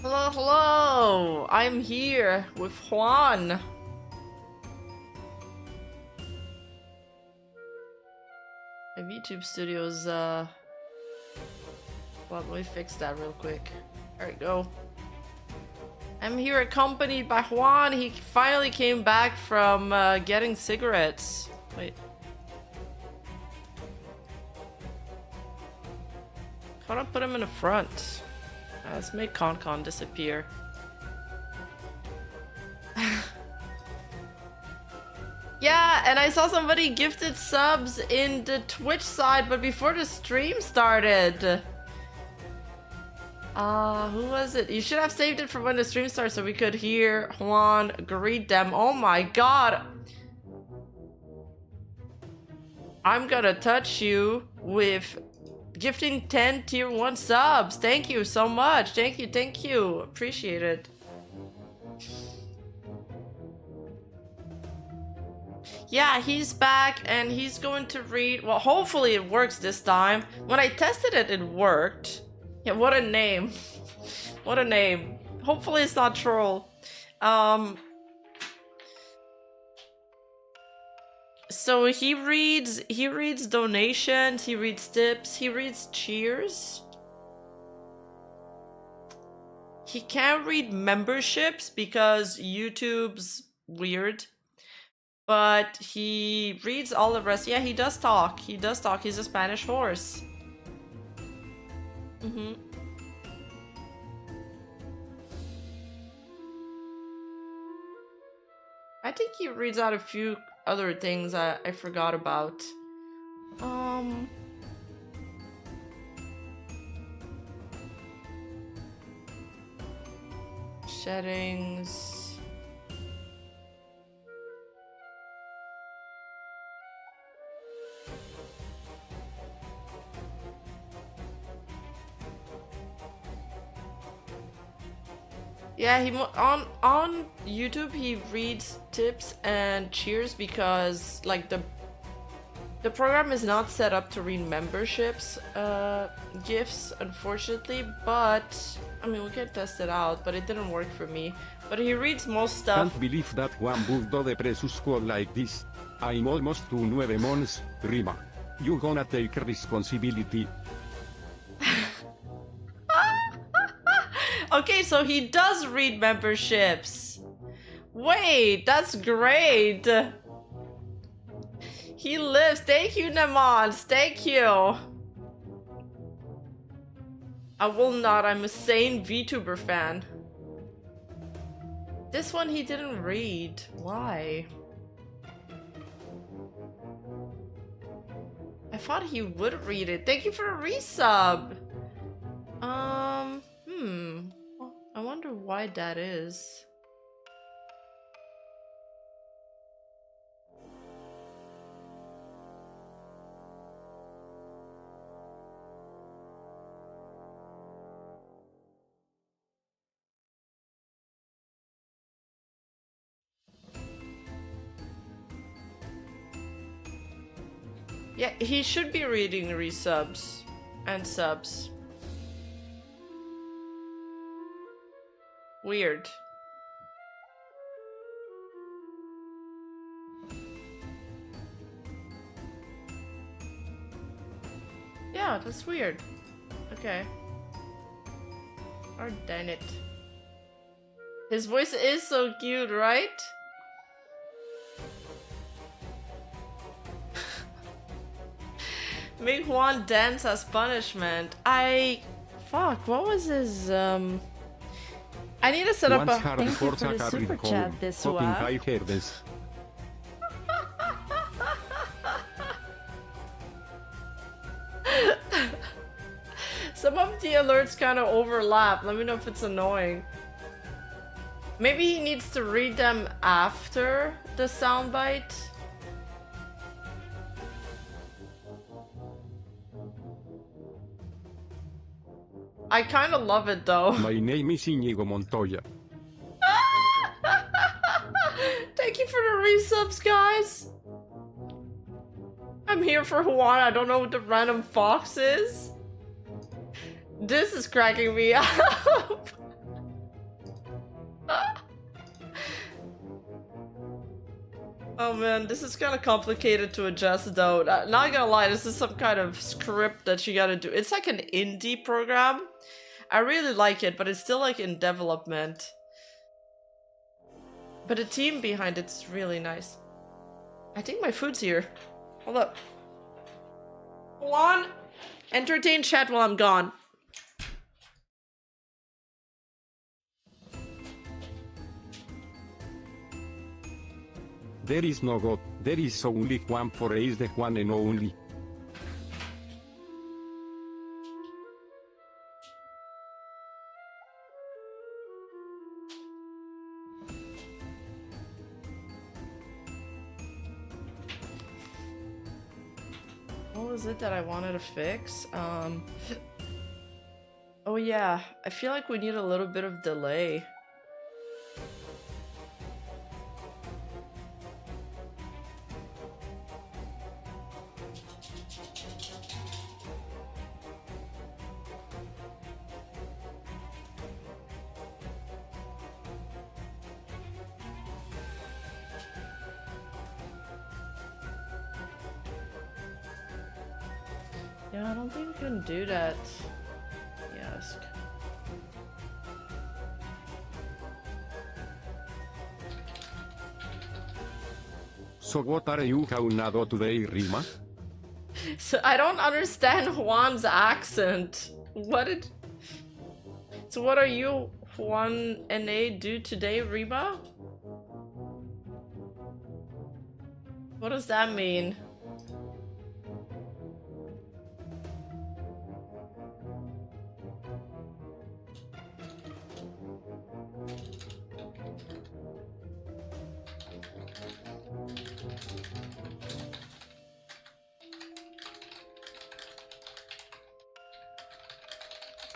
Hello, hello! I'm here with Juan. My YouTube studio's, well, let me fix that real quick. There we go. I'm here accompanied by Juan. He finally came back from getting cigarettes. Wait. Why don't I put him in the front? Let's make Con disappear. Yeah, and I saw somebody gifted subs in the Twitch side, but before the stream started. Who was it? You should have saved it for when the stream starts so we could hear Juan greet them. Oh my god. I'm gonna touch you with gifting 10 tier 1 subs. Thank you so much. Thank you. Appreciate it. Yeah, he's back and he's going to read. Well, hopefully it works this time. When I tested it, it worked. Yeah, what a name. What a name. Hopefully it's not troll. So he reads donations, he reads tips, he reads cheers. He can't read memberships because YouTube's weird. But he reads all the rest. Yeah, he does talk. He's a Spanish horse. I think he reads out a few other things I forgot about. Settings. Yeah, he on YouTube he reads tips and cheers because like the program is not set up to read memberships gifts, unfortunately, but I mean we can test it out, but it didn't work for me. But he reads most stuff. Can't believe that one would do the precious squad like this. I'm almost to 9 months, Rima. You gonna take responsibility. Okay, so he does read memberships. Wait, that's great. He lives. Thank you, Namans. Thank you. I will not. I'm a sane VTuber fan. This one he didn't read. Why? I thought he would read it. Thank you for a resub. I wonder why that is. Yeah, he should be reading resubs and subs. Weird. Yeah, that's weird. Okay. Oh, dang it. His voice is so cute, right? Make Juan dance as punishment. Fuck, what was his, I need to set up a... Thank you for the super chat this I heard this. Some of the alerts kind of overlap. Let me know if it's annoying. Maybe he needs to read them after the soundbite. I kind of love it though. My name is Íñigo Montoya. Thank you for the resubs, guys. I'm here for Juan. I don't know what the random fox is. This is cracking me up. Oh man, this is kind of complicated to adjust though. Not gonna lie, this is some kind of script that you gotta do. It's like an indie program. I really like it, but it's still like in development. But the team behind it's really nice. I think my food's here. Hold up. Juan, entertain chat while I'm gone. There is no God, there is only Juan, for is the one and only. What was it that I wanted to fix? Oh yeah, I feel like we need a little bit of delay. Yeah, I don't think we can do that. Yes. So what are you caunado today, Rima? So I don't understand Juan's accent. So what are you, Juan and A, do today, Reba? What does that mean?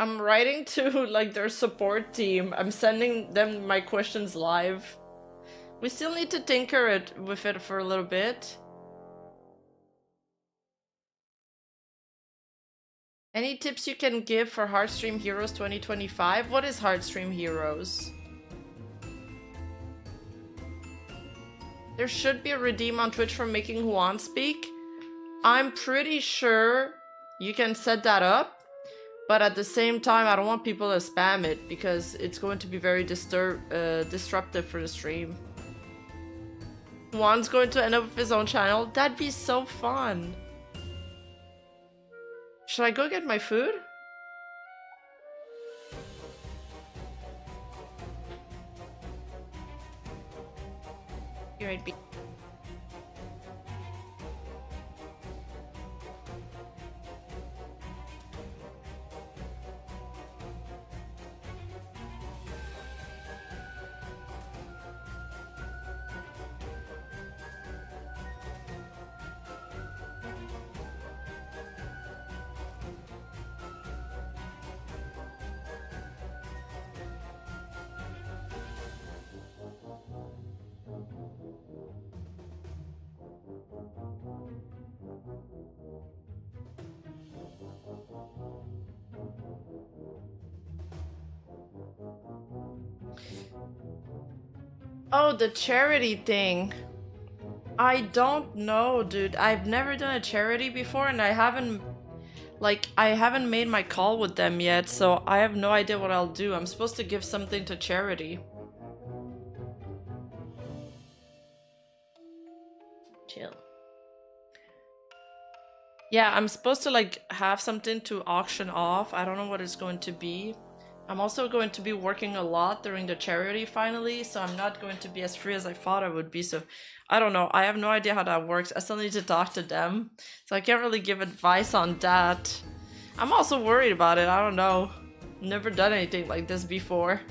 I'm writing to like their support team. I'm sending them my questions live. We still need to tinker with it for a little bit. Any tips you can give for Heartstream Heroes 2025? What is Heartstream Heroes? There should be a redeem on Twitch for making Juan speak. I'm pretty sure you can set that up. But at the same time, I don't want people to spam it because it's going to be very disruptive for the stream. Juan's going to end up with his own channel. That'd be so fun. Should I go get my food? You might be. Oh, the charity thing. I don't know, dude. I've never done a charity before and I haven't made my call with them yet, so I have no idea what I'll do. I'm supposed to give something to charity. Chill. Yeah, I'm supposed to like have something to auction off. I don't know what it's going to be. I'm also going to be working a lot during the charity finally, so I'm not going to be as free as I thought I would be. So I don't know. I have no idea how that works. I still need to talk to them. So I can't really give advice on that. I'm also worried about it. I don't know. Never done anything like this before.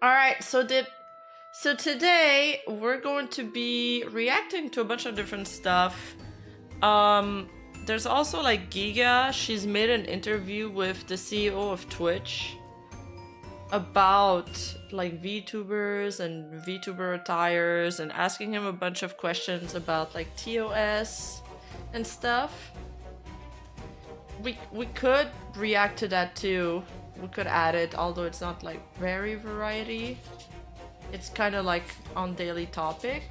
Alright, so today we're going to be reacting to a bunch of different stuff. There's also like Giga. She's made an interview with the CEO of Twitch about like VTubers and VTuber attires and asking him a bunch of questions about like TOS and stuff. We could react to that too. We could add it, although it's not like very variety. It's kind of like on daily topic.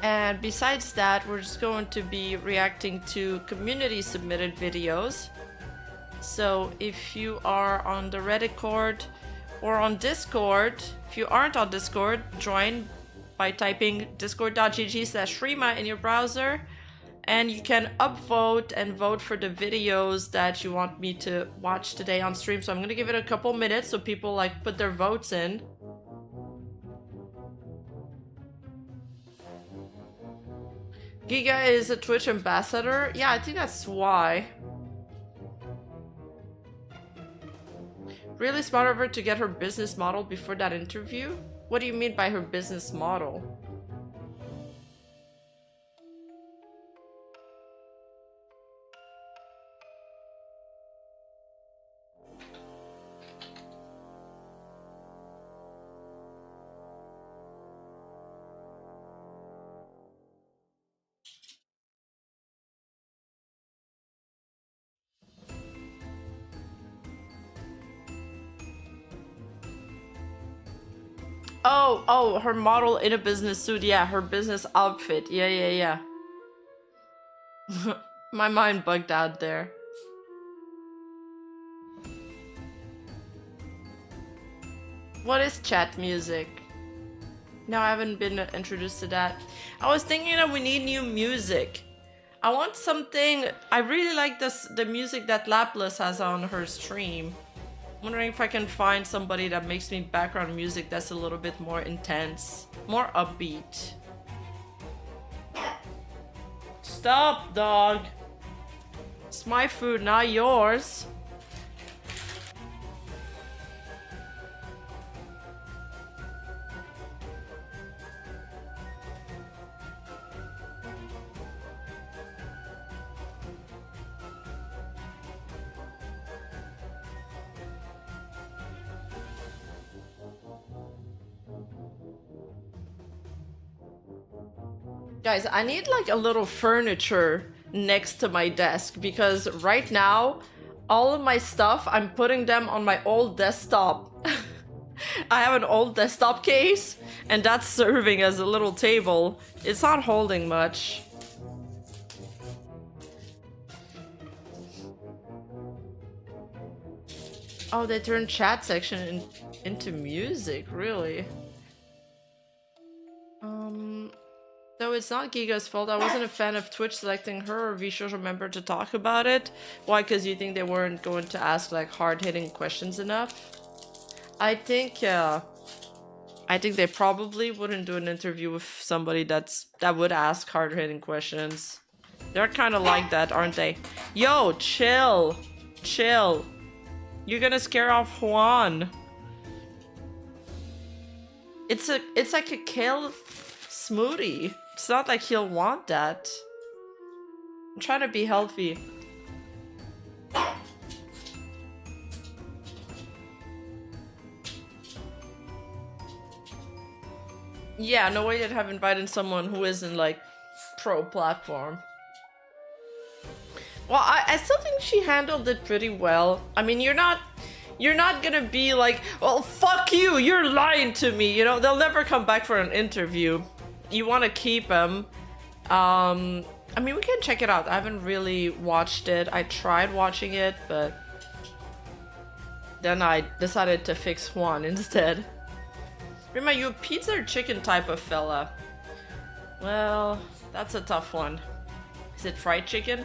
And besides that, we're just going to be reacting to community submitted videos. So if you are on the Reddit Cord or on Discord, if you aren't on Discord, join by typing discord.gg/Rima in your browser. And you can upvote and vote for the videos that you want me to watch today on stream. So I'm gonna give it a couple minutes so people like put their votes in. Giga is a Twitch ambassador. Yeah, I think that's why. Really smart of her to get her business model before that interview? What do you mean by her business model? Oh, her model in a business suit. Yeah, her business outfit. Yeah. My mind bugged out there. What is chat music? No, I haven't been introduced to that. I was thinking that we need new music. I want something. I really like the music that Laplace has on her stream. Wondering if I can find somebody that makes me background music that's a little bit more intense, more upbeat. Stop, dog. It's my food, not yours. Guys, I need like a little furniture next to my desk because right now, all of my stuff, I'm putting them on my old desktop. I have an old desktop case and that's serving as a little table. It's not holding much. Oh, they turned chat section into music, really? Though it's not Giga's fault, I wasn't a fan of Twitch selecting her or V-Social member to talk about it. Why? Because you think they weren't going to ask like hard-hitting questions enough? I think they probably wouldn't do an interview with somebody that would ask hard-hitting questions. They're kind of like that, aren't they? Yo, chill. Chill. You're gonna scare off Juan. It's like a kale smoothie. It's not like he'll want that. I'm trying to be healthy. Yeah, no way I'd have invited someone who isn't like pro platform. Well, I still think she handled it pretty well. I mean, you're not gonna be like, well, fuck you, you're lying to me. You know, they'll never come back for an interview. You want to keep them. I mean, we can check it out. I haven't really watched it. I tried watching it, but then I decided to fix Juan instead. Rima, you a pizza or chicken type of fella? Well, that's a tough one. Is it fried chicken?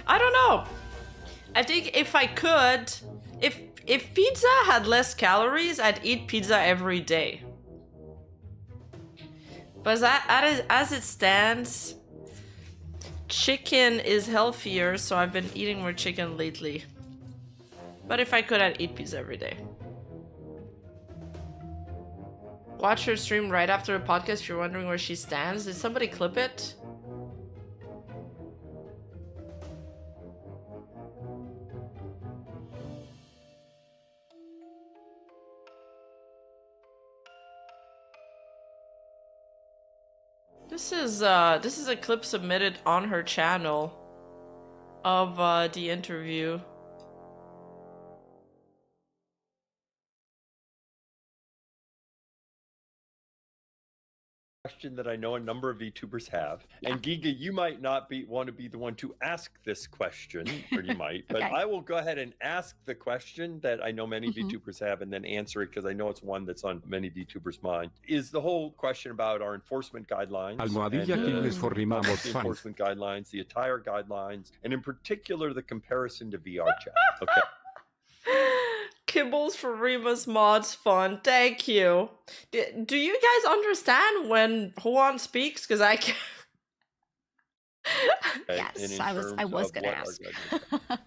I don't know. I think if I could, if pizza had less calories, I'd eat pizza every day. But as it stands, chicken is healthier, so I've been eating more chicken lately. But if I could, I'd eat pizza every day. Watch her stream right after the podcast if you're wondering where she stands. Did somebody clip it? This is a clip submitted on her channel of the interview. Question that I know a number of VTubers have, and Giga, you might not want to be the one to ask this question, or you might, but I will go ahead and ask the question that I know many VTubers have, and then answer it because I know it's one that's on many VTubers' mind. Is the whole question about our enforcement guidelines, the enforcement guidelines, the attire guidelines, and in particular the comparison to VR chat. Okay. Kibbles for Rima's mods fun. Thank you. Do you guys understand when Juan speaks? Because I can't. Yes, I was gonna ask.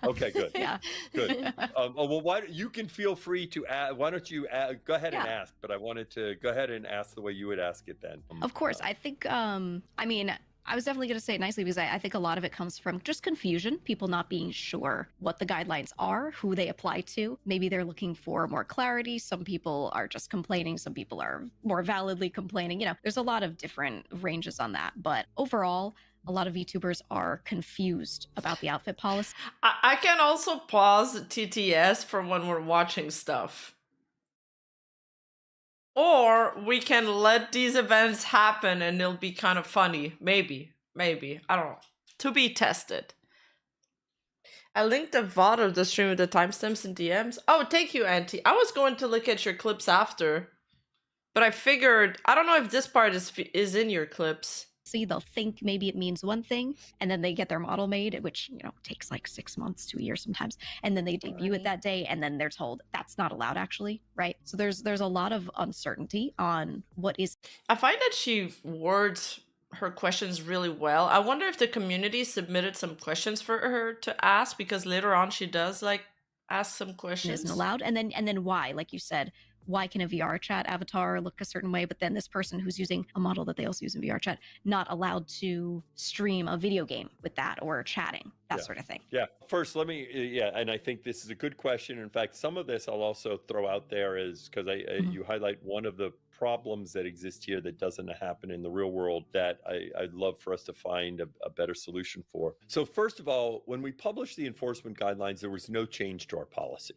Okay, good. Yeah, good. Well, you can feel free to ask. Why don't you go ahead and ask? But I wanted to go ahead and ask the way you would ask it then. Of course, I think. I mean, I was definitely going to say it nicely because I think a lot of it comes from just confusion, people not being sure what the guidelines are, who they apply to. Maybe they're looking for more clarity. Some people are just complaining. Some people are more validly complaining. You know, there's a lot of different ranges on that. But overall, a lot of VTubers are confused about the outfit policy. I can also pause TTS for when we're watching stuff. Or we can let these events happen and it'll be kind of funny. Maybe. I don't know. To be tested. I linked the VOD of the stream with the timestamps and DMs. Oh, thank you, Auntie. I was going to look at your clips after. But I figured, I don't know if this part is in your clips. See, they'll think maybe it means one thing, and then they get their model made, which, you know, takes like 6 months to a year sometimes, and then they debut it that day, and then they're told that's not allowed actually, right? So there's a lot of uncertainty on what is. I find that she words her questions really well. I wonder if the community submitted some questions for her to ask, because later on she does like ask some questions. Isn't allowed, and then why, like you said. Why can a VR chat avatar look a certain way, but then this person who's using a model that they also use in VR chat not allowed to stream a video game with that or chatting, that sort of thing? Yeah. First, let me, and I think this is a good question. In fact, some of this I'll also throw out there is because you highlight one of the problems that exist here that doesn't happen in the real world that I'd love for us to find a better solution for. So first of all, when we published the enforcement guidelines, there was no change to our policy.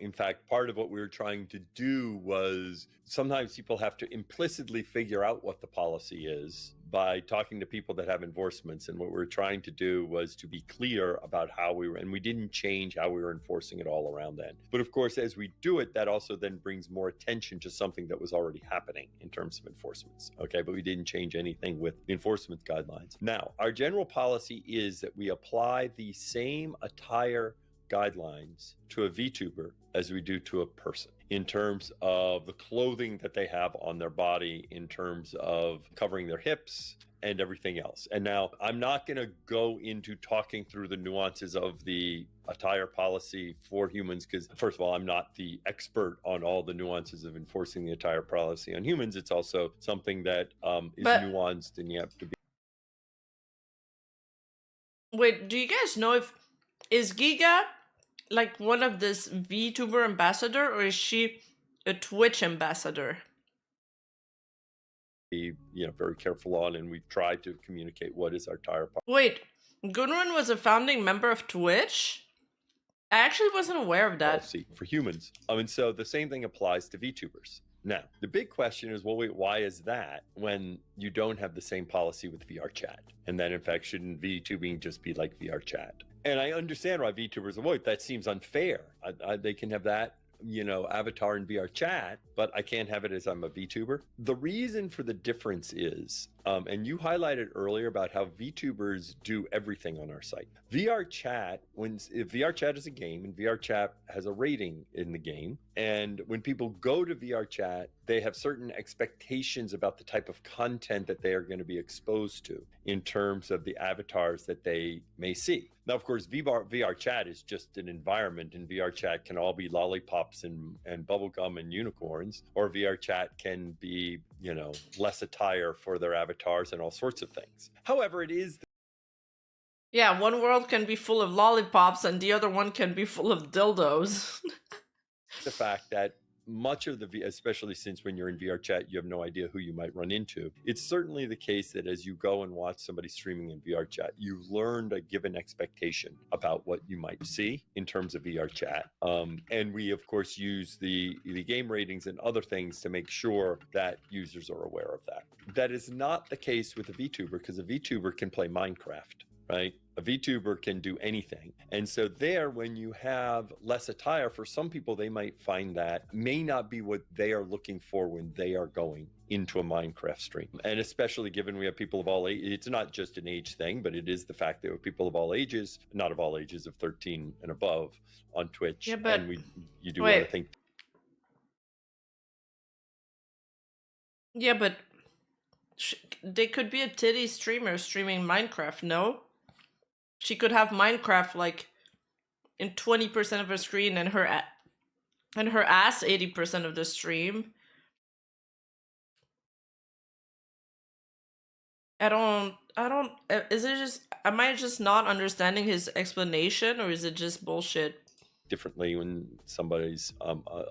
In fact, part of what we were trying to do was sometimes people have to implicitly figure out what the policy is by talking to people that have enforcements. And what we were trying to do was to be clear about how we were, and we didn't change how we were enforcing it all around then. But of course, as we do it, that also then brings more attention to something that was already happening in terms of enforcements. Okay, but we didn't change anything with the enforcement guidelines. Now, our general policy is that we apply the same attire guidelines to a VTuber as we do to a person in terms of the clothing that they have on their body, in terms of covering their hips and everything else. And now I'm not going to go into talking through the nuances of the attire policy for humans because, first of all, I'm not the expert on all the nuances of enforcing the attire policy on humans. It's also something that is nuanced and you have to be. Wait, do you guys know is Giga like one of this VTuber ambassador, or is she a Twitch ambassador? Be very careful on, and we've tried to communicate what is our attire policy. Wait, Gunrun was a founding member of Twitch? I actually wasn't aware of that. Policy for humans. And so the same thing applies to VTubers. Now, the big question is, well, wait, why is that when you don't have the same policy with VR chat? And then, in fact, shouldn't VTubing just be like VR chat? And I understand why VTubers avoid that. Seems unfair. They can have that, avatar in VR chat, but I can't have it as I'm a VTuber. The reason for the difference is, and you highlighted earlier about how VTubers do everything on our site. VR chat, if VR chat is a game and VR chat has a rating in the game, and when people go to VR chat, they have certain expectations about the type of content that they are going to be exposed to in terms of the avatars that they may see. Now, of course, VR chat is just an environment, and VR chat can all be lollipops and bubblegum and unicorns, or VR chat can be, less attire for their avatars and all sorts of things. However, it is. Yeah, one world can be full of lollipops and the other one can be full of dildos. The fact that much of the, especially since when you're in VR chat, you have no idea who you might run into. It's certainly the case that as you go and watch somebody streaming in VR chat, you learned a given expectation about what you might see in terms of VR chat. And we, of course, use the game ratings and other things to make sure that users are aware of that. That is not the case with a VTuber, because a VTuber can play Minecraft, right? A VTuber can do anything. And so there, when you have less attire, for some people, they might find that may not be what they are looking for when they are going into a Minecraft stream. And especially given we have people of all ages, it's not just an age thing, but it is the fact that we have people of all ages, not of all ages, of 13 and above on Twitch. Yeah, but and you do want to think. Yeah, but they could be a titty streamer streaming Minecraft, no? She could have Minecraft like in 20% of her screen and her ass 80% of the stream. I don't, is it just, am I just not understanding his explanation, or is it just bullshit? Differently when somebody's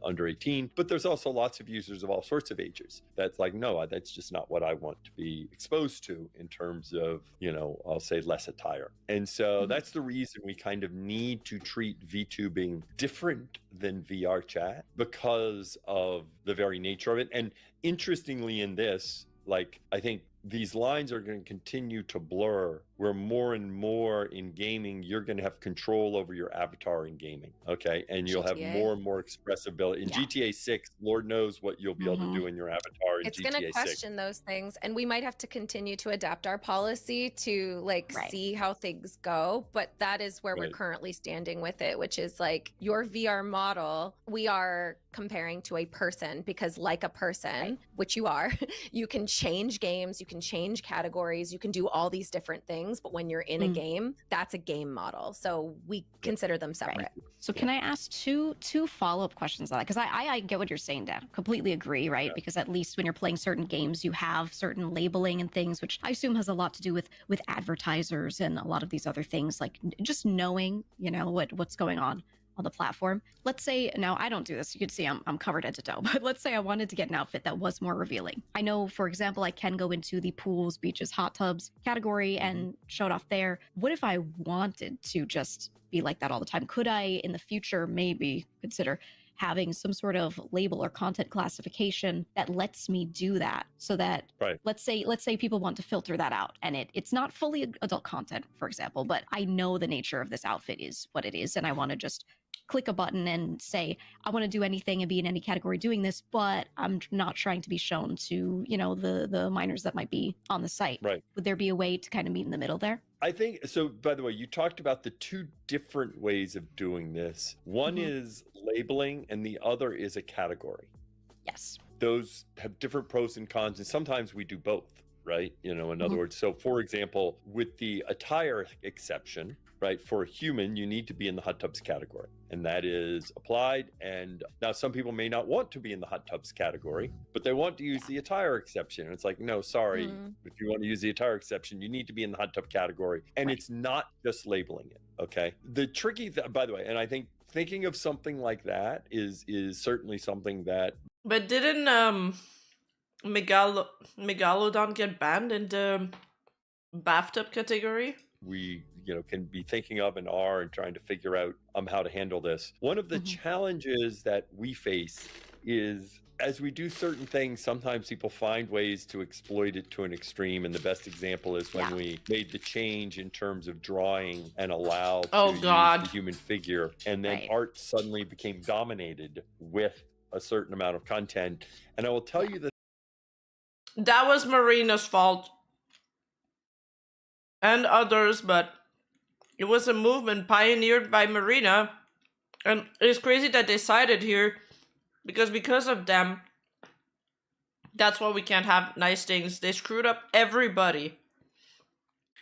under 18, but there's also lots of users of all sorts of ages that's like, no, that's just not what I want to be exposed to in terms of, you know, I'll say less attire. And so that's the reason we kind of need to treat VTubing different than VR chat, because of the very nature of it. And interestingly in this, like, I think these lines are going to continue to blur, where more and more in gaming, you're going to have control over your avatar in gaming. Okay. And you'll have more and more expressibility. In GTA 6, Lord knows what you'll be able to do in your avatar in GTA 6. It's going to question those things. And we might have to continue to adapt our policy to like see how things go. But that is where we're currently standing with it, which is like your VR model, we are comparing to a person, because like a person, which you are, you can change games, you can change categories, you can do all these different things. But when you're in a game, that's a game model. So we consider them separate. So can I ask two follow-up questions on that? Because I get what you're saying, Dan. Completely agree, right? Because at least when you're playing certain games, you have certain labeling and things, which I assume has a lot to do with advertisers and a lot of these other things, like just knowing, you know, what's going on the platform. Let's say, now I don't do this, you can see I'm covered head to toe, but let's say I wanted to get an outfit that was more revealing. I know, for example, I can go into the pools, beaches, hot tubs category and show it off there. What if I wanted to just be like that all the time? Could I, in the future, maybe consider having some sort of label or content classification that lets me do that, so that let's say people want to filter that out and it's not fully adult content, for example, but I know the nature of this outfit is what it is, and I want to just click a button and say, I want to do anything and be in any category doing this, but I'm not trying to be shown to, you know, the minors that might be on the site. Would there be a way to kind of meet in the middle there? I think so. By the way, you talked about the two different ways of doing this. One is labeling and the other is a category. Yes. Those have different pros and cons, and sometimes we do both, right? You know, in other words, so for example, with the attire exception, right, for a human, you need to be in the hot tubs category, and that is applied. And now some people may not want to be in the hot tubs category, but they want to use the attire exception. And it's like, no, sorry, if you want to use the attire exception, you need to be in the hot tub category. And it's not just labeling it, okay? The tricky, by the way, and I think thinking of something like that is certainly something that... But didn't Megalodon get banned in the bathtub category? We, you know, can be thinking of and are and trying to figure out how to handle this. One of the challenges that we face is, as we do certain things, sometimes people find ways to exploit it to an extreme. And the best example is when we made the change in terms of drawing and allow to use the human figure, and then art suddenly became dominated with a certain amount of content. And I will tell you that was Marina's fault. And others, but it was a movement pioneered by Marina, and it's crazy that they sided here, because of them, that's why we can't have nice things. They screwed up everybody.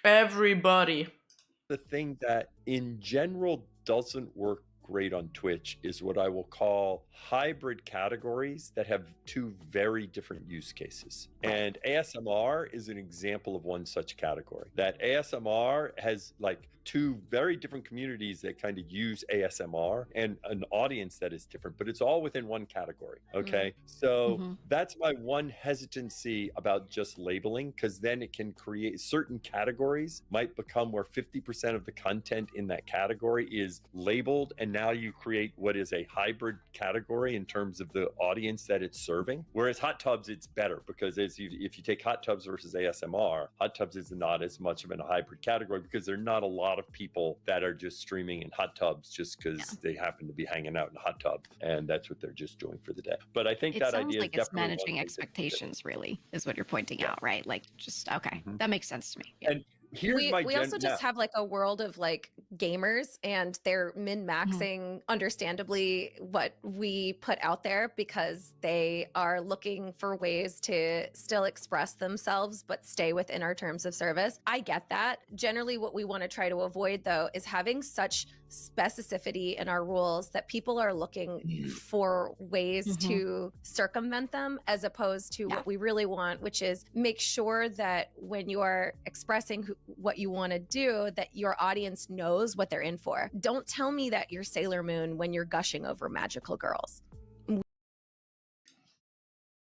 The thing that in general doesn't work great on Twitch is what I will call hybrid categories that have two very different use cases. And ASMR is an example of one such category. That ASMR has like two very different communities that kind of use ASMR and an audience that is different, but it's all within one category. Okay. So that's my one hesitancy about just labeling, because then it can create certain categories might become where 50% of the content in that category is labeled. And now you create what is a hybrid category in terms of the audience that it's serving. Whereas hot tubs, it's better because if you take hot tubs versus ASMR, hot tubs is not as much of a hybrid category because there are not a lot of people that are just streaming in hot tubs just because they happen to be hanging out in a hot tub and that's what they're just doing for the day. But I think It that sounds idea like is it's definitely managing expectations, really, is what you're pointing Yeah. out, right? Like, just okay, that makes sense to me. Yeah. And here's my we also just have like a world of like gamers, and they're min-maxing understandably what we put out there because they are looking for ways to still express themselves but stay within our terms of service. I get that. Generally what we want to try to avoid though is having such specificity in our rules that people are looking for ways to circumvent them, as opposed to what we really want, which is make sure that when you are expressing what you want to do, that your audience knows what they're in for. Don't tell me that you're Sailor Moon when you're gushing over magical girls.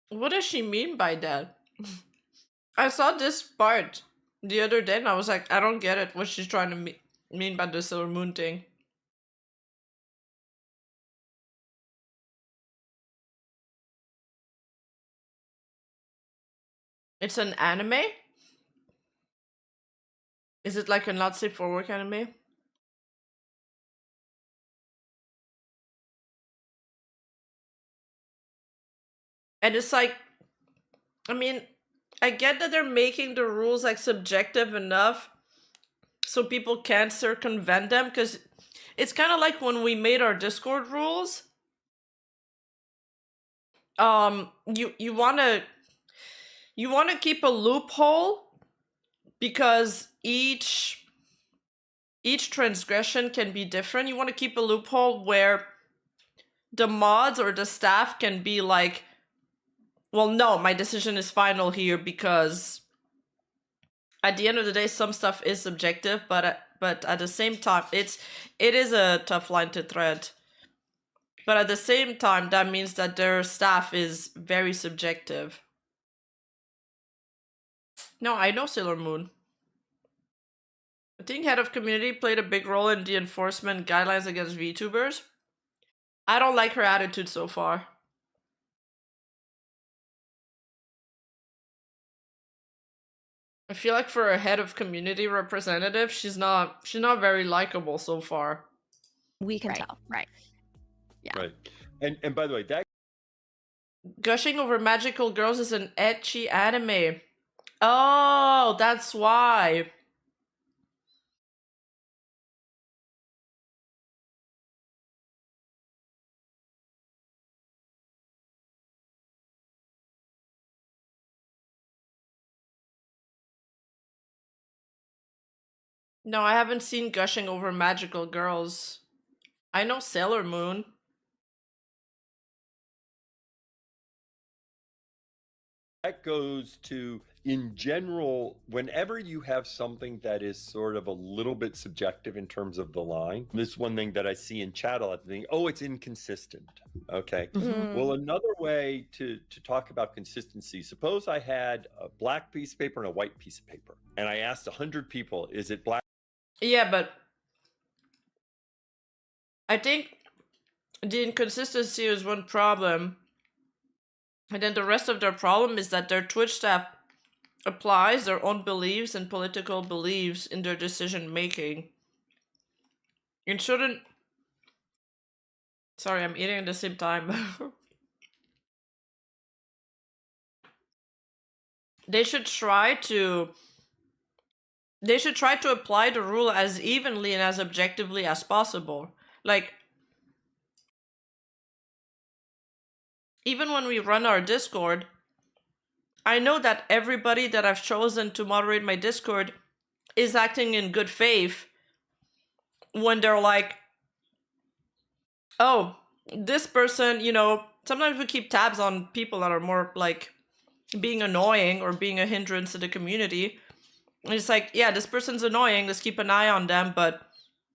What does she mean by that? I saw this part the other day and I was like, I don't get it. What she's trying to mean by the Sailor Moon thing. It's an anime? Is it like a not safe for work anime? And it's like, I mean, I get that they're making the rules like subjective enough so people can't circumvent them, because it's kind of like when we made our Discord rules. You want to keep a loophole because each transgression can be different. You want to keep a loophole where the mods or the staff can be like, well, no, my decision is final here, because at the end of the day, some stuff is subjective, but at the same time, it is a tough line to tread. But at the same time, that means that their staff is very subjective. No, I know Sailor Moon. I think head of community played a big role in the enforcement guidelines against VTubers. I don't like her attitude so far. I feel like for a head of community representative, she's not very likable so far. We can tell, right? Yeah. Right. And by the way, that Gushing over magical girls is an ecchi anime. Oh, that's why. No, I haven't seen Gushing Over Magical Girls. I know Sailor Moon. goes to, in general, whenever you have something that is sort of a little bit subjective in terms of the line, this is one thing that I see in chat a lot, think, oh, it's inconsistent. Okay. Well, another way to talk about consistency, suppose I had a black piece of paper and a white piece of paper, and I asked 100 people, is it black? Yeah, but I think the inconsistency is one problem. And then the rest of their problem is that their Twitch staff applies their own beliefs and political beliefs in their decision making. It shouldn't. Sorry, I'm eating at the same time. They should try to apply the rule as evenly and as objectively as possible. Like, even when we run our Discord, I know that everybody that I've chosen to moderate my Discord is acting in good faith when they're like, oh, this person, you know, sometimes we keep tabs on people that are more like being annoying or being a hindrance to the community. And it's like, yeah, this person's annoying. Let's keep an eye on them, but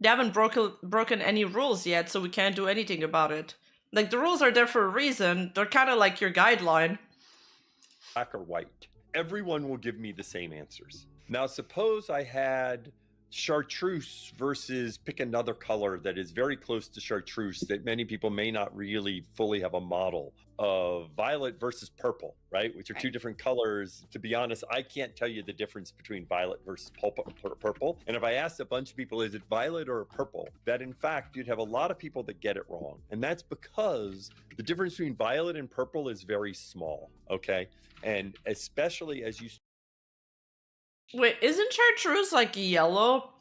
they haven't broken any rules yet, so we can't do anything about it. Like, the rules are there for a reason. They're kind of like your guideline. Black or white. Everyone will give me the same answers. Now, suppose I had chartreuse versus pick another color that is very close to chartreuse that many people may not really fully have a model of. Violet versus purple, right? Which are two different colors. To be honest, I can't tell you the difference between violet versus purple. And if I asked a bunch of people, is it violet or purple? That in fact, you'd have a lot of people that get it wrong. And that's because the difference between violet and purple is very small, okay? And especially as you... Wait, isn't chartreuse like yellow?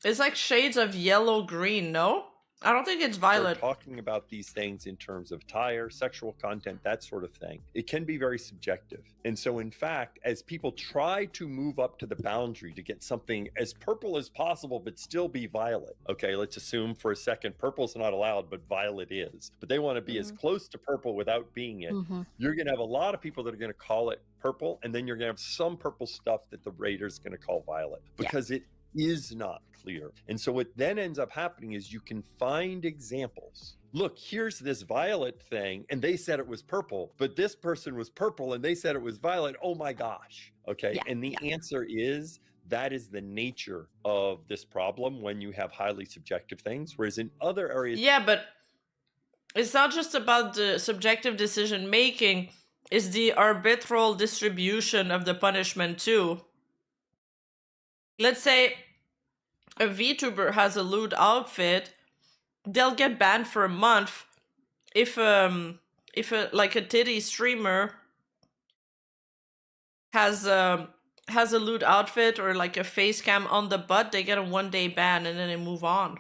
It's like shades of yellow green, no? I don't think it's violet. We're talking about these things in terms of attire, sexual content, that sort of thing. It can be very subjective. And so in fact, as people try to move up to the boundary to get something as purple as possible, but still be violet. Okay, let's assume for a second, purple's not allowed, but violet is. But they want to be as close to purple without being it. You're going to have a lot of people that are going to call it purple, and then you're going to have some purple stuff that the rater's going to call violet, because it is not clear. And so what then ends up happening is you can find examples. Look, here's this violet thing, and they said it was purple, but this person was purple and they said it was violet. Oh my gosh. Okay. And the answer is that is the nature of this problem when you have highly subjective things, whereas in other areas... Yeah, but it's not just about the subjective decision making, it's the arbitral distribution of the punishment too. Let's say a VTuber has a lewd outfit, they'll get banned for a month if like a titty streamer has a lewd outfit or like a face cam on the butt, they get a 1-day ban and then they move on.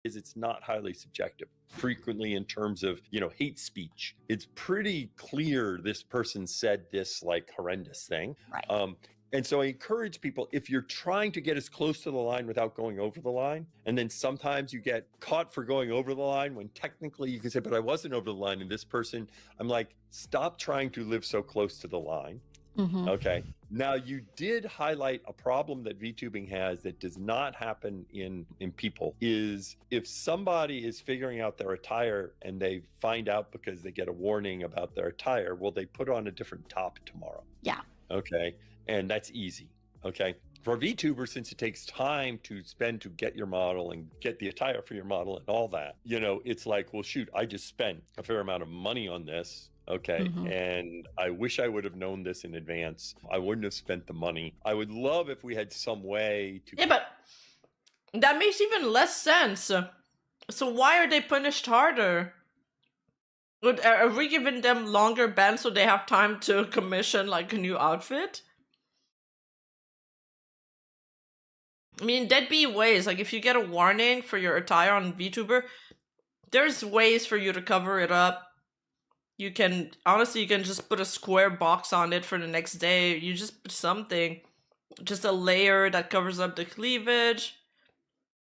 It's not highly subjective. Frequently in terms of, you know, hate speech, it's pretty clear this person said this like horrendous thing. Right. And so I encourage people, if you're trying to get as close to the line without going over the line, and then sometimes you get caught for going over the line when technically you can say, but I wasn't over the line, and this person, I'm like, stop trying to live so close to the line. Okay. Now, you did highlight a problem that VTubing has that does not happen in people, is if somebody is figuring out their attire and they find out because they get a warning about their attire, well, they put on a different top tomorrow. Yeah. Okay. And that's easy. Okay. For VTubers, since it takes time to spend to get your model and get the attire for your model and all that, you know, it's like, well, shoot, I just spent a fair amount of money on this. Okay. And I wish I would have known this in advance. I wouldn't have spent the money. I would love if we had some way to... Yeah, but that makes even less sense. So why are they punished harder? Are we giving them longer bans so they have time to commission like a new outfit? I mean, there'd be ways, like if you get a warning for your attire on VTuber, there's ways for you to cover it up. You can, honestly, you can just put a square box on it for the next day. You just put something, just a layer that covers up the cleavage.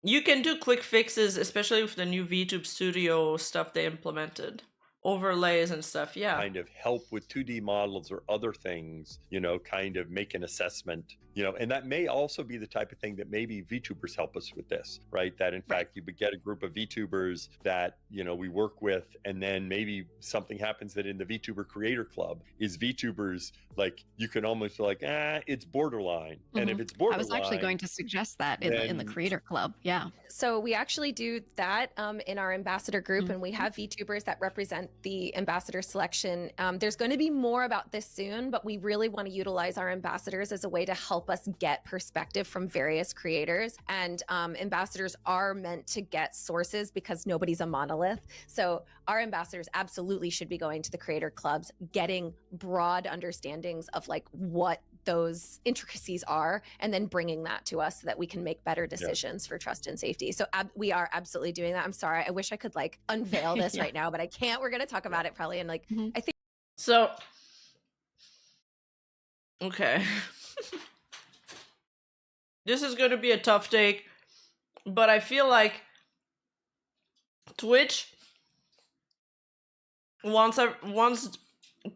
You can do quick fixes, especially with the new VTube Studio stuff they implemented. Overlays and stuff, yeah. Kind of help with 2D models or other things, you know, kind of make an assessment, you know, and that may also be the type of thing that maybe VTubers help us with this, right? That in fact, you would get a group of VTubers that, you know, we work with, and then maybe something happens that in the VTuber Creator Club is VTubers, like, you can almost like, it's borderline. And if it's borderline... I was actually going to suggest that in the Creator Club, yeah. So we actually do that in our ambassador group, and we have VTubers that represent the ambassador selection. There's going to be more about this soon, but we really want to utilize our ambassadors as a way to help us get perspective from various creators. And ambassadors are meant to get sources because nobody's a monolith. So our ambassadors absolutely should be going to the creator clubs, getting broad understandings of like what those intricacies are, and then bringing that to us so that we can make better decisions for trust and safety. So we are absolutely doing that. I'm sorry. I wish I could like unveil this right now, but I can't. We're going to talk about it probably in like, I think. So, okay. This is going to be a tough take, but I feel like Twitch wants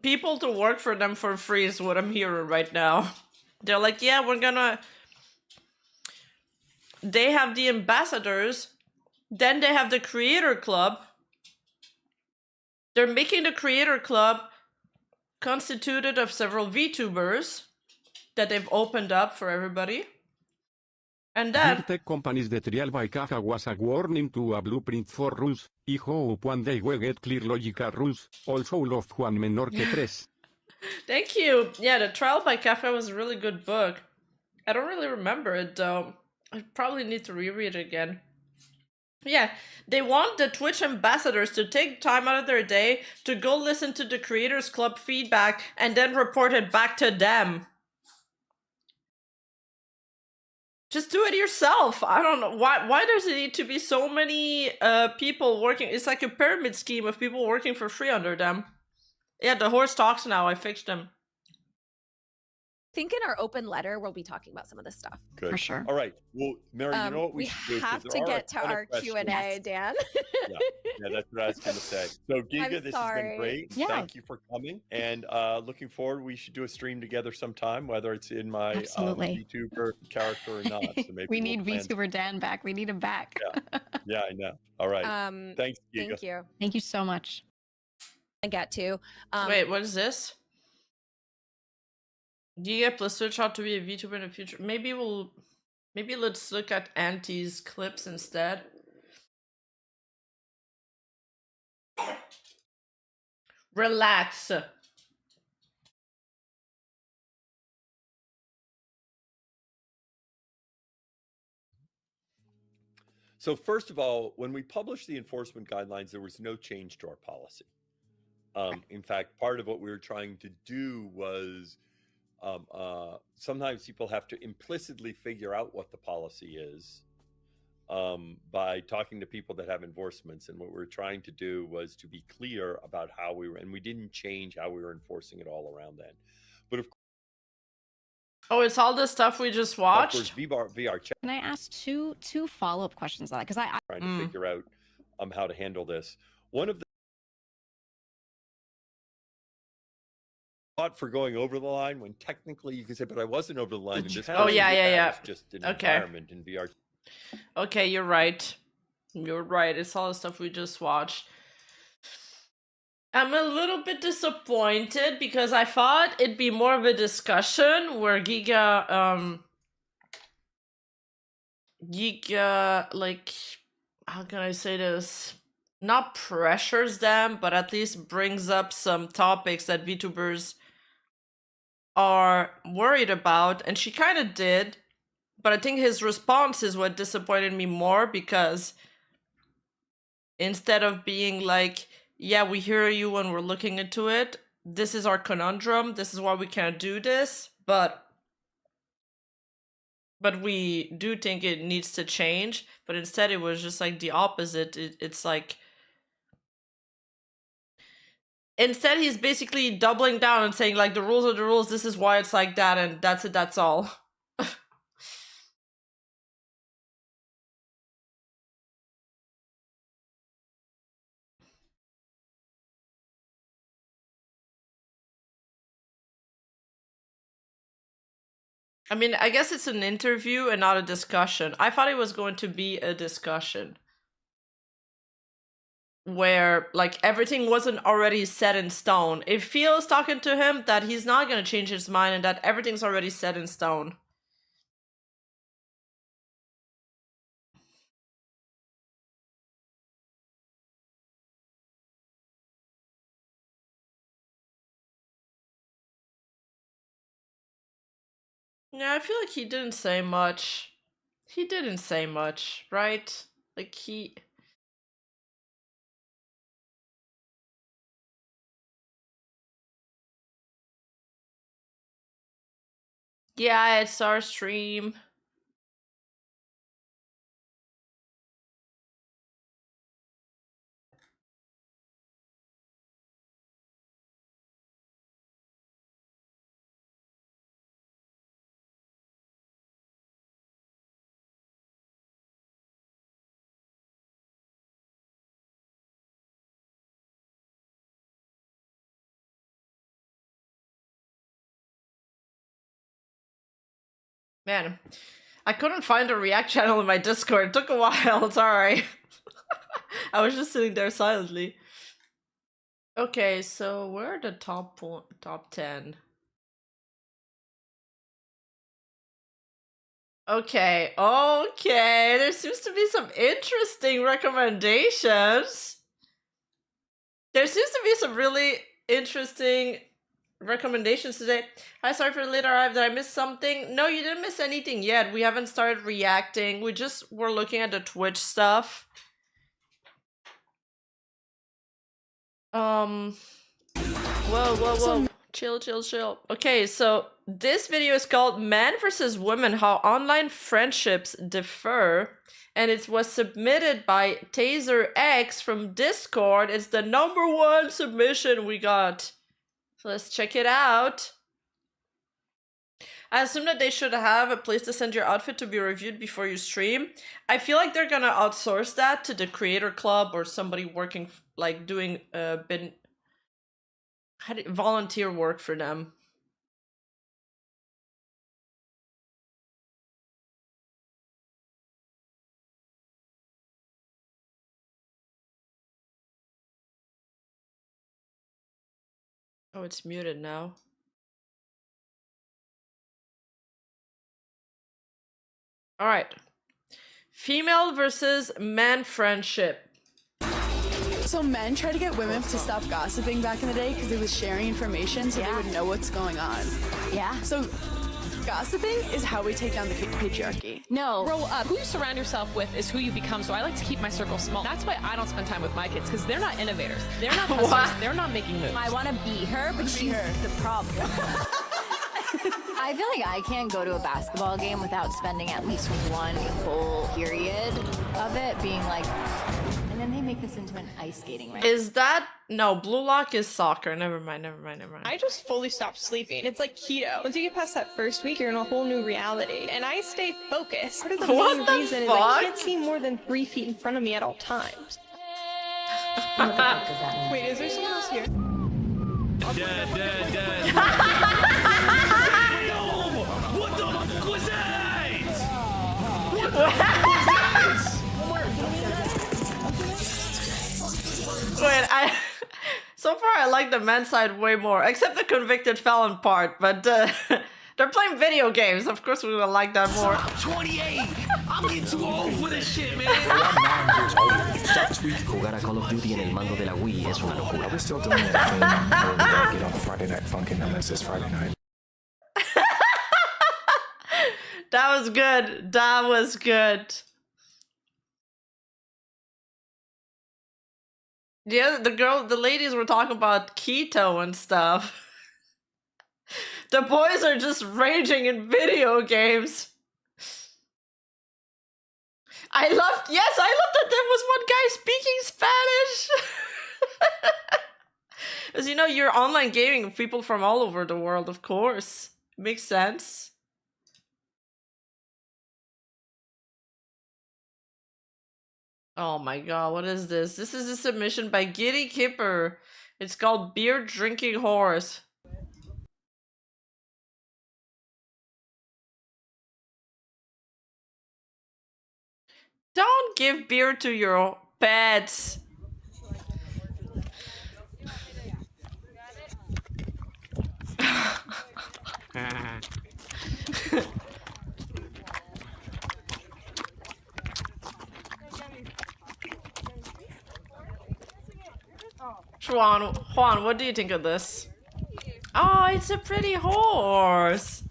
people to work for them for free is what I'm hearing right now. They're like, yeah, they have the ambassadors, then they have the creator club. They're making the creator club constituted of several VTubers that they've opened up for everybody. And then Big tech companies the trial by Gacha was a warning to a blueprint for rules. I hope one day we get clear logical rules. Also love Juan menor que tres. thank you. Yeah, the Trial by Cafe was a really good book. I don't really remember it though. I probably need to reread it again. Yeah, they want the Twitch ambassadors to take time out of their day to go listen to the Creators Club feedback and then report it back to them. Just do it yourself. I don't know. Why does it need to be so many people working? It's like a pyramid scheme of people working for free under them. Yeah, the horse talks now. I fixed him. I think in our open letter we'll be talking about some of this stuff. Good. For sure. All right. Well, Mary, you know what we should do? 'Cause have there to are a get to ton of our Q&A, questions. Dan. Yeah, that's what I was going to say. So, Giga, this has been sorry. great. Yeah. Thank you for coming. And looking forward, we should do a stream together sometime, whether it's in my Absolutely. VTuber character or not. So maybe we we'll need plan- VTuber Dan back. We need him back. Yeah, I know. All right. Thanks, Giga. Thank you. Thank you so much. I get to. Wait, what is this? Giga plus Switch how to be a VTuber in the future. Maybe let's look at Auntie's clips instead. Relax. So first of all, when we published the enforcement guidelines, there was no change to our policy. In fact, part of what we were trying to do was sometimes people have to implicitly figure out what the policy is by talking to people that have enforcements. And what we were trying to do was to be clear about how we were, and we didn't change how we were enforcing it all around then. But of it's all the stuff we just watched. course, VR chat. Can I ask two follow-up questions on that? Because I Trying to figure out how to handle this. One of the thought for going over the line when technically you can say, but I wasn't over the line. In this Oh, yeah. It's just an Okay. environment in VR. Okay, you're right. You're right. It's all the stuff we just watched. I'm a little bit disappointed because I thought it'd be more of a discussion where Giga, like, how can I say this? Not pressures them, but at least brings up some topics that VTubers are worried about. And she kind of did. But I think his response is what disappointed me more, because instead of being like, yeah, we hear you when we're looking into it, this is our conundrum, this is why we can't do this, but we do think it needs to change. But instead it was just like the opposite. It's like, instead he's basically doubling down and saying like, the rules are the rules, this is why it's like that, and that's it, that's all. I mean, I guess it's an interview and not a discussion. I thought it was going to be a discussion where, like, everything wasn't already set in stone. It feels, talking to him, that he's not going to change his mind and that everything's already set in stone. Yeah, I feel like he didn't say much. He didn't say much, right? Like, he... Yeah, it's our stream. Man, I couldn't find a React channel in my Discord. It took a while, sorry. I was just sitting there silently. Okay, so where are the top 10? Okay, there seems to be some interesting recommendations. There seems to be some really interesting recommendations today. Hi, sorry for the late arrive. Did I miss something? No, you didn't miss anything yet. We haven't started reacting. We just were looking at the Twitch stuff. Whoa. Chill. Okay, so this video is called Man vs. Women, How Online Friendships Differ. And it was submitted by Taser X from Discord. It's the #1 submission we got. So let's check it out. I assume that they should have a place to send your outfit to be reviewed before you stream. I feel like they're gonna outsource that to the creator club or somebody working, like doing volunteer work for them. Oh, it's muted now. All right. Female versus man friendship. So men try to get women to stop gossiping back in the day because it was sharing information so they would know what's going on. Yeah. So gossiping is how we take down the patriarchy. No. Grow up. Who you surround yourself with is who you become. So I like to keep my circle small. That's why I don't spend time with my kids, because they're not innovators. They're not hustlers. They're not making moves. I want to be her, but she's the problem. I feel like I can't go to a basketball game without spending at least one full period of it being like, and then they make this into an ice skating rink. Is that no? Blue lock is soccer. Never mind. I just fully stopped sleeping. It's like keto. Once you get past that first week, you're in a whole new reality. And I stay focused. Part of the main reason is I can't see more than 3 feet in front of me at all times. Wait, is there someone else here? What the fuck was that? Wait, so far I like the men's side way more, except the convicted felon part, but they're playing video games. Of course we're gonna like that more. I'm 28. I'm getting too old for this shit, man. Jugar a Call of Duty en el mando de la Wii es una locura. We're still doing that thing where we don't get on Friday Night Funkin' unless it's Friday night. That was good. That was good. Yeah, the ladies were talking about keto and stuff. The boys are just raging in video games. I love that there was one guy speaking Spanish. As you know, you're online gaming with people from all over the world, of course. Makes sense. Oh my god, what is this? This is a submission by Giddy Kipper. It's called Beer Drinking Horse. Don't give beer to your pets. Juan, what do you think of this? Oh, it's a pretty horse.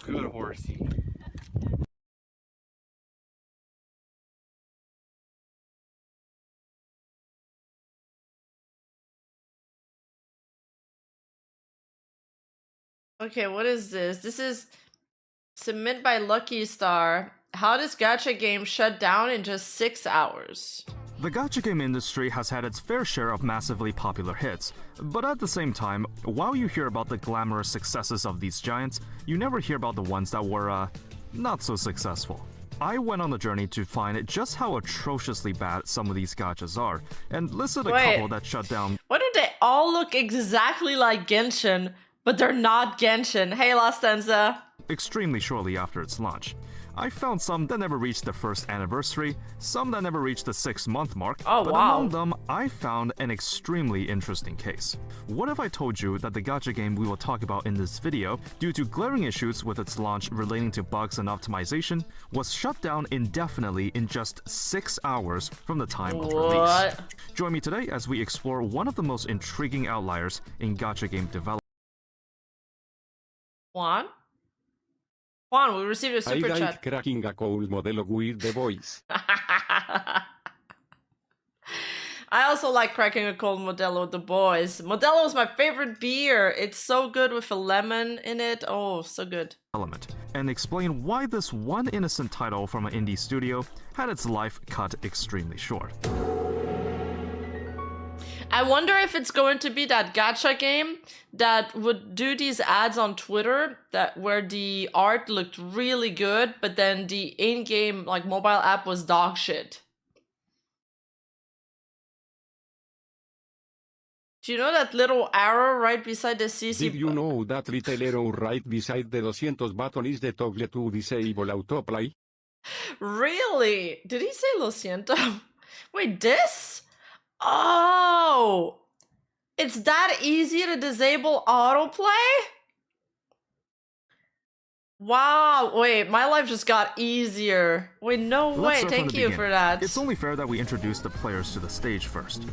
Good horsey. Okay, what is this? This is submit by Lucky Star. How does Gacha game shut down in just 6 hours? The gacha game industry has had its fair share of massively popular hits, but at the same time, while you hear about the glamorous successes of these giants, you never hear about the ones that were, not so successful. I went on the journey to find just how atrociously bad some of these gachas are, and listed a Wait. couple that shut down. Why do they all look exactly like Genshin, but they're not Genshin? Hey, Lastenza. Extremely shortly after its launch. I found some that never reached the first anniversary, some that never reached the 6-month mark, Oh, but wow. among them, I found an extremely interesting case. What if I told you that the gacha game we will talk about in this video, due to glaring issues with its launch relating to bugs and optimization, was shut down indefinitely in just 6 hours from the time of release? Join me today as we explore one of the most intriguing outliers in gacha game development. Juan? Juan, we received a I super like chat. cracking a cold modelo with the voice. I also like cracking a cold Modelo with the boys. Modelo is my favorite beer. It's so good with a lemon in it. Oh, so good. And explain why this one innocent title from an indie studio had its life cut extremely short. I wonder if it's going to be that gacha game that would do these ads on Twitter that where the art looked really good, but then the in-game like mobile app was dog shit. Do you know that little arrow right beside the CC? Did you know that little arrow right beside the 200 button is the toggle to disable autoplay? Really? Did he say lo siento? Wait, this? Oh! It's that easy to disable autoplay? Wow, wait, my life just got easier. Wait, no Let's way, start from thank the you beginning. for that. It's only fair that we introduce the players to the stage first.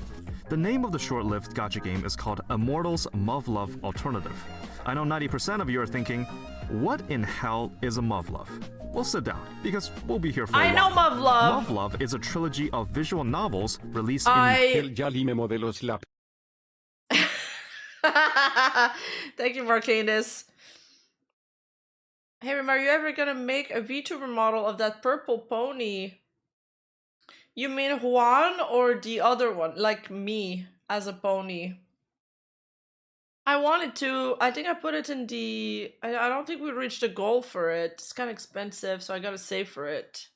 The name of the short-lived gacha game is called Immortals Muv-Luv Alternative. I know 90% of you are thinking, what in hell is a Muv-Luv? Well, sit down, because we'll be here for a while. I know Muv-Luv! Muv-Luv is a trilogy of visual novels released El Yalime modelo slap. Thank you, Marcanus. Hey, Rim, are you ever gonna make a VTuber model of that purple pony? You mean Juan or the other one? Like me as a pony? I wanted to. I think I put it in the... I don't think we reached a goal for it. It's kind of expensive, so I gotta save for it.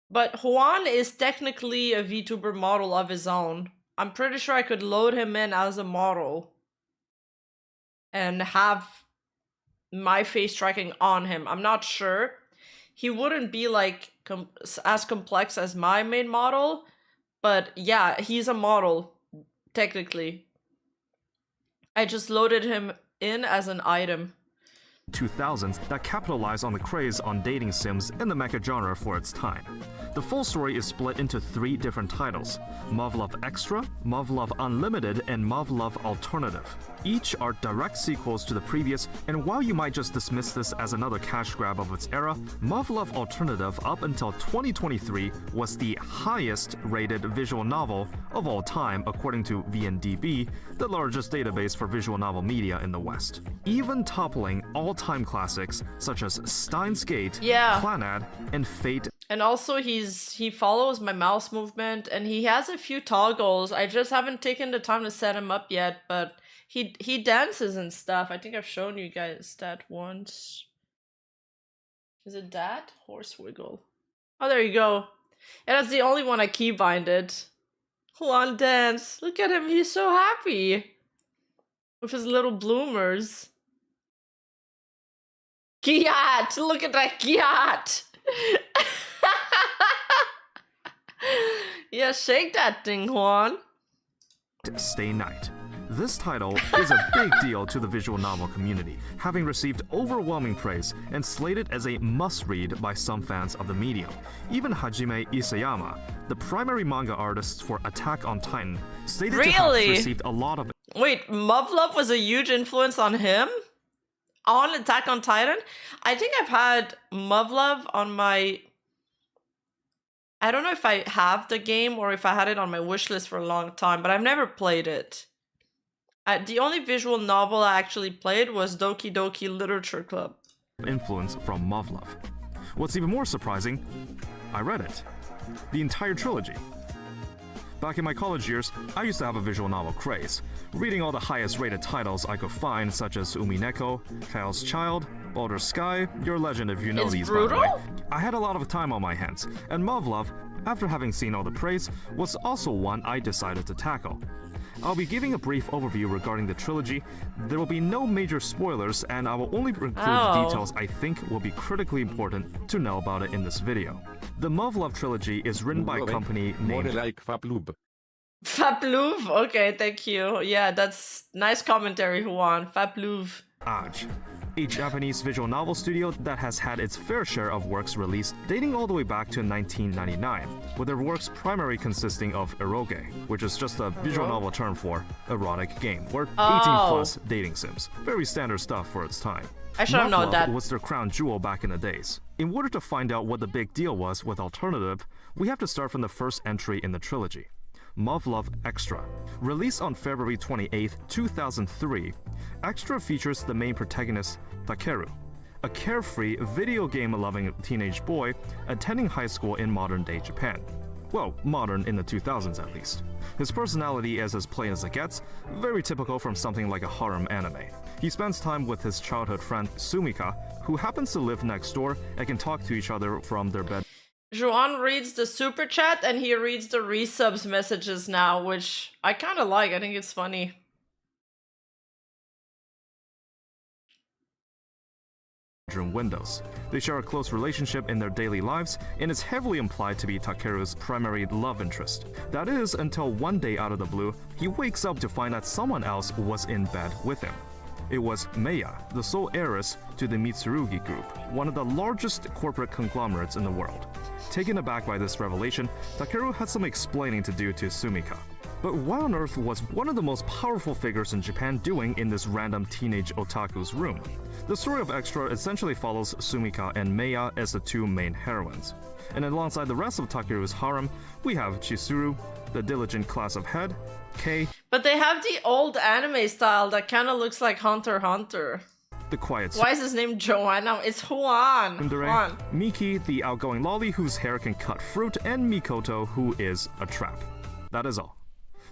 But Juan is technically a VTuber model of his own. I'm pretty sure I could load him in as a model and have my face tracking on him. I'm not sure. He wouldn't be like as complex as my main model, but yeah, he's a model technically. I just loaded him in as an item. 2000s that capitalized on the craze on dating sims in the mecha genre for its time. The full story is split into 3 different titles: Muv-Luv Extra, Muv-Luv Unlimited, and Muv-Luv Alternative. Each are direct sequels to the previous, and while you might just dismiss this as another cash grab of its era, Muv-Luv Alternative up until 2023 was the highest rated visual novel of all time according to VNDB, the largest database for visual novel media in the West. Even toppling all-time classics such as Steins Gate, Clannad, and Fate. And also he follows my mouse movement and he has a few toggles. I just haven't taken the time to set him up yet, but he dances and stuff. I think I've shown you guys that once. Is it that? Horse wiggle. Oh, there you go. And that's the only one I keybinded. Juan dance. Look at him, he's so happy. With his little bloomers. Kiat! Look at that Kiat! Yeah, shake that thing, Juan. Stay Night. This title is a big deal to the visual novel community, having received overwhelming praise and slated as a must-read by some fans of the medium. Even Hajime Isayama, the primary manga artist for Attack on Titan, stated to have received a lot of... Wait, Muv-Luv was a huge influence on him? On Attack on Titan? I think I've had Muv-Luv on my... I don't know if I have the game or if I had it on my wishlist for a long time, but I've never played it. The only visual novel I actually played was Doki Doki Literature Club. Influence from Muv-Luv. What's even more surprising, I read it. The entire trilogy. Back in my college years, I used to have a visual novel craze, reading all the highest rated titles I could find, such as Umineko, Kyle's Child, Baldur's Sky, your legend if you know It's these, brutal? by the way. I had a lot of time on my hands, and Muv-Luv, after having seen all the praise, was also one I decided to tackle. I'll be giving a brief overview regarding the trilogy. There will be no major spoilers, and I will only include details I think will be critically important to know about it in this video. The Muv-Luv trilogy is written by a company More named like Fapluv. Fapluv? Okay, thank you. Yeah, that's nice commentary, Juan. Fapluv. Aj, a Japanese visual novel studio that has had its fair share of works released dating all the way back to 1999, with their works primarily consisting of eroge, which is just a visual novel term for erotic game, or 18+ dating sims. Very standard stuff for its time. I should have known that. Was their crown jewel back in the days. In order to find out what the big deal was with Alternative, we have to start from the first entry in the trilogy. Muv-Luv Extra. Released on February 28, 2003, Extra features the main protagonist, Takeru, a carefree, video game-loving teenage boy attending high school in modern-day Japan. Well, modern in the 2000s at least. His personality is as plain as it gets, very typical from something like a harem anime. He spends time with his childhood friend Sumika, who happens to live next door and can talk to each other from their bed. Juan reads the super chat and he reads the resubs messages now, which I kind of like. I think it's funny. Windows. They share a close relationship in their daily lives, and it's heavily implied to be Takeru's primary love interest. That is, until one day out of the blue, he wakes up to find that someone else was in bed with him. It was Meiya, the sole heiress to the Mitsurugi Group, one of the largest corporate conglomerates in the world. Taken aback by this revelation, Takeru had some explaining to do to Sumika. But what on earth was one of the most powerful figures in Japan doing in this random teenage otaku's room? The story of Extra essentially follows Sumika and Meiya as the two main heroines. And alongside the rest of Takeru's harem, we have Chizuru, the diligent class of head, Kei. But they have the old anime style that kind of looks like Hunter x Hunter. The quiet. Why is his name Joanna? It's Juan. Juan. Miki, the outgoing lolly whose hair can cut fruit, and Mikoto, who is a trap. That is all.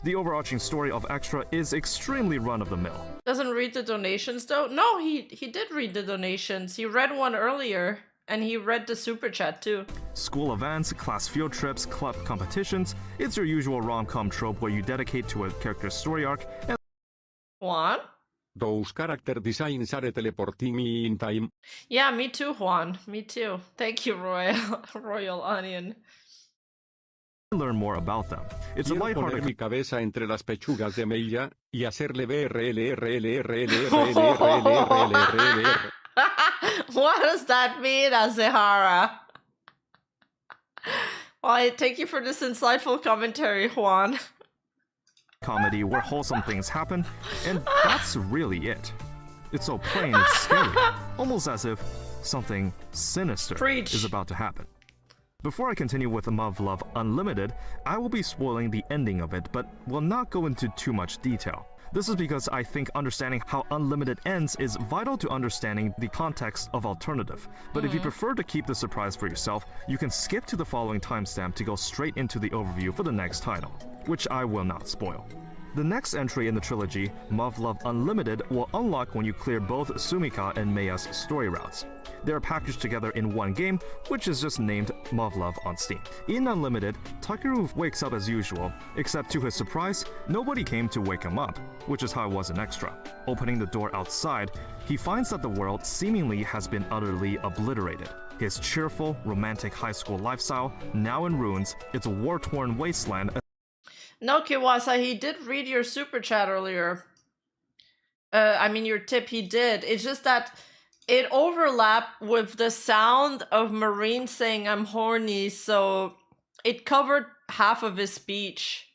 The overarching story of Extra is extremely run-of-the-mill. Doesn't read the donations though? No, he did read the donations. He read one earlier, and he read the super chat too. School events, class field trips, club competitions. It's your usual rom-com trope where you dedicate to a character's story arc and... Juan? Those character designs are teleporting me in time. Yeah, me too, Juan. Me too. Thank you, Royal Onion. Learn more about them. It's a lighthearted. Mi cabeza entre las pechugas de Meiya y hacerle What does that mean, Azehara? Well, thank you for this insightful commentary, Juan. Comedy where wholesome things happen, and that's really it. It's so plain it's scary, almost as if something sinister is about to happen. Before I continue with Muv-Luv Unlimited, I will be spoiling the ending of it, but will not go into too much detail. This is because I think understanding how Unlimited ends is vital to understanding the context of Alternative. But if you prefer to keep the surprise for yourself, you can skip to the following timestamp to go straight into the overview for the next title, which I will not spoil. The next entry in the trilogy, Muv-Luv Unlimited, will unlock when you clear both Sumika and Meiya's story routes. They are packaged together in one game, which is just named Muv-Luv on Steam. In Unlimited, Takeru wakes up as usual, except to his surprise, nobody came to wake him up, which is how it was in Extra. Opening the door outside, he finds that the world seemingly has been utterly obliterated. His cheerful, romantic high school lifestyle, now in ruins, it's a war-torn wasteland. No, Kiwasa, he did read your super chat earlier. I mean, your tip, he did. It's just that it overlapped with the sound of Marine saying, "I'm horny," so it covered half of his speech.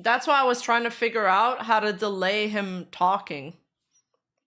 That's why I was trying to figure out how to delay him talking.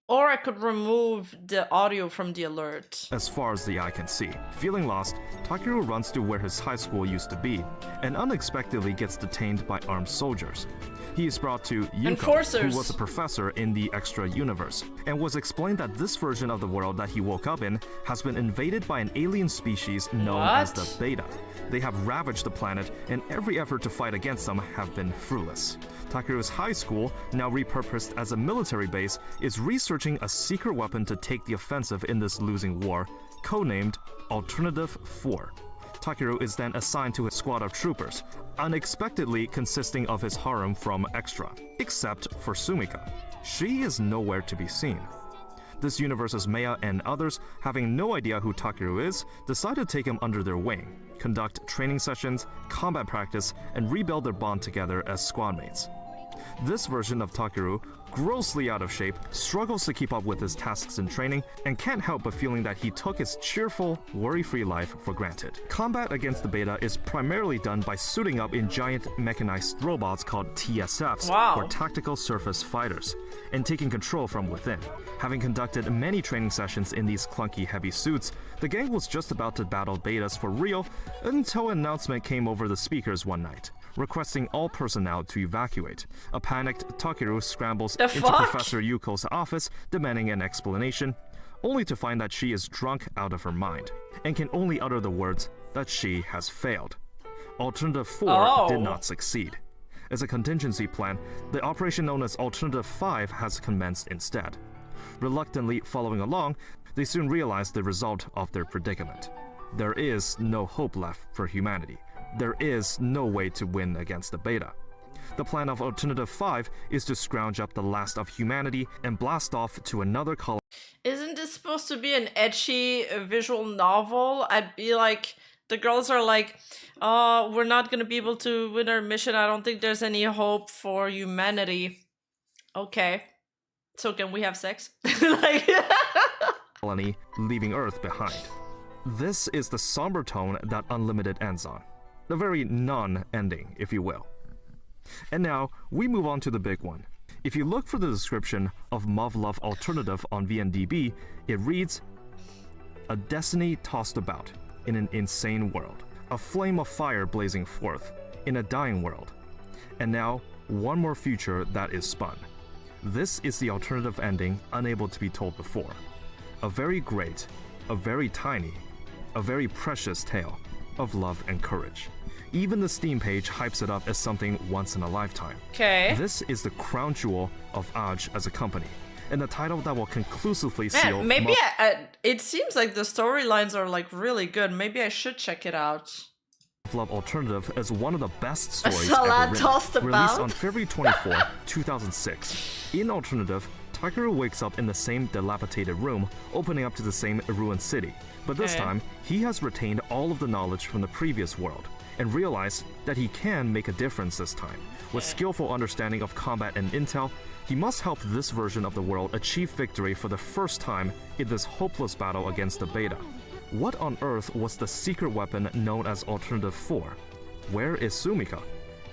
Or I could remove the audio from the alert. As far as the eye can see. Feeling lost, Takeru runs to where his high school used to be, and unexpectedly gets detained by armed soldiers. He is brought to Yuko, who was a professor in the Extra universe, and was explained that this version of the world that he woke up in has been invaded by an alien species known as the Beta. They have ravaged the planet, and every effort to fight against them have been fruitless. Takeru's high school, now repurposed as a military base, is researching researching a secret weapon to take the offensive in this losing war, codenamed Alternative 4. Takeru is then assigned to a squad of troopers, unexpectedly consisting of his harem from Extra, except for Sumika. She is nowhere to be seen. This universe's Maya and others, having no idea who Takeru is, decide to take him under their wing, conduct training sessions, combat practice, and rebuild their bond together as squadmates. This version of Takeru, grossly out of shape, struggles to keep up with his tasks in training, and can't help but feeling that he took his cheerful, worry-free life for granted. Combat against the beta is primarily done by suiting up in giant mechanized robots called TSFs, or Tactical Surface Fighters, and taking control from within. Having conducted many training sessions in these clunky heavy suits, the gang was just about to battle betas for real until an announcement came over the speakers one night, requesting all personnel to evacuate. A panicked Takeru scrambles into Professor Yuko's office, demanding an explanation, only to find that she is drunk out of her mind, and can only utter the words that she has failed. Alternative 4 did not succeed. As a contingency plan, the operation known as Alternative 5 has commenced instead. Reluctantly following along, they soon realize the result of their predicament. There is no hope left for humanity. There is no way to win against the beta. The plan of Alternative 5 is to scrounge up the last of humanity and blast off to another colony. Isn't this supposed to be an edgy visual novel? I'd be like, the girls are like, oh, we're not gonna be able to win our mission. I don't think there's any hope for humanity. Okay. So can we have sex? Like colony leaving Earth behind. This is the somber tone that Unlimited ends on. The very non-ending, if you will. And now, we move on to the big one. If you look for the description of Muv-Luv Alternative on VNDB, it reads, "A destiny tossed about in an insane world, a flame of fire blazing forth in a dying world, and now one more future that is spun. This is the alternative ending unable to be told before. A very great, a very tiny, a very precious tale of love and courage. Even the Steam page hypes it up as something once in a lifetime. Okay. This is the crown jewel of Aj as a company, and the title that will conclusively seal... maybe it seems like the storylines are like really good. Maybe I should check it out. Love Alternative is one of the best stories ever written, released on February 24, 2006. In Alternative, Takeru wakes up in the same dilapidated room, opening up to the same ruined city. But this time, he has retained all of the knowledge from the previous world, and realized that he can make a difference this time. With skillful understanding of combat and intel, he must help this version of the world achieve victory for the first time in this hopeless battle against the beta. What on earth was the secret weapon known as Alternative 4? Where is Sumika?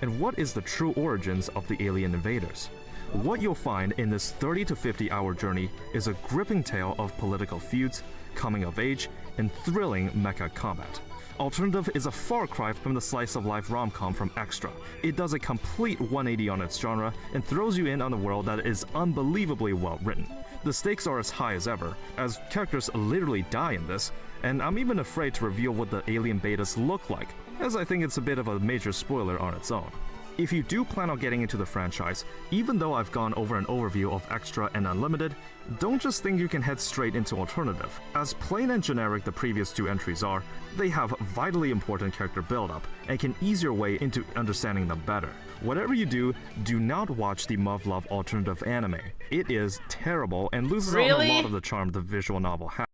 And what is the true origins of the alien invaders? What you'll find in this 30 to 50 hour journey is a gripping tale of political feuds, coming of age, and thrilling mecha combat. Alternative is a far cry from the slice-of-life rom-com from Extra. It does a complete 180 on its genre and throws you in on a world that is unbelievably well written. The stakes are as high as ever, as characters literally die in this, and I'm even afraid to reveal what the alien betas look like, as I think it's a bit of a major spoiler on its own. If you do plan on getting into the franchise, even though I've gone over an overview of Extra and Unlimited, don't just think you can head straight into Alternative. As plain and generic the previous two entries are, they have vitally important character build-up and can ease your way into understanding them better. Whatever you do, do not watch the Muv-Luv Alternative anime. It is terrible and loses out on a lot of the charm the visual novel has.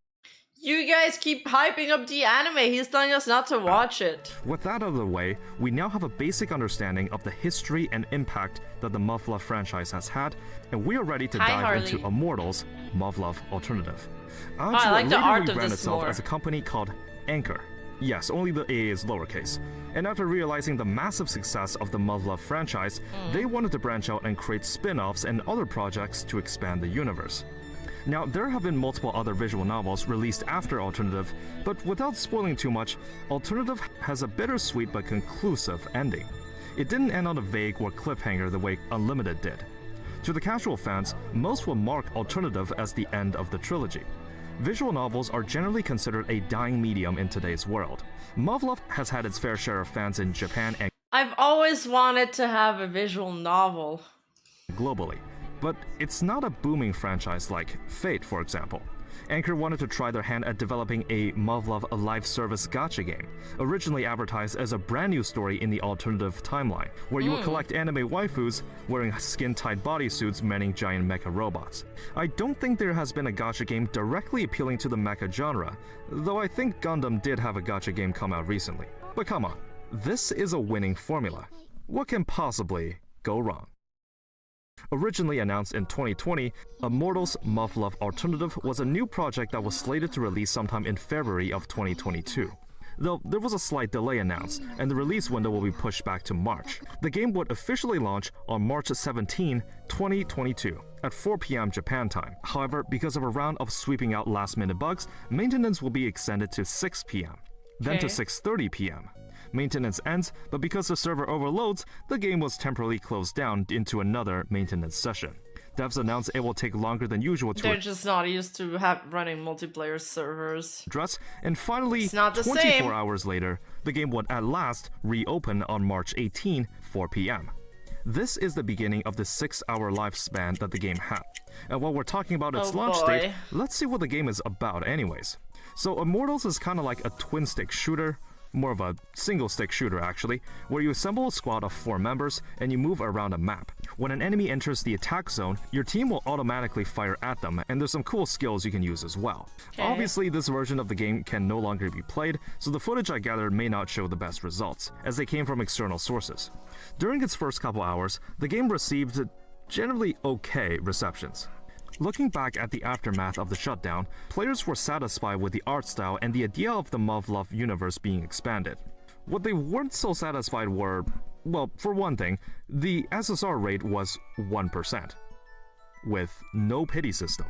You guys keep hyping up the anime. He's telling us not to watch it. With that out of the way, we now have a basic understanding of the history and impact that the Muv-Luv franchise has had, and we are ready to dive into Immortals Muv-Luv Alternative. I like the art of this itself as a company called Anchor. Yes, only the A is lowercase. And after realizing the massive success of the Muv-Luv franchise, they wanted to branch out and create spin-offs and other projects to expand the universe. Now, there have been multiple other visual novels released after Alternative, but without spoiling too much, Alternative has a bittersweet but conclusive ending. It didn't end on a vague or cliffhanger the way Unlimited did. To the casual fans, most will mark Alternative as the end of the trilogy. Visual novels are generally considered a dying medium in today's world. Muv-Luv has had its fair share of fans in Japan and I've always wanted to have a visual novel. Globally. But it's not a booming franchise like Fate, for example. Anchor wanted to try their hand at developing a Muv-Luv live service gacha game, originally advertised as a brand new story in the alternative timeline, where you would collect anime waifus wearing skin-tight bodysuits manning giant mecha robots. I don't think there has been a gacha game directly appealing to the mecha genre, though I think Gundam did have a gacha game come out recently. But come on, this is a winning formula. What can possibly go wrong? Originally announced in 2020, Immortals Muv-Luv Alternative was a new project that was slated to release sometime in February of 2022. Though there was a slight delay announced, and the release window will be pushed back to March. The game would officially launch on March 17, 2022, at 4 p.m. Japan time. However, because of a round of sweeping out last-minute bugs, maintenance will be extended to 6 p.m., then to 6:30 p.m. Maintenance ends, but because the server overloads, the game was temporarily closed down into another maintenance session. Devs announced it will take longer than usual to They're just not used to running multiplayer servers. address, and finally, It's not the 24 same. hours later, the game would at last reopen on March 18, 4 p.m. This is the beginning of the 6-hour lifespan that the game had. And while we're talking about its launch date, let's see what the game is about anyways. So Immortals is kind of like a twin-stick shooter, more of a single-stick shooter actually, where you assemble a squad of 4 members and you move around a map. When an enemy enters the attack zone, your team will automatically fire at them, and there's some cool skills you can use as well. Obviously, this version of the game can no longer be played, so the footage I gathered may not show the best results, as they came from external sources. During its first couple hours, the game received generally okay receptions. Looking back at the aftermath of the shutdown, players were satisfied with the art style and the idea of the Muv-Luv universe being expanded. What they weren't so satisfied were, well, for one thing, the SSR rate was 1%, with no pity system.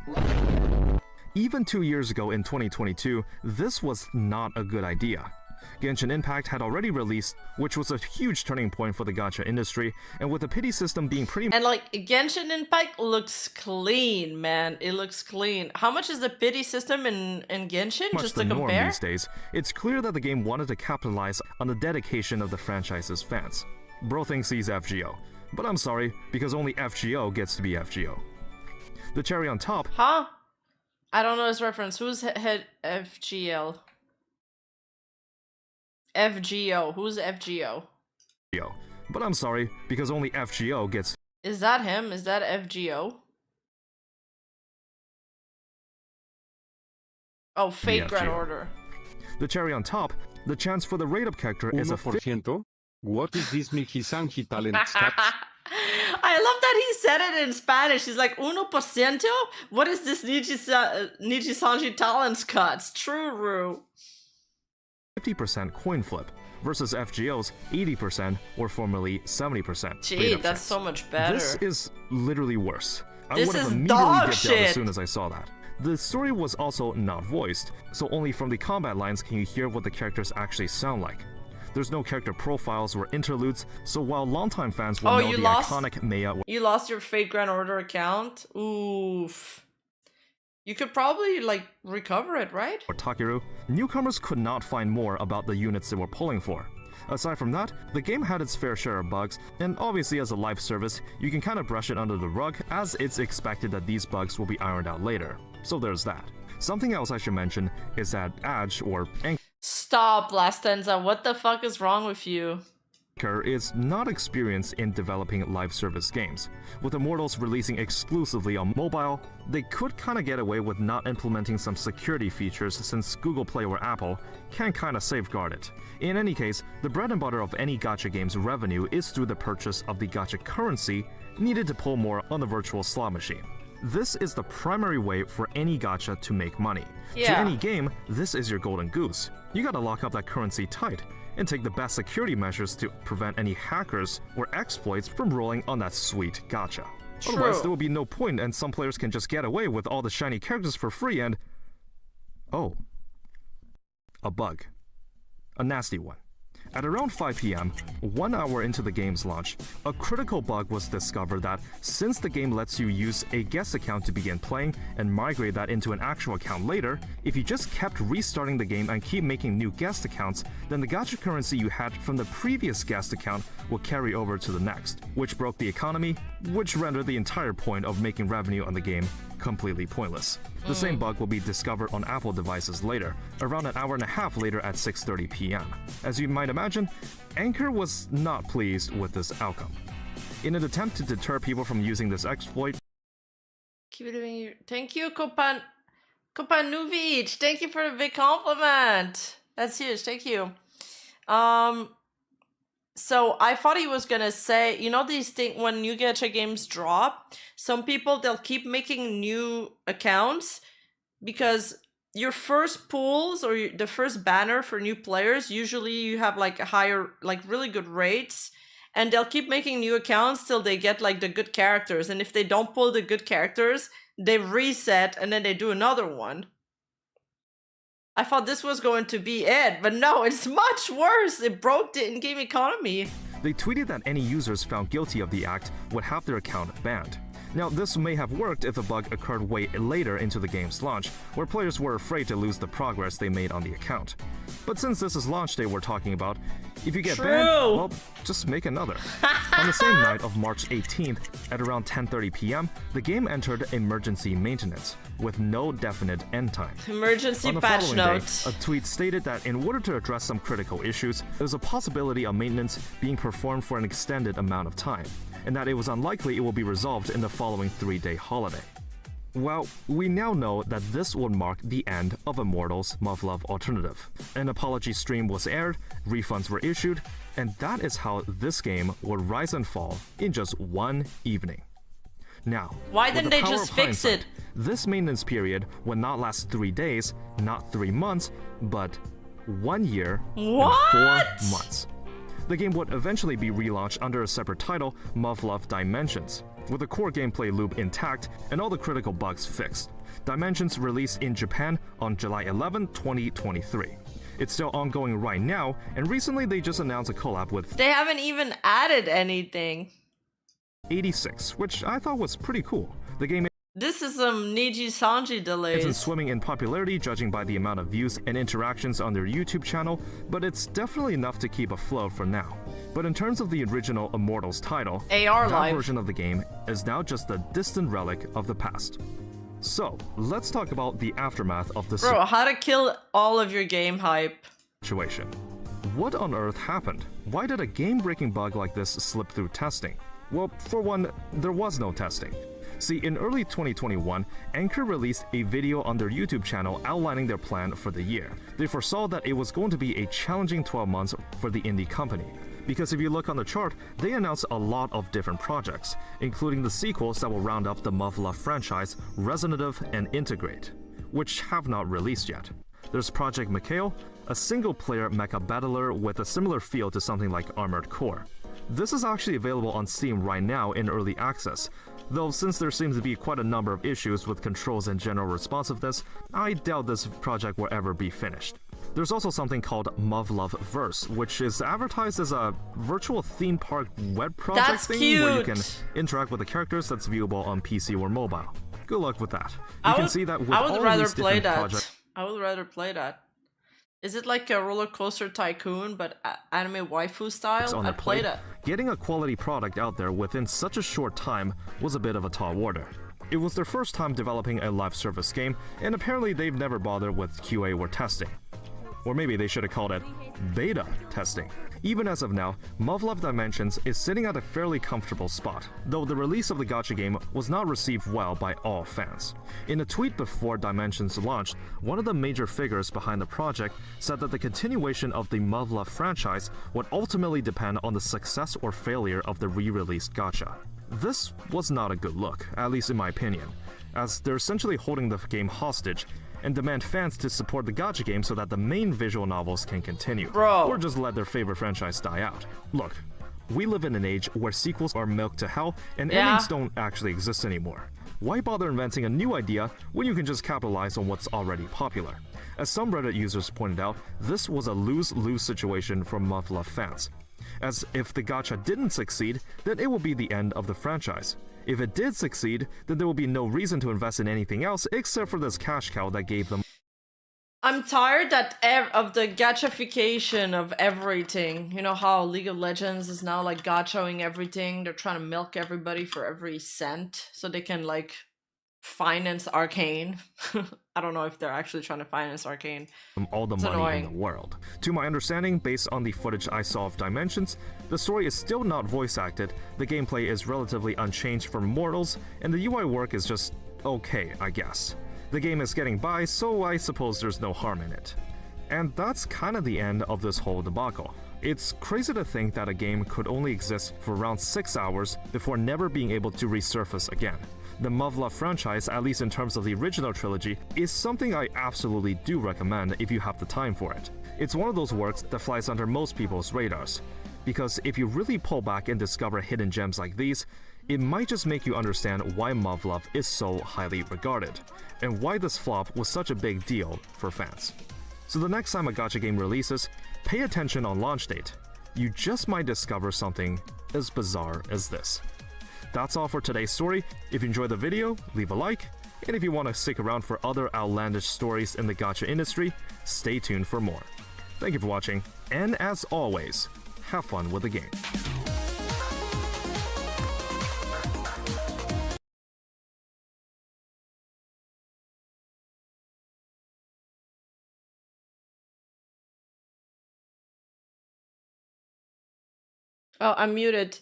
Even 2 years ago in 2022, this was not a good idea. Genshin Impact had already released, which was a huge turning point for the gacha industry, and with the pity system being pretty And like, Genshin Impact looks clean, man. It looks clean. How much is the pity system in Genshin? much Just the to norm compare? these days, it's clear that the game wanted to capitalize on the dedication of the franchise's fans. Bro thinks he's FGO, but I'm sorry, because only FGO gets to be FGO. The cherry on top... Huh? I don't know his reference. Who's head FGL? FGO. Who's FGO? But I'm sorry, because only FGO gets... Is that him? Is that FGO? Oh, Fate Grand FGO. Order. The cherry on top, the chance for the rate-up character is a... 1%? What is this Mijisanji talent stats? I love that he said it in Spanish. He's like, 1%? What is this Nijisanji talents cuts? True. 50% coin flip versus FGO's 80% or formerly 70%. Gee, rate-up that's chance. so much better. This is literally worse. I This would have is immediately dog dipped out shit. as soon as I saw that. The story was also not voiced, so only from the combat lines can you hear what the characters actually sound like. There's no character profiles or interludes, so while longtime fans will know you the lost? iconic Meiya... You lost your Fate Grand Order account? Oof. You could probably, like, recover it, right? or Takeru, newcomers could not find more about the units they were pulling for. Aside from that, the game had its fair share of bugs, and obviously as a live service, you can kind of brush it under the rug as it's expected that these bugs will be ironed out later. So there's that. Something else I should mention is that Adge, or Stop, Blastenza. What the fuck is wrong with you? Anchor, is not experienced in developing live service games. With Immortals releasing exclusively on mobile, they could kinda get away with not implementing some security features since Google Play or Apple can kinda safeguard it. In any case, the bread and butter of any gacha game's revenue is through the purchase of the gacha currency needed to pull more on the virtual slot machine. This is the primary way for any gacha to make money. To Yeah. any game, this is your golden goose. You gotta lock up that currency tight and take the best security measures to prevent any hackers or exploits from rolling on that sweet gacha. True. Otherwise, there will be no point, and some players can just get away with all the shiny characters for free and... Oh. A bug. A nasty one. At around 5 p.m., 1 hour into the game's launch, a critical bug was discovered that since the game lets you use a guest account to begin playing and migrate that into an actual account later, if you just kept restarting the game and keep making new guest accounts, then the gacha currency you had from the previous guest account would carry over to the next, which broke the economy, which rendered the entire point of making revenue on the game completely pointless. The same bug will be discovered on Apple devices later, around an hour and a half later at 6:30 p.m. As you might imagine, Anchor was not pleased with this outcome. In an attempt to deter people from using this exploit, keep it doing your... Thank you, Kopanuvic. Thank you for the big compliment. That's huge. Thank you. So I thought he was gonna say, you know, these things when new gacha games drop, some people, they'll keep making new accounts because your first pools or the first banner for new players, usually you have like a higher, like really good rates, and they'll keep making new accounts till they get like the good characters. And if they don't pull the good characters, they reset and then they do another one. I thought this was going to be it, but no, it's much worse. It broke the in-game economy. They tweeted that any users found guilty of the act would have their account banned. Now, this may have worked if the bug occurred way later into the game's launch, where players were afraid to lose the progress they made on the account. But since this is launch day we're talking about, if you get banned, well, just make another. On the same night of March 18th, at around 10:30 p.m., the game entered emergency maintenance, with no definite end time. Emergency patch note. A tweet stated that in order to address some critical issues, there's a possibility of maintenance being performed for an extended amount of time, and that it was unlikely it will be resolved in the following 3-day holiday. Well, we now know that this would mark the end of Immortals Muv-Luv Alternative. An apology stream was aired, refunds were issued, and that is how this game would rise and fall in just one evening. Now, why didn't they just fix it? This maintenance period would not last 3 days, not 3 months, but 1 year and 4 months. The game would eventually be relaunched under a separate title, Muv-Luv Dimensions, with the core gameplay loop intact and all the critical bugs fixed. Dimensions released in Japan on July 11, 2023. It's still ongoing right now, and recently they just announced a collab with... They haven't even added anything. 86, which I thought was pretty cool. The game This is some Niji Sanji delays. isn't swimming in popularity judging by the amount of views and interactions on their YouTube channel, but it's definitely enough to keep afloat for now. But in terms of the original Immortals title, that version of the game is now just a distant relic of the past. So, let's talk about the aftermath of this how to kill all of your game hype situation. What on earth happened? Why did a game-breaking bug like this slip through testing? Well, for one, there was no testing. See, in early 2021, Anchor released a video on their YouTube channel outlining their plan for the year. They foresaw that it was going to be a challenging 12 months for the indie company. Because if you look on the chart, they announced a lot of different projects, including the sequels that will round up the Muv-Luv franchise, Resonative and Integrate, which have not released yet. There's Project Mikhail, a single-player mecha battler with a similar feel to something like Armored Core. This is actually available on Steam right now in early access, though since there seems to be quite a number of issues with controls and general responsiveness, I doubt this project will ever be finished. There's also something called Muv-Luv Verse, which is advertised as a virtual theme park web project where you can interact with the characters that's viewable on PC or mobile. Good luck with that. You can see that with all these different projects. I would rather play that. Is it like a roller coaster tycoon, but anime waifu style? I'd play that. Getting a quality product out there within such a short time was a bit of a tall order. It was their first time developing a live service game, and apparently they've never bothered with QA or testing. Or maybe they should have called it beta testing. Even as of now, Muv-Luv Dimensions is sitting at a fairly comfortable spot, though the release of the gacha game was not received well by all fans. In a tweet before Dimensions launched, one of the major figures behind the project said that the continuation of the Muv-Luv franchise would ultimately depend on the success or failure of the re-released gacha. This was not a good look, at least in my opinion, as they're essentially holding the game hostage and demand fans to support the gacha game so that the main visual novels can continue, or just let their favorite franchise die out. Look, We live in an age where sequels are milked to hell and endings don't actually exist anymore. Why bother inventing a new idea when you can just capitalize on what's already popular? As some Reddit users pointed out, this was a lose-lose situation for Muv-Luv fans. As if the gacha didn't succeed, then it will be the end of the franchise. If it did succeed, then there will be no reason to invest in anything else except for this cash cow that gave them. I'm tired of the gachification of everything. You know how League of Legends is now like gachaing everything? They're trying to milk everybody for every cent so they can like finance Arcane. I don't know if they're actually trying to finance Arcane. All the money in the world. To my understanding, based on the footage I saw of Dimensions, the story is still not voice acted, the gameplay is relatively unchanged for mortals, and the UI work is just okay, I guess. The game is getting by, so I suppose there's no harm in it. And that's kind of the end of this whole debacle. It's crazy to think that a game could only exist for around 6 hours before never being able to resurface again. The Muv-Luv franchise, at least in terms of the original trilogy, is something I absolutely do recommend if you have the time for it. It's one of those works that flies under most people's radars, because if you really pull back and discover hidden gems like these, it might just make you understand why Muv-Luv is so highly regarded, and why this flop was such a big deal for fans. So the next time a gacha game releases, pay attention on launch date. You just might discover something as bizarre as this. That's all for today's story. If you enjoyed the video, leave a like, and if you want to stick around for other outlandish stories in the gacha industry, stay tuned for more. Thank you for watching, and as always, have fun with the game. Oh, I'm muted.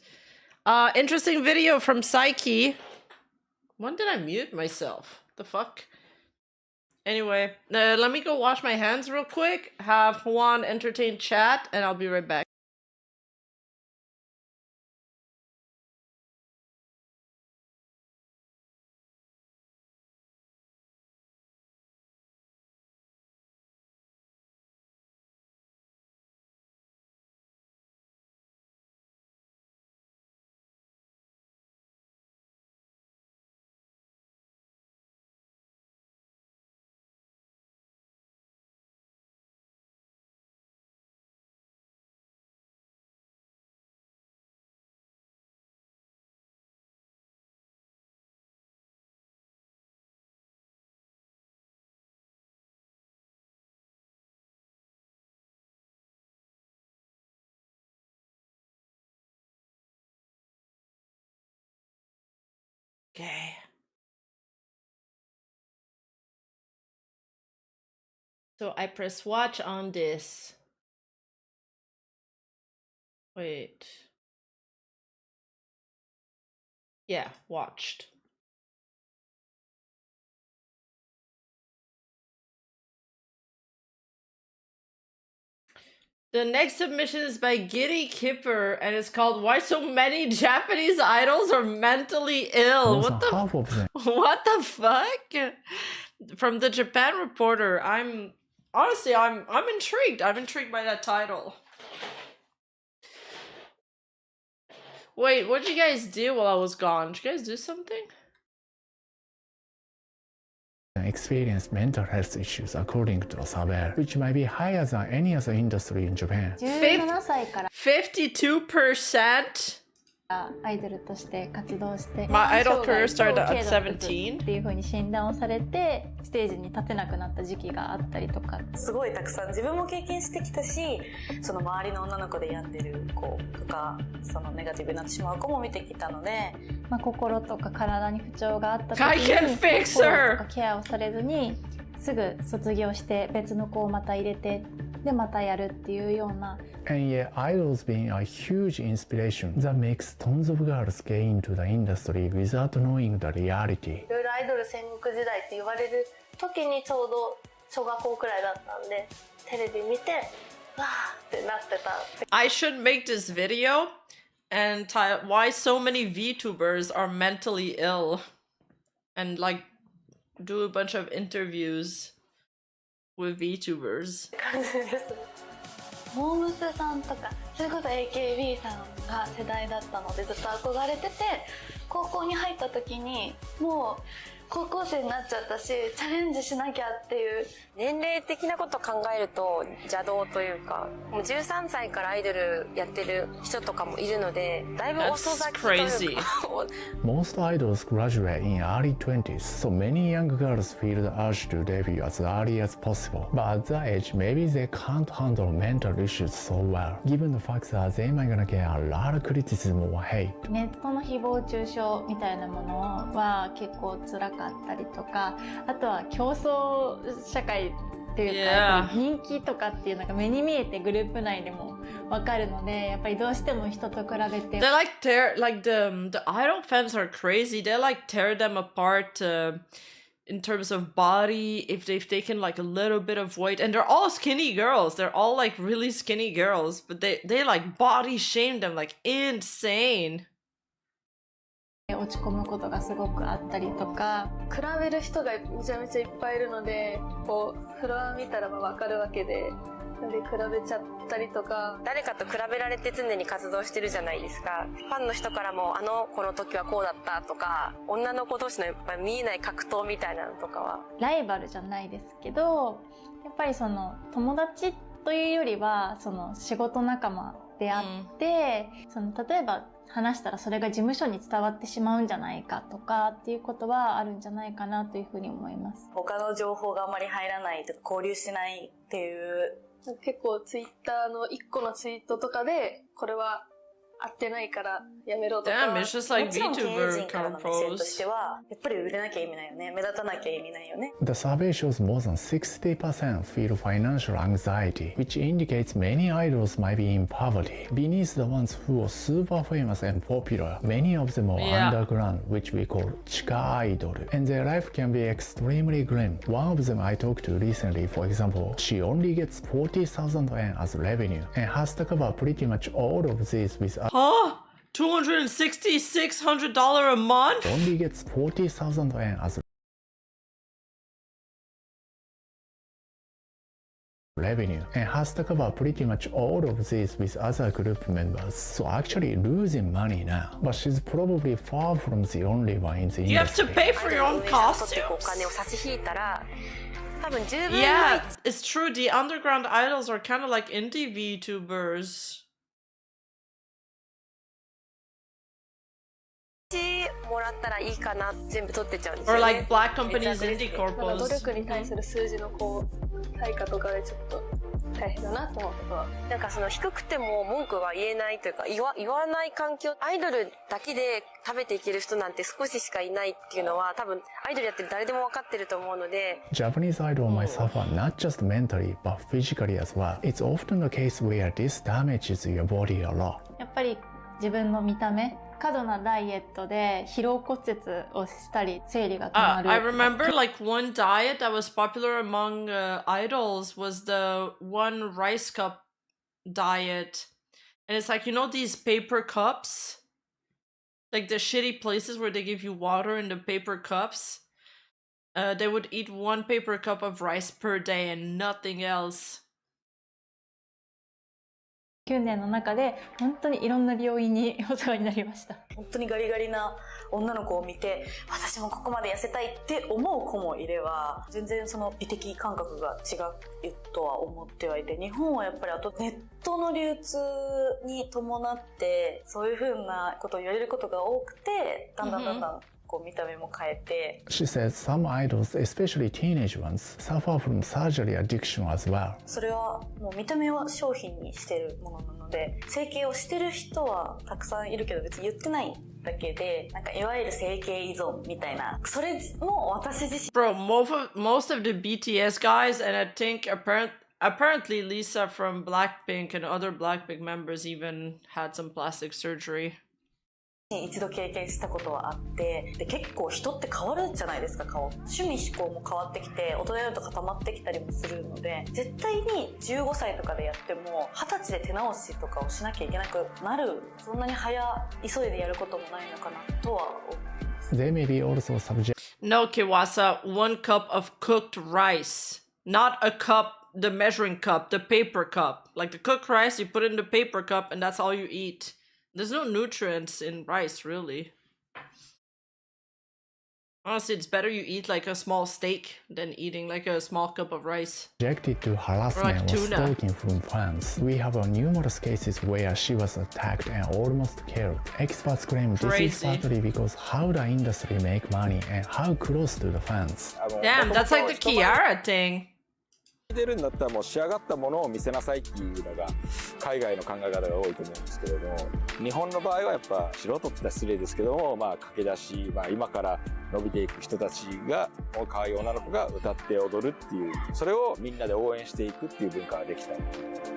Interesting video from Psyche. When did I mute myself? The fuck? Anyway, let me go wash my hands real quick, have Juan entertain chat, and I'll be right back. Okay. So I press watch on this. Wait. Yeah, watched. The next submission is by Giddy Kipper and it's called Why So Many Japanese Idols Are Mentally Ill. What the fuck? From the Japan Reporter. I'm intrigued. I'm intrigued by that title. Wait, what did you guys do while I was gone? Did you guys do something? Experience mental health issues according to a survey, which might be higher than any other industry in Japan. 52%? My idol career started at 17. っていう風に診断をされてステージに立てなくなった時期があったりとかすごいたくさん自分も経験してきたしその周りの女の子で病んでる子とかそのネガティブになってしまう子も見てきたので、心とか体に不調があった時にフォローとかケアをされずにすぐ卒業して別の子をまた入れてでまたやるっていうような And yet, idols being a huge inspiration that makes tons of girls get into the industry without knowing the reality. いろいろアイドル戦国時代って言われる時にちょうど小学校くらいだったんでテレビ見てわーってなってた。I should make this video and title why so many VTubers are mentally ill and like do a bunch of interviews with VTubers. モームスさんとかそれこそ AKB さんが世代だったのでずっと憧れてて、高校に入った時にもう高校生になっちゃったし、チャレンジしなきゃっていう。年齢的なことを考えると邪道というか、もう13歳からアイドルやってる人とかもいるので、だいぶ遅咲きというか。Most idols graduate in early 20s, so many young girls feel the urge to debut as early as possible. But at that age, maybe they can't handle mental issues so well, given the fact that they might gonna get a lot of criticism or hate. ネットの誹謗中傷みたいなものは結構辛かったりとか、あとは競争社会っていうか、やっぱり人気とかっていうのが目に見えてグループ内でもわかるので、やっぱりどうしても人と比べて。They like the idol fans are crazy. They like tear them apart in terms of body. If they've taken like a little bit of weight, and they're all skinny girls. They're all like really skinny girls, but they like body shame them like insane. 落ち込むことがすごくあったりとか、比べる人がめちゃめちゃいっぱいいるので、こうフロア見たらわかるわけで、で比べちゃったりとか、誰かと比べられて常に活動してるじゃないですか。ファンの人からもこの時はこうだったとか、女の子同士のやっぱり見えない格闘みたいなのとかはライバルじゃないですけど、やっぱりその友達というよりはその仕事仲間であって、その例えば話したらそれが事務所に伝わってしまうんじゃないかとかっていうことはあるんじゃないかなというふうに思います。他の情報があまり入らないとか交流しないっていう、結構ツイッターの1個のツイートとかでこれは合ってないからやめろとか。Damn, it's just like もちろん経営 VTuber 陣からの目線として compose. はやっぱり売れなきゃ意味ないよね、目立たなきゃ意味ないよね。 The survey shows more than 60% feel financial anxiety, which indicates many idols might be in poverty. Beneath the ones who are super famous and popular, many of them are underground, which we call chika idol, and their life can be extremely grim. One of them I talked to recently, for example, she only gets 40,000 yen as revenue and has to cover pretty much all of this with Huh? $260-$600 a month? only gets 40,000 yen as revenue and has to cover pretty much all of this with other group members, so actually losing money now. But she's probably far from the only one in the industry. You have to pay for your own costumes? Yeah, it's true. The underground idols are kind of like indie VTubers. Or like black companies indie 努 corpos. 力に対する数字のこう対価とかでちょっと大変だなと思うことは。なんかその低くても文句が言えないというか言わない環境、アイドルだけで食べていける人なんて少ししかいないっていうのは多分アイドルやってる誰でも分かってると思うので。 Japanese idol might suffer not just mentally but physically as well. It's often the case where this damages your body a lot. やっぱり自分の見た目、過度なダイエットで疲労骨折をしたり生理が止まる。 I remember like one diet that was popular among idols was the one rice cup diet. And it's like, you know, these paper cups? Like the shitty places where they give you water in the paper cups? They would eat one paper cup of rice per day and nothing else. 9年の中で本当にいろんな病院にお世話になりました。本当にガリガリな女の子を見て、私もここまで痩せたいって思う子もいれば、全然その美的感覚が違うとは思ってはいて、日本はやっぱりあとネットの流通に伴ってそういう風なことを言われることが多くて、だんだんこう見た目も変えて。 She says some idols, especially teenage ones, suffer from surgery addiction as well. それはもう見た目は商品にしてるものなので、整形をしてる人はたくさんいるけど別に言ってないだけで、なんかいわゆる整形依存みたいな、それも私自身。 Bro, most of the BTS guys, and I think apparently Lisa from Blackpink and other Blackpink members even had some plastic surgery. 一度経験したことはあって、で結構人って変わるじゃないですか、顔。趣味思考も変わってきて、大人になると固まってきたりもするので、絶対に15歳とかでやっても20歳で手直しとかをしなきゃいけなくなる、そんなに急いでやることもないのかなとは思います。 They may be also subject. No, Kiwasa, 1 cup of cooked rice, not a cup the measuring cup, the paper cup. Like the cooked rice, you put it in the paper cup and that's all you eat. There's no nutrients in rice, really. Honestly, it's better you eat like a small steak than eating like a small cup of rice. Subjected to harassment or stalking from fans. We have numerous cases where she was attacked and almost killed. Experts claim this is partly because how the industry make money and how close to the fans. Damn, that's like the Kiara thing. 出るんだったらもう仕上がったものを見せなさいっていうのが海外の考え方が多いと思うんですけれども、日本の場合はやっぱ素人って言ったら失礼ですけども、まあ駆け出し、まあ今から伸びていく人たちが可愛い女の子が歌って踊るっていう、それをみんなで応援していくっていう文化ができた。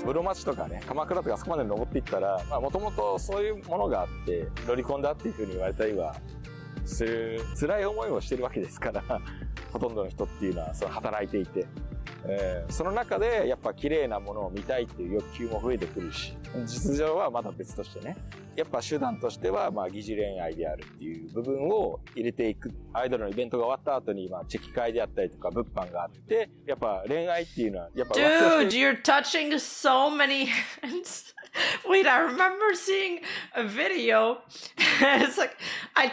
室町とかね、鎌倉とかあそこまで登っていったら、まあもともとそういうものがあって乗り込んだっていうふうに言われたりはする辛い思いをしてるわけですから、ほとんどの人っていうのはその働いていて。その中でやっぱ綺麗なものを見たいっていう欲求も増えてくるし、実情はまだ別としてね、やっぱ手段としてはまあ疑似恋愛であるっていう部分を入れていく。アイドルのイベントが終わった後にまあチェキ会であったりとか物販があって、やっぱ恋愛っていうのはやっぱ Dude, you're touching so many hands. Wait, I remember seeing a video. It's like I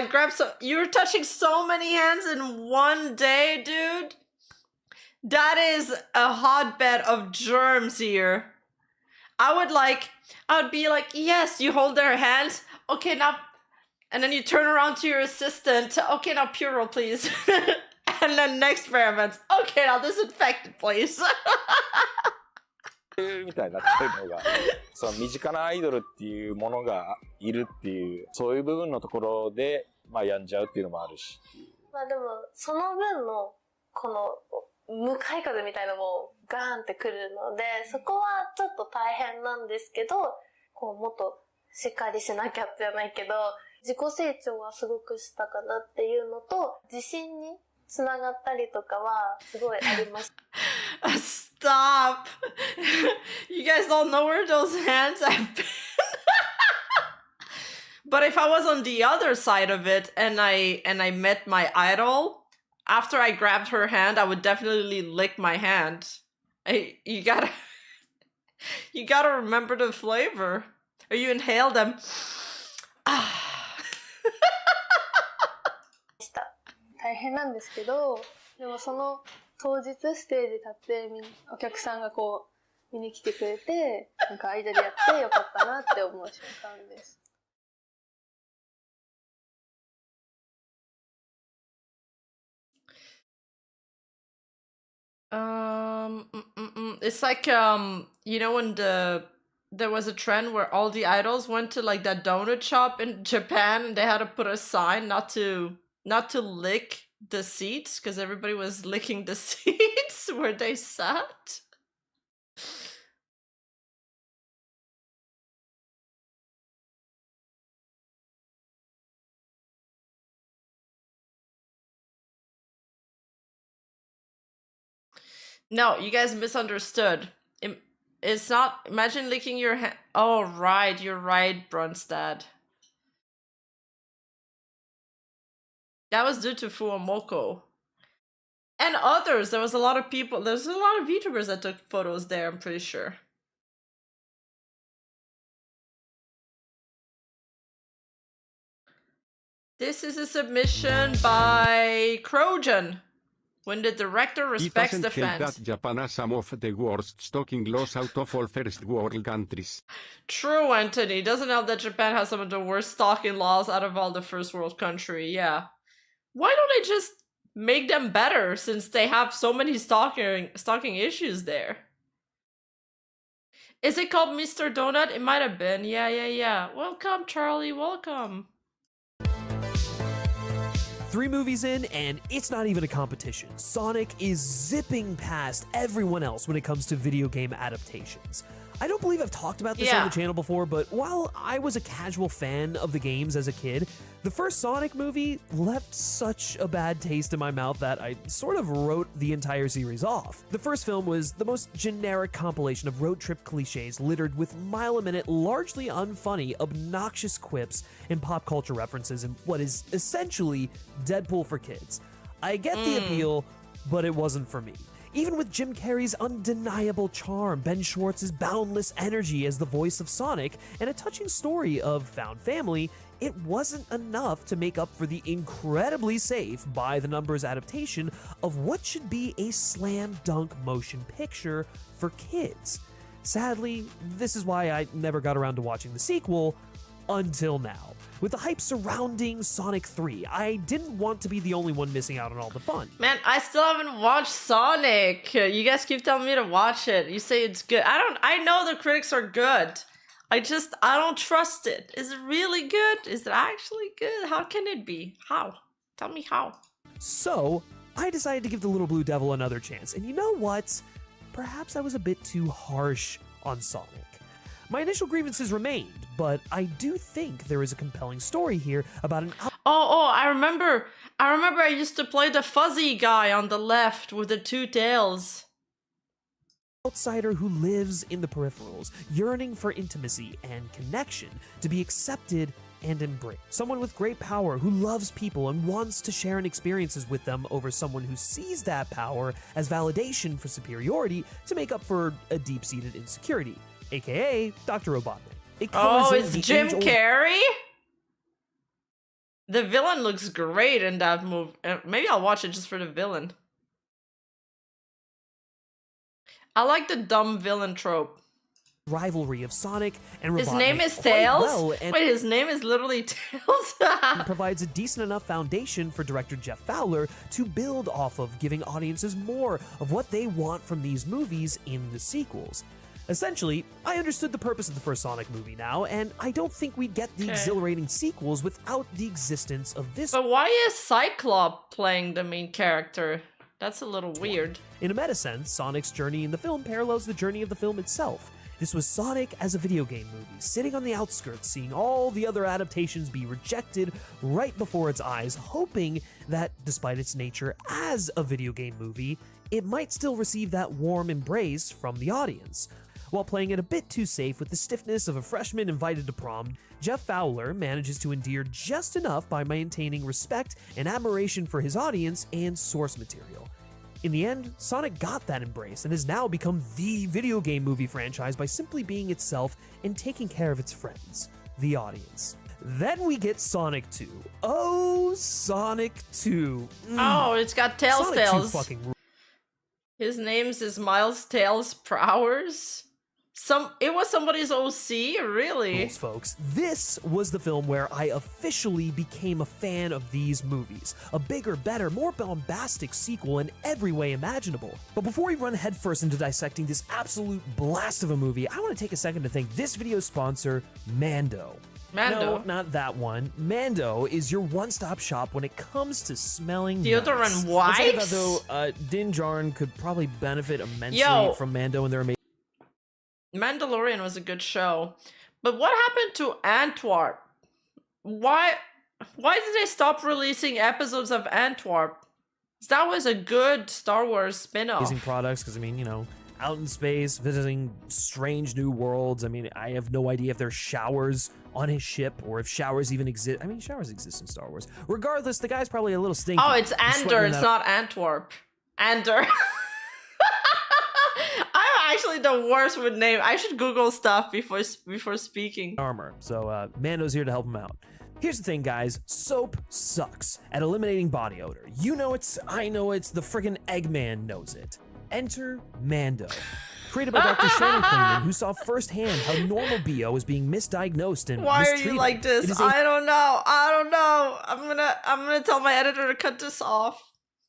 grabbed you're touching so many hands in one day, dude. That is a hotbed of germs here. I would be like, yes, you hold their hands. Okay, now, and then you turn around to your assistant. Okay, now pure roll, please. And then next experiment. Okay, now disinfect it, please. みたいになっちゃうのが、その身近なアイドルっていうものがいるっていう、そういう部分のところで、まあ病んじゃうっていうのもあるし。まあでも、その分の、この、向かい風みたいなのもガーンってくるので、そこはちょっと大変なんですけど、こうもっとしっかりしなきゃじゃないけど、自己成長はすごくしたかなっていうのと、自信につながったりとかはすごいありました。Stop! You guys don't know where those hands have been. But if I was on the other side of it and I met my idol, after I grabbed her hand, I would definitely lick my hand. You gotta remember the flavor. Or you inhale them. 大変なんですけど、でもその当日ステージ立ってお客さんがこう見に来てくれて、なんかアイドルやってよかったなって思う瞬間です。It's like you know when there was a trend where all the idols went to like that donut shop in Japan and they had to put a sign not to lick the seats because everybody was licking the seats where they sat. No, you guys misunderstood. It's not. Imagine licking your hand. Oh, right. You're right, Brunstad. That was due to Fuomoko. And others. There was a lot of people. There's a lot of YouTubers that took photos there, I'm pretty sure. This is a submission by Crojan. When the director respects the fans. It doesn't help that Japan has some of the worst stalking laws out of all first world countries. True, Anthony. It doesn't help that Japan has some of the worst stalking laws out of all the first world country. Yeah. Why don't they just make them better since they have so many stalking issues there? Is it called Mr. Donut? It might have been. Yeah. Welcome, Charlie. Welcome. 3 movies in, and it's not even a competition. Sonic is zipping past everyone else when it comes to video game adaptations. I don't believe I've talked about this on the channel before, but while I was a casual fan of the games as a kid, the first Sonic movie left such a bad taste in my mouth that I sort of wrote the entire series off. The first film was the most generic compilation of road trip cliches littered with mile-a-minute, largely unfunny, obnoxious quips and pop culture references in what is essentially Deadpool for kids. I get the appeal, but it wasn't for me. Even with Jim Carrey's undeniable charm, Ben Schwartz's boundless energy as the voice of Sonic, and a touching story of found family, it wasn't enough to make up for the incredibly safe, by-the-numbers adaptation of what should be a slam dunk motion picture for kids. Sadly, this is why I never got around to watching the sequel until now. With the hype surrounding Sonic 3, I didn't want to be the only one missing out on all the fun. Man, I still haven't watched Sonic. You guys keep telling me to watch it. You say it's good. I know the critics are good. I don't trust it. Is it really good? Is it actually good? How can it be? How? Tell me how. So, I decided to give the Little Blue Devil another chance. And you know what? Perhaps I was a bit too harsh on Sonic. My initial grievances remained, but I do think there is a compelling story here about an I remember I used to play the fuzzy guy on the left with the two tails. Outsider who lives in the peripherals, yearning for intimacy and connection, to be accepted and embraced. Someone with great power who loves people and wants to share experiences with them over someone who sees that power as validation for superiority to make up for a deep-seated insecurity. AKA Dr. Robotnik. It's Jim Carrey? The villain looks great in that movie. Maybe I'll watch it just for the villain. I like the dumb villain trope. Rivalry of Sonic and Robotnik. His name is Tails? Wait, his name is literally Tails? Provides a decent enough foundation for director Jeff Fowler to build off of, giving audiences more of what they want from these movies in the sequels. Essentially, I understood the purpose of the first Sonic movie now, and I don't think we'd get the exhilarating sequels without the existence of this. But why is Cyclops playing the main character? That's a little weird. In a meta sense, Sonic's journey in the film parallels the journey of the film itself. This was Sonic as a video game movie, sitting on the outskirts, seeing all the other adaptations be rejected right before its eyes, hoping that, despite its nature as a video game movie, it might still receive that warm embrace from the audience. While playing it a bit too safe with the stiffness of a freshman invited to prom, Jeff Fowler manages to endear just enough by maintaining respect and admiration for his audience and source material. In the end, Sonic got that embrace and has now become the video game movie franchise by simply being itself and taking care of its friends, the audience. Then we get Sonic 2. Oh, Sonic 2. Oh, it's got Tails. Sonic 2 fucking His name's is Miles Tails Prowers? It was somebody's OC? Really? Folks, this was the film where I officially became a fan of these movies. A bigger, better, more bombastic sequel in every way imaginable. But before we run headfirst into dissecting this absolute blast of a movie, I want to take a second to thank this video's sponsor, Mando. Mando? No, not that one. Mando is your one-stop shop when it comes to smelling deodorant nice. wipes? I'll say that though, Din Djarin could probably benefit immensely from Mando and their amazing. Mandalorian was a good show, but what happened to Antwerp? Why did they stop releasing episodes of Antwerp? That was a good Star Wars spin-off. Amazing products, because I mean, you know, out in space, visiting strange new worlds. I mean, I have no idea if there's showers on his ship or if showers even exist. I mean, showers exist in Star Wars. Regardless, the guy's probably a little stinky. Oh, it's Ander, it's not Antwerp. Ander. I'm actually the worst with name. I should Google stuff before speaking. Armor. So Mando's here to help him out. Here's the thing, guys. Soap sucks at eliminating body odor. You know it's, I know it's, the friggin' Eggman knows it. Enter Mando. Created by Dr. Shannon Klingman, who saw firsthand how normal BO is being misdiagnosed and Why mistreated. are you like this? I don't know. I'm gonna tell my editor to cut this off.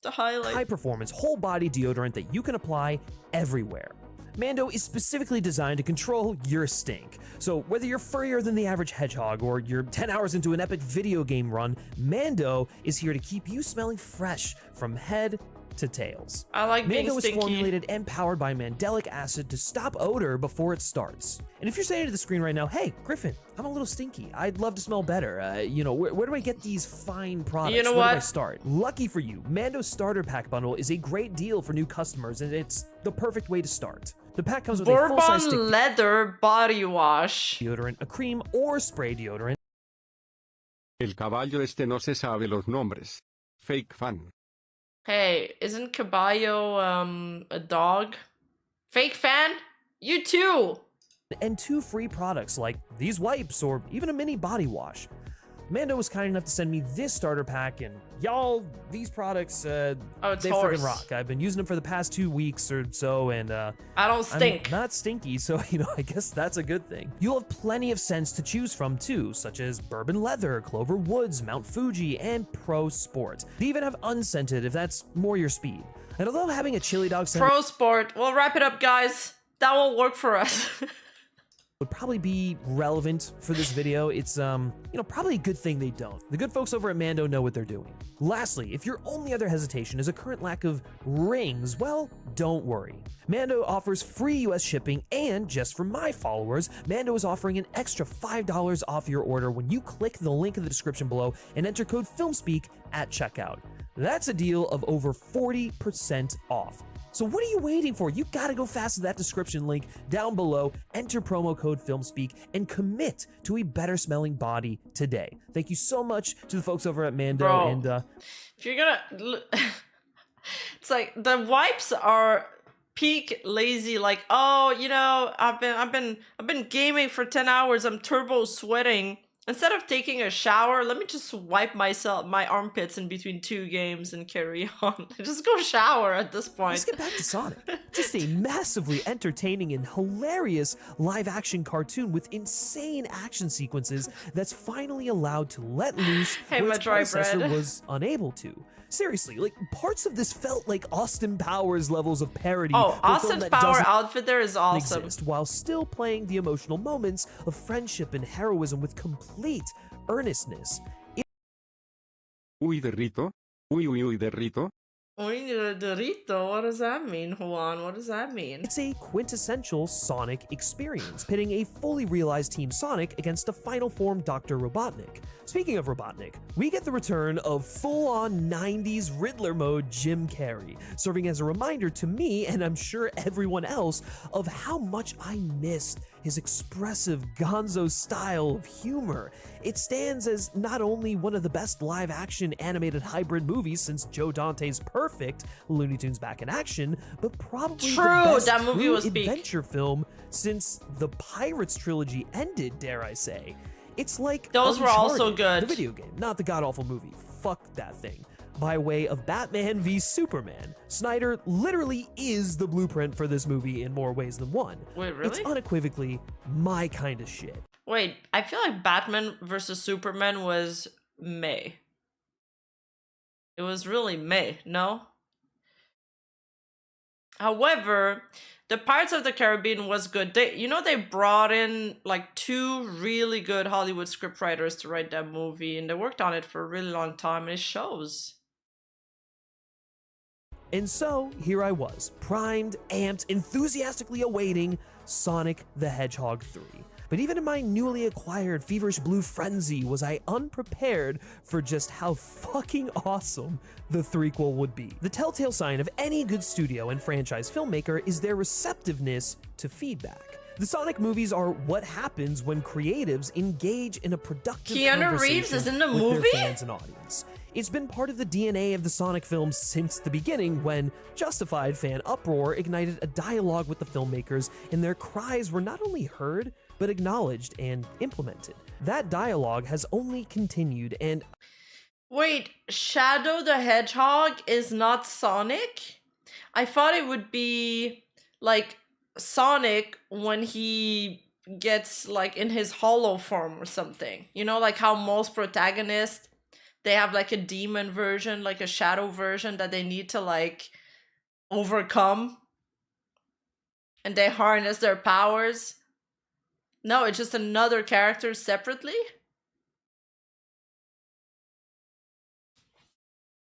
To highlight. High performance, whole body deodorant that you can apply everywhere. Mando is specifically designed to control your stink. So whether you're furrier than the average hedgehog or you're 10 hours into an epic video game run, Mando is here to keep you smelling fresh from head to tails. I like being Mando stinky. is formulated and powered by mandelic acid to stop odor before it starts. And if you're saying to the screen right now, hey, Griffin, I'm a little stinky. I'd love to smell better. You know, where do I get these fine products? You know where what? do I start? Lucky for you, Mando's Starter Pack Bundle is a great deal for new customers, and it's the perfect way to start. The pack comes with a full-size stick Bourbon leather body wash, deodorant, a cream or spray deodorant. El caballo este no se sabe los nombres. Fake fan. Hey, isn't Caballo a dog? Fake fan? You too! And 2 free products like these wipes or even a mini body wash. Mando was kind enough to send me this starter pack, and y'all, these products, they horse. freaking rock. I've been using them for the past 2 weeks or so, and I don't stink. I'm not stinky, so I guess that's a good thing. You'll have plenty of scents to choose from too, such as Bourbon Leather, Clover Woods, Mount Fuji, and Pro Sport. They even have unscented if that's more your speed. And although having a chili dog scent Pro Sport. We'll wrap it up, guys. That won't work for us. would probably be relevant for this video, it's probably a good thing they don't. The good folks over at Mando know what they're doing. Lastly, if your only other hesitation is a current lack of rings, well, don't worry. Mando offers free US shipping, and just for my followers, Mando is offering an extra $5 off your order when you click the link in the description below and enter code FilmSpeak at checkout. That's a deal of over 40% off. So what are you waiting for? You gotta go fast to that description link down below, enter promo code FilmSpeak, and commit to a better smelling body today. Thank you so much to the folks over at Mando. Bro, and if you're gonna, it's like the wipes are peak lazy. Like, oh, I've been gaming for 10 hours. I'm turbo sweating. Instead of taking a shower, let me just wipe my armpits in between 2 games and carry on. Just go shower at this point. Let's get back to Sonic. Just a massively entertaining and hilarious live-action cartoon with insane action sequences that's finally allowed to let loose Hey, where my its dry predecessor bread. was unable to. Seriously, like, parts of this felt like Austin Powers levels of parody. Oh, for a film Austin's that power doesn't outfit there is awesome. exist, while still playing the emotional moments of friendship and heroism with complete earnestness. Uy, derrito. Uy, derrito. Uy, Dorito, what does that mean, Juan? What does that mean? It's a quintessential Sonic experience, pitting a fully realized Team Sonic against a final form Dr. Robotnik. Speaking of Robotnik, we get the return of full-on 90s Riddler mode Jim Carrey, serving as a reminder to me, and I'm sure everyone else, of how much I miss his expressive gonzo style of humor. It stands as not only one of the best live-action animated hybrid movies since Joe Dante's perfect Looney Tunes Back in Action, but probably True, the best that movie true was peak. adventure film since the Pirates trilogy ended, dare I say. It's like Those were also Uncharted, good. The video game, not the god-awful movie. Fuck that thing. By way of Batman v Superman, Snyder literally is the blueprint for this movie in more ways than one. Wait, really? It's unequivocally my kind of shit. Wait, I feel like Batman versus Superman was May. It was really May, no? However, the Pirates of the Caribbean was good. They brought in like 2 really good Hollywood scriptwriters to write that movie, and they worked on it for a really long time, and it shows. And so, here I was, primed, amped, enthusiastically awaiting Sonic the Hedgehog 3. But even in my newly acquired feverish blue frenzy was I unprepared for just how fucking awesome the threequel would be. The telltale sign of any good studio and franchise filmmaker is their receptiveness to feedback. The Sonic movies are what happens when creatives engage in a productive Keanu Reeves is in the with movie? their fans and audience. It's been part of the DNA of the Sonic films since the beginning, when justified fan uproar ignited a dialogue with the filmmakers, and their cries were not only heard, but acknowledged and implemented. That dialogue has only continued, and Wait, Shadow the Hedgehog is not Sonic? I thought it would be like Sonic when he gets like in his hollow form or something. Like how most protagonists, they have like a demon version, like a shadow version that they need to like overcome. And they harness their powers. No, it's just another character separately.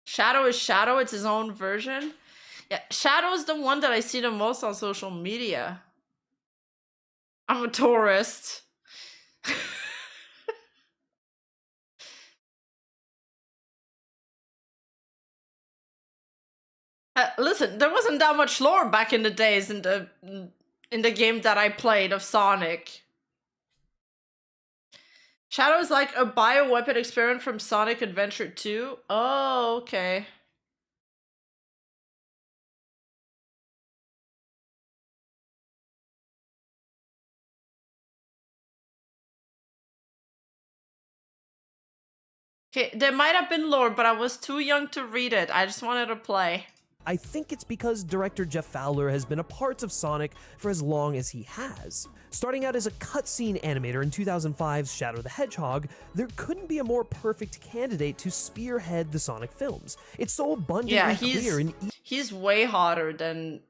Shadow is Shadow, it's his own version. Yeah, Shadow is the one that I see the most on social media. I'm a tourist. Listen, there wasn't that much lore back in the days in the game that I played of Sonic. Shadow is like a bioweapon experiment from Sonic Adventure 2. Oh, okay. Okay, there might have been lore, but I was too young to read it. I just wanted to play. I think it's because director Jeff Fowler has been a part of Sonic for as long as he has. Starting out as a cutscene animator in 2005's Shadow the Hedgehog, there couldn't be a more perfect candidate to spearhead the Sonic films. It's so abundantly clear in he's way hotter than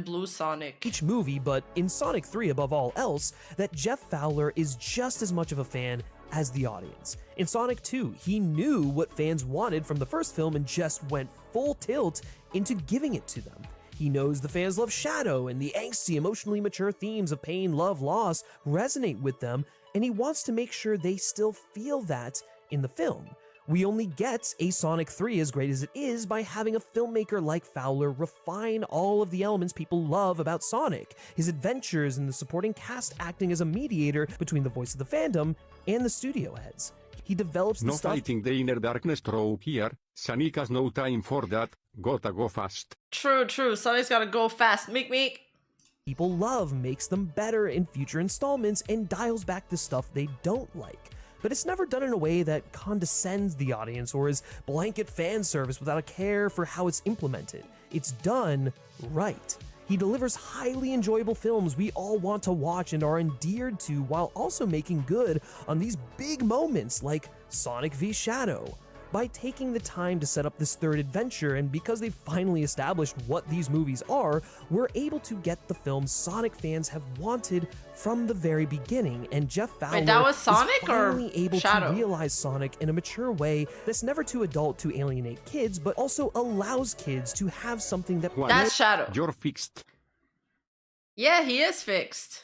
Blue Sonic. Each movie, but in Sonic 3 above all else, that Jeff Fowler is just as much of a fan as the audience. In Sonic 2, he knew what fans wanted from the first film and just went full tilt into giving it to them. He knows the fans love Shadow, and the angsty, emotionally mature themes of pain, love, loss resonate with them, and he wants to make sure they still feel that in the film. We only get a Sonic 3 as great as it is by having a filmmaker like Fowler refine all of the elements people love about Sonic, his adventures and the supporting cast acting as a mediator between the voice of the fandom and the studio heads. He develops the No stuff— fighting the inner darkness trope here. Sonic has no time for that. Gotta go fast. True. Sonic's gotta go fast. Meek. people love, makes them better in future installments, and dials back the stuff they don't like. But it's never done in a way that condescends the audience or is blanket fan service without a care for how it's implemented. It's done right. He delivers highly enjoyable films we all want to watch and are endeared to, while also making good on these big moments like Sonic v Shadow. By taking the time to set up this third adventure, and because they've finally established what these movies are, we're able to get the films Sonic fans have wanted from the very beginning, and Jeff Fowler that was Sonic is finally or able Shadow? to realize Sonic in a mature way that's never too adult to alienate kids, but also allows kids to have something that— That's Shadow. You're fixed. Yeah, he is fixed.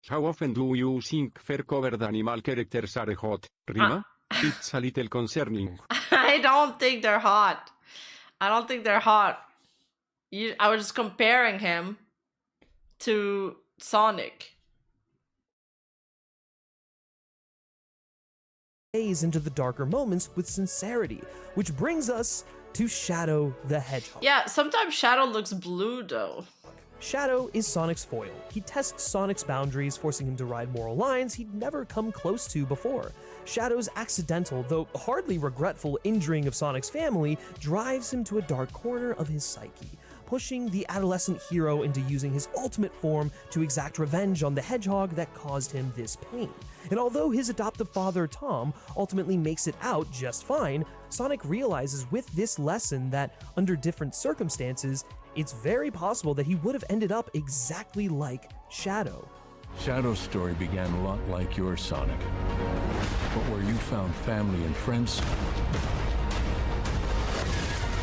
How often do you think fur-covered animal characters are hot, Rima? It's a little concerning. I don't think they're hot. I was just comparing him to Sonic. Into the darker moments with sincerity, which brings us to Shadow the Hedgehog. Yeah, sometimes Shadow looks blue though. Shadow is Sonic's foil. He tests Sonic's boundaries, forcing him to ride moral lines he'd never come close to before. Shadow's accidental, though hardly regretful, injuring of Sonic's family drives him to a dark corner of his psyche, pushing the adolescent hero into using his ultimate form to exact revenge on the hedgehog that caused him this pain. And although his adoptive father, Tom, ultimately makes it out just fine, Sonic realizes with this lesson that, under different circumstances, it's very possible that he would have ended up exactly like Shadow. Shadow's story began a lot like yours, Sonic. But where you found family and friends,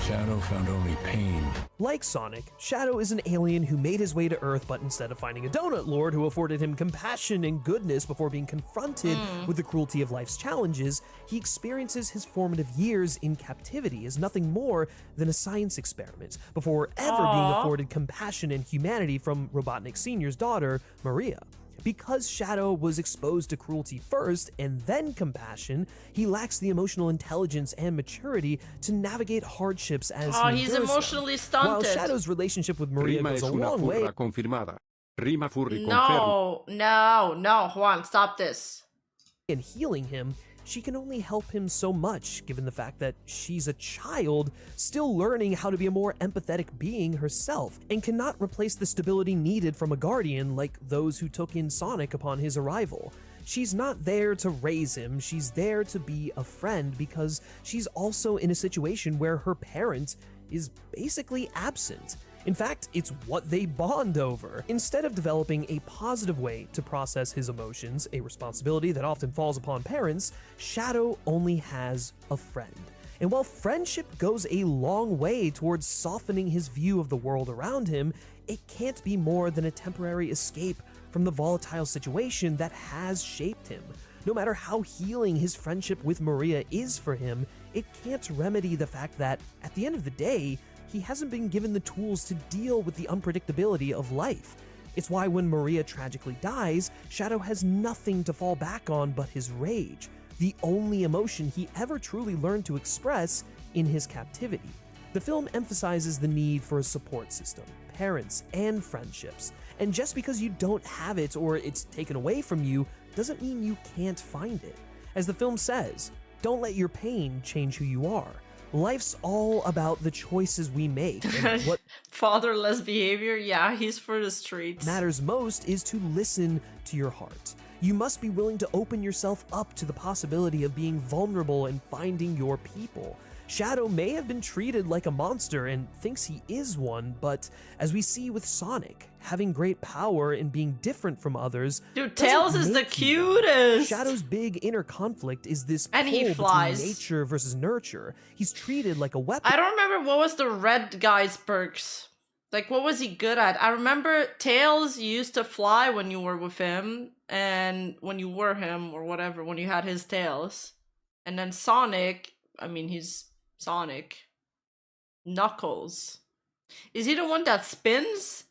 Shadow found only pain. Like Sonic, Shadow is an alien who made his way to Earth, but instead of finding a donut lord who afforded him compassion and goodness before being confronted with the cruelty of life's challenges, he experiences his formative years in captivity as nothing more than a science experiment, before ever being afforded compassion and humanity from Robotnik Sr.'s daughter, Maria. Because Shadow was exposed to cruelty first and then compassion, he lacks the emotional intelligence and maturity to navigate hardships as he he's endures emotionally them. stunted. While Shadow's relationship with Maria Rima goes es a una long way. furra confirmada. Rima furry confirmed. No, Juan, stop this. In healing him, she can only help him so much, given the fact that she's a child, still learning how to be a more empathetic being herself, and cannot replace the stability needed from a guardian like those who took in Sonic upon his arrival. She's not there to raise him, she's there to be a friend, because she's also in a situation where her parent is basically absent. In fact, it's what they bond over. Instead of developing a positive way to process his emotions, a responsibility that often falls upon parents, Shadow only has a friend. And while friendship goes a long way towards softening his view of the world around him, it can't be more than a temporary escape from the volatile situation that has shaped him. No matter how healing his friendship with Maria is for him, it can't remedy the fact that, at the end of the day, he hasn't been given the tools to deal with the unpredictability of life. It's why when Maria tragically dies, Shadow has nothing to fall back on but his rage, the only emotion he ever truly learned to express in his captivity. The film emphasizes the need for a support system, parents and friendships. And just because you don't have it or it's taken away from you doesn't mean you can't find it. As the film says, don't let your pain change who you are. Life's all about the choices we make, and what fatherless behavior, yeah, he's for the streets. Matters most is to listen to your heart. You must be willing to open yourself up to the possibility of being vulnerable and finding your people. Shadow may have been treated like a monster and thinks he is one, but as we see with Sonic, having great power and being different from others. Dude, Tails is the cutest! Shadow's big inner conflict is this and pull he flies. Between nature versus nurture. He's treated like a weapon. I don't remember what was the red guy's perks. Like, what was he good at? I remember Tails used to fly when you were with him, and when you were him, or whatever, when you had his tails. And then Sonic, I mean, he's Sonic. Knuckles. Is he the one that spins?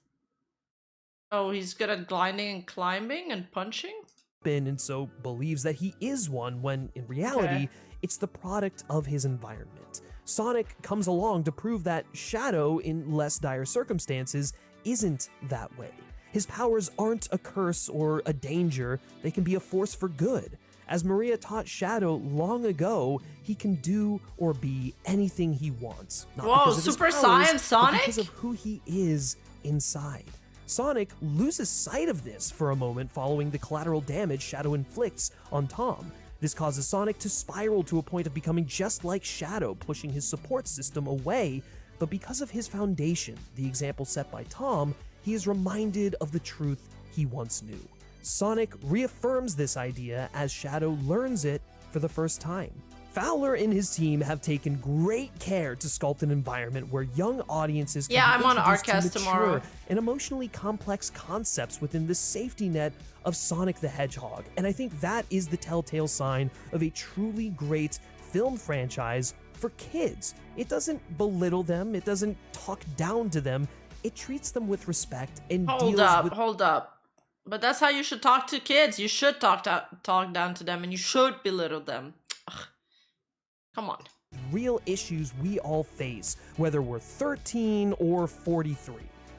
Oh, he's good at gliding and climbing and punching? And so believes that he is one, when in reality, it's the product of his environment. Sonic comes along to prove that Shadow, in less dire circumstances, isn't that way. His powers aren't a curse or a danger, they can be a force for good. As Maria taught Shadow long ago, he can do or be anything he wants. Not because of Super his powers, Saiyan Sonic? but because of who he is inside. Sonic loses sight of this for a moment following the collateral damage Shadow inflicts on Tom. This causes Sonic to spiral to a point of becoming just like Shadow, pushing his support system away, but because of his foundation, the example set by Tom, he is reminded of the truth he once knew. Sonic reaffirms this idea as Shadow learns it for the first time. Fowler and his team have taken great care to sculpt an environment where young audiences can be I'm on introduced to Arcast mature tomorrow. and emotionally complex concepts within the safety net of Sonic the Hedgehog, and I think that is the telltale sign of a truly great film franchise for kids. It doesn't belittle them, it doesn't talk down to them, it treats them with respect and Hold up. But that's how you should talk to kids. You should talk down to them, and you should belittle them. Ugh. Come on. Real issues we all face, whether we're 13 or 43.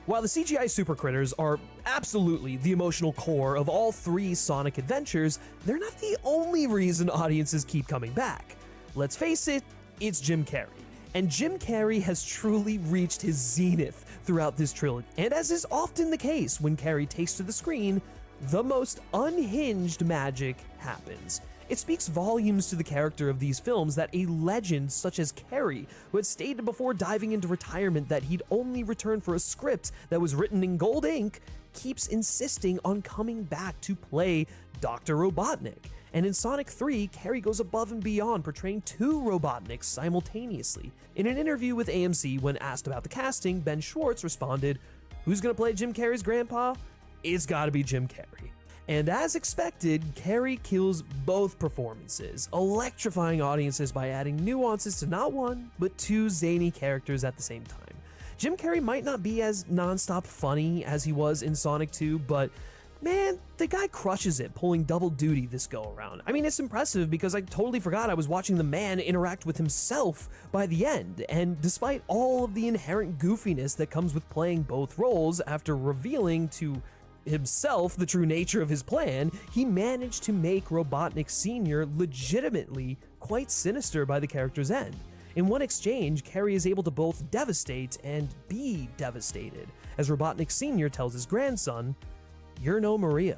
While the CGI super critters are absolutely the emotional core of all three Sonic adventures, they're not the only reason audiences keep coming back. Let's face it, it's Jim Carrey. And Jim Carrey has truly reached his zenith throughout this trilogy. And as is often the case when Carrey takes to the screen, the most unhinged magic happens. It speaks volumes to the character of these films that a legend such as Carrey, who had stated before diving into retirement that he'd only return for a script that was written in gold ink, keeps insisting on coming back to play Dr. Robotnik. And in Sonic 3, Carrey goes above and beyond, portraying two Robotniks simultaneously. In an interview with AMC, when asked about the casting, Ben Schwartz responded, "Who's gonna play Jim Carrey's grandpa? It's gotta be Jim Carrey." And as expected, Carrey kills both performances, electrifying audiences by adding nuances to not one, but two zany characters at the same time. Jim Carrey might not be as non-stop funny as he was in Sonic 2, but man, the guy crushes it, pulling double duty this go-around. I mean, it's impressive because I totally forgot I was watching the man interact with himself by the end, and despite all of the inherent goofiness that comes with playing both roles, after revealing to himself the true nature of his plan, he managed to make Robotnik Sr. legitimately quite sinister by the character's end. In one exchange, Carrey is able to both devastate and be devastated, as Robotnik Sr. tells his grandson, "You're no Maria."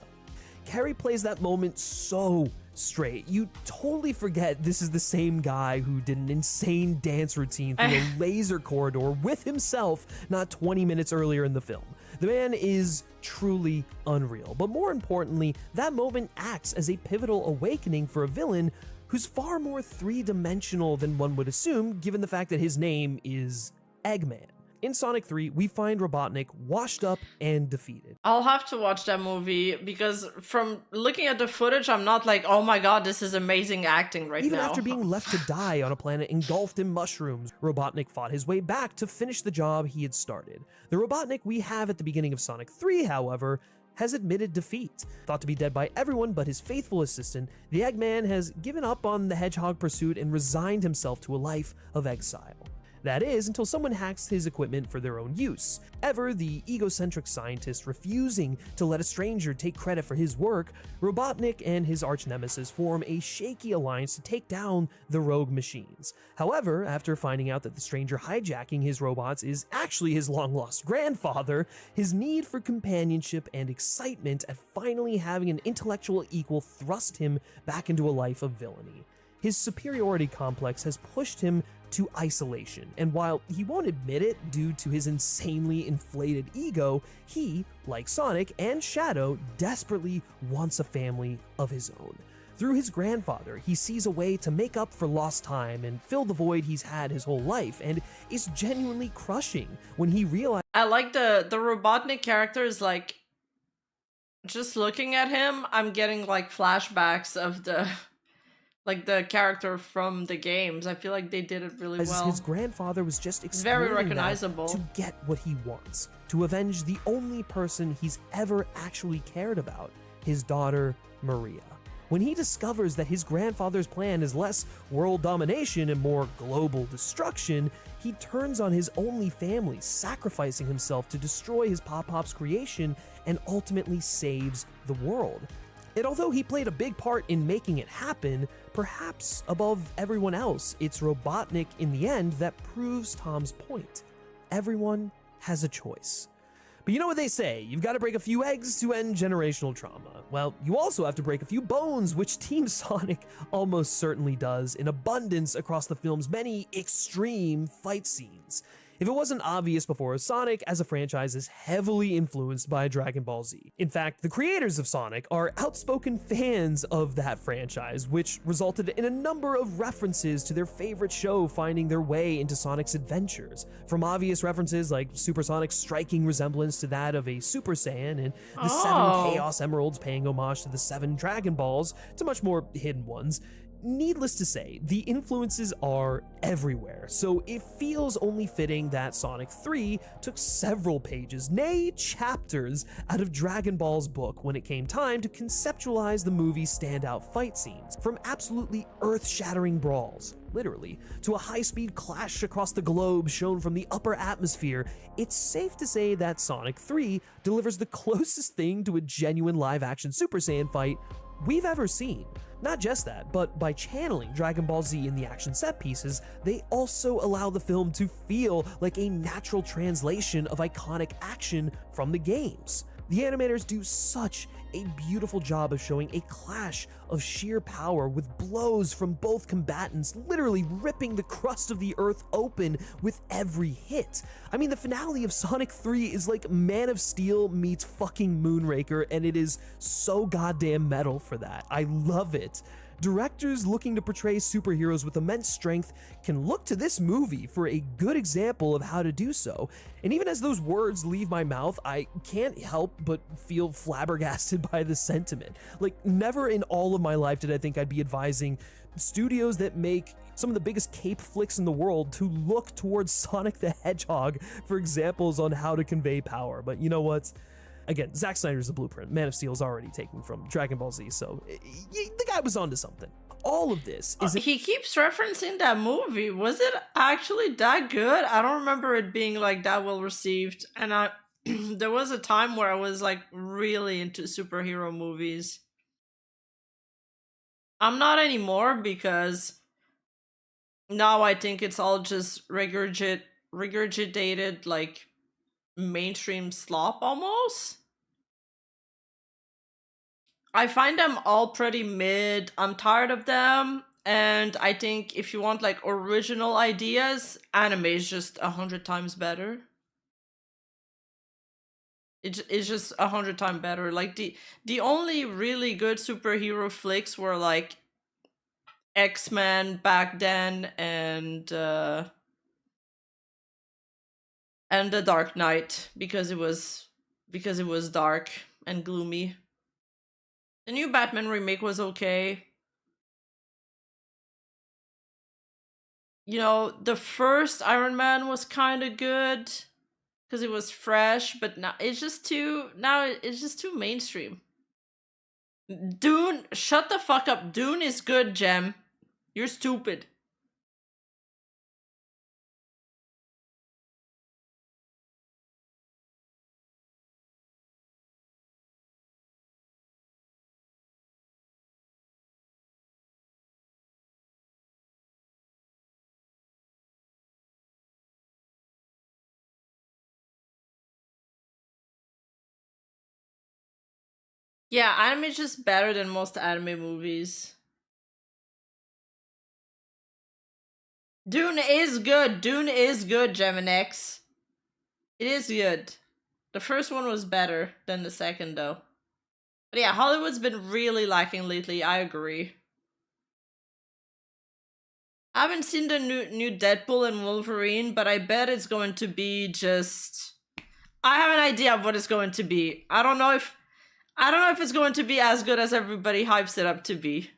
Carrey plays that moment so straight. You totally forget this is the same guy who did an insane dance routine through a laser corridor with himself not 20 minutes earlier in the film. The man is truly unreal, but more importantly, that moment acts as a pivotal awakening for a villain who's far more three-dimensional than one would assume, given the fact that his name is Eggman. In Sonic 3, we find Robotnik washed up and defeated. I'll have to watch that movie because from looking at the footage, I'm not like, oh my god, this is amazing acting right Even now. after being left to die on a planet engulfed in mushrooms, Robotnik fought his way back to finish the job he had started. The Robotnik we have at the beginning of Sonic 3, however, has admitted defeat. Thought to be dead by everyone but his faithful assistant, the Eggman has given up on the Hedgehog pursuit and resigned himself to a life of exile. That is, until someone hacks his equipment for their own use. Ever the egocentric scientist refusing to let a stranger take credit for his work, Robotnik and his arch-nemesis form a shaky alliance to take down the rogue machines. However, after finding out that the stranger hijacking his robots is actually his long-lost grandfather, his need for companionship and excitement at finally having an intellectual equal thrust him back into a life of villainy. His superiority complex has pushed him to isolation, and while he won't admit it due to his insanely inflated ego, he, like Sonic and Shadow, desperately wants a family of his own. Through his grandfather, he sees a way to make up for lost time and fill the void he's had his whole life, and it's genuinely crushing when he realizes— I like the Robotnik character is like, just looking at him, I'm getting like flashbacks of the character from the games. I feel like they did it really well. His grandfather was just very exploiting recognizable that to get what he wants, to avenge the only person he's ever actually cared about, his daughter, Maria. When he discovers that his grandfather's plan is less world domination and more global destruction, he turns on his only family, sacrificing himself to destroy his Pop-Pop's creation and ultimately saves the world. And although he played a big part in making it happen, perhaps above everyone else, it's Robotnik in the end that proves Tom's point. Everyone has a choice. But you know what they say, you've got to break a few eggs to end generational trauma. Well, you also have to break a few bones, which Team Sonic almost certainly does in abundance across the film's many extreme fight scenes. If it wasn't obvious before, Sonic as a franchise is heavily influenced by Dragon Ball Z. In fact, the creators of Sonic are outspoken fans of that franchise, which resulted in a number of references to their favorite show finding their way into Sonic's adventures. From obvious references like Supersonic's striking resemblance to that of a Super Saiyan, and the 7 Chaos Emeralds paying homage to the 7 Dragon Balls, to much more hidden ones. Needless to say, the influences are everywhere, so it feels only fitting that Sonic 3 took several pages, nay chapters, out of Dragon Ball's book when it came time to conceptualize the movie's standout fight scenes. From absolutely earth-shattering brawls, literally, to a high-speed clash across the globe shown from the upper atmosphere, it's safe to say that Sonic 3 delivers the closest thing to a genuine live-action Super Saiyan fight we've ever seen. Not just that, but by channeling Dragon Ball Z in the action set pieces, they also allow the film to feel like a natural translation of iconic action from the games. The animators do such a beautiful job of showing a clash of sheer power with blows from both combatants literally ripping the crust of the earth open with every hit. I mean, the finale of Sonic 3 is like Man of Steel meets fucking Moonraker, and it is so goddamn metal for that. I love it. Directors looking to portray superheroes with immense strength can look to this movie for a good example of how to do so. And even as those words leave my mouth, I can't help but feel flabbergasted by the sentiment. Like, never in all of my life did I think I'd be advising studios that make some of the biggest cape flicks in the world to look towards Sonic the Hedgehog for examples on how to convey power. But you know what? Again, Zack Snyder's the blueprint. Man of Steel's already taken from Dragon Ball Z, so the guy was onto something. All of this is— he keeps referencing that movie. Was it actually that good? I don't remember it being like that well received. And there was a time where I was like really into superhero movies. I'm not anymore because now I think it's all just regurgitated like mainstream slop almost. I find them all pretty mid. I'm tired of them, and I think if you want like original ideas, anime is just 100 times better. It's just 100 times better. Like the only really good superhero flicks were like X-Men back then and The Dark Knight because it was dark and gloomy. The new Batman remake was okay. You know, the first Iron Man was kind of good because it was fresh, but now it's just too mainstream. Dune, shut the fuck up. Dune is good, Gem. You're stupid. Yeah, anime is just better than most anime movies. Dune is good. Dune is good, Geminex. It is good. The first one was better than the second, though. But yeah, Hollywood's been really lacking lately. I agree. I haven't seen the new Deadpool and Wolverine, but I bet it's going to be just... I have an idea of what it's going to be. I don't know if it's going to be as good as everybody hypes it up to be.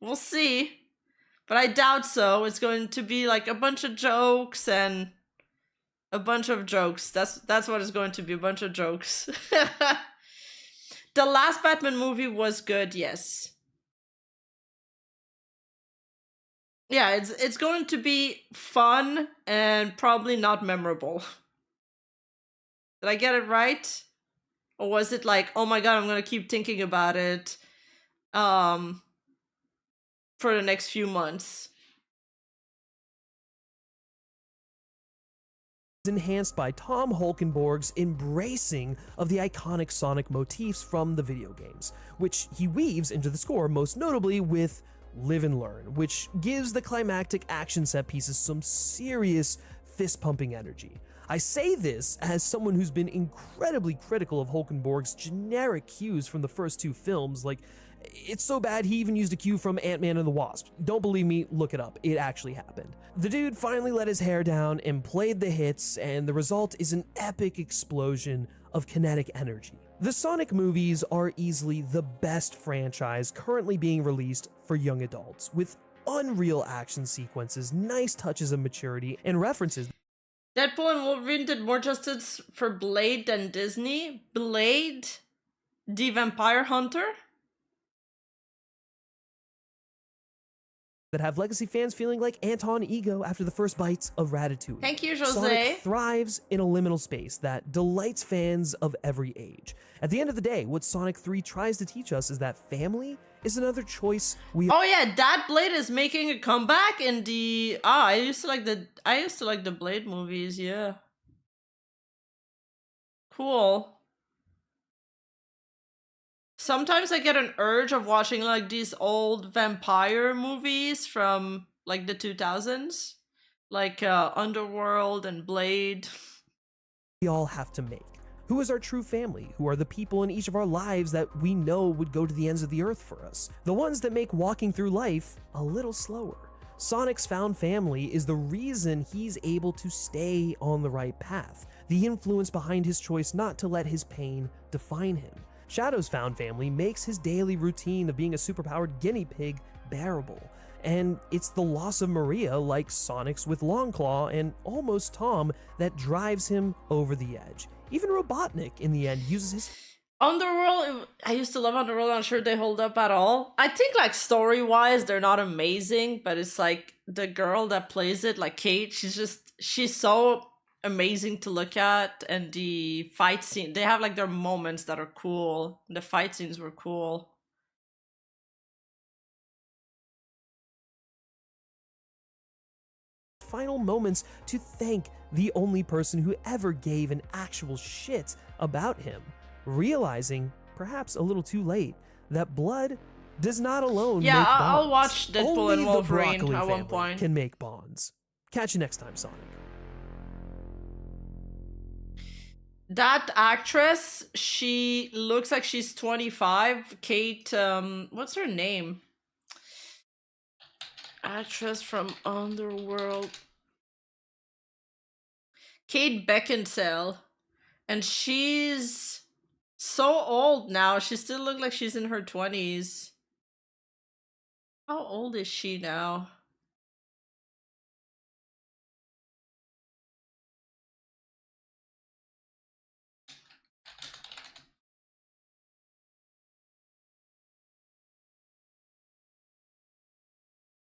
We'll see. But I doubt so. It's going to be like a bunch of jokes and a bunch of jokes. That's what it's going to be, a bunch of jokes. The last Batman movie was good, yes. Yeah, it's going to be fun and probably not memorable. Did I get it right? Or was it like, oh my god, I'm gonna keep thinking about it for the next few months? Enhanced by Tom Holkenborg's embracing of the iconic Sonic motifs from the video games, which he weaves into the score, most notably with Live and Learn, which gives the climactic action set pieces some serious fist-pumping energy. I say this as someone who's been incredibly critical of Holkenborg's generic cues from the first two films. Like, it's so bad he even used a cue from Ant-Man and the Wasp. Don't believe me? Look it up. It actually happened. The dude finally let his hair down and played the hits, and the result is an epic explosion of kinetic energy. The Sonic movies are easily the best franchise currently being released for young adults, with unreal action sequences, nice touches of maturity, and references. Deadpool and Wolverine did more justice for Blade than Disney. Blade? The Vampire Hunter? That have legacy fans feeling like Anton Ego after the first bites of Ratatouille. Thank you, Jose. Sonic thrives in a liminal space that delights fans of every age. At the end of the day, what Sonic 3 tries to teach us is that family is another choice we... Oh yeah, that Blade is making a comeback in the... I used to like the Blade movies, yeah. Cool. Sometimes I get an urge of watching like these old vampire movies from like the 2000s. Like Underworld and Blade. We all have to make. Who is our true family? Who are the people in each of our lives that we know would go to the ends of the earth for us? The ones that make walking through life a little slower. Sonic's found family is the reason he's able to stay on the right path. The influence behind his choice not to let his pain define him. Shadow's found family makes his daily routine of being a superpowered guinea pig bearable. And it's the loss of Maria, like Sonic's with Longclaw and almost Tom, that drives him over the edge. Even Robotnik, in the end, uses his... Underworld, I used to love Underworld. I'm not sure they hold up at all. I think like story-wise, they're not amazing, but it's like the girl that plays it, like Kate, she's so amazing to look at, and the fight scene, they have like their moments that are cool. The fight scenes were cool. Final moments to thank the only person who ever gave an actual shit about him, realizing, perhaps a little too late, that blood does not alone make bonds. I'll watch Deadpool Only and Wolverine the Broccoli at one family point. can make bonds. Catch you next time, Sonic. That actress, she looks like she's 25. Kate, what's her name? Actress from Underworld. Kate Beckinsale. And she's so old now. She still looks like she's in her 20s. How old is she now?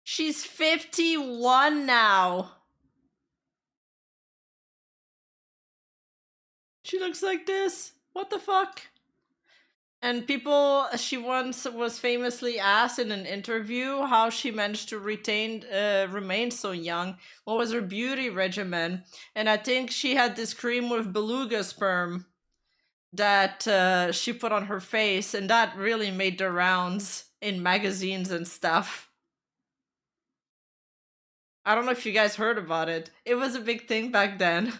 She's 51 now. She looks like this. What the fuck? And she once was famously asked in an interview how she managed to remain so young. What was her beauty regimen? And I think she had this cream with beluga sperm. that she put on her face, and that really made the rounds in magazines and stuff. I don't know if you guys heard about it. It was a big thing back then.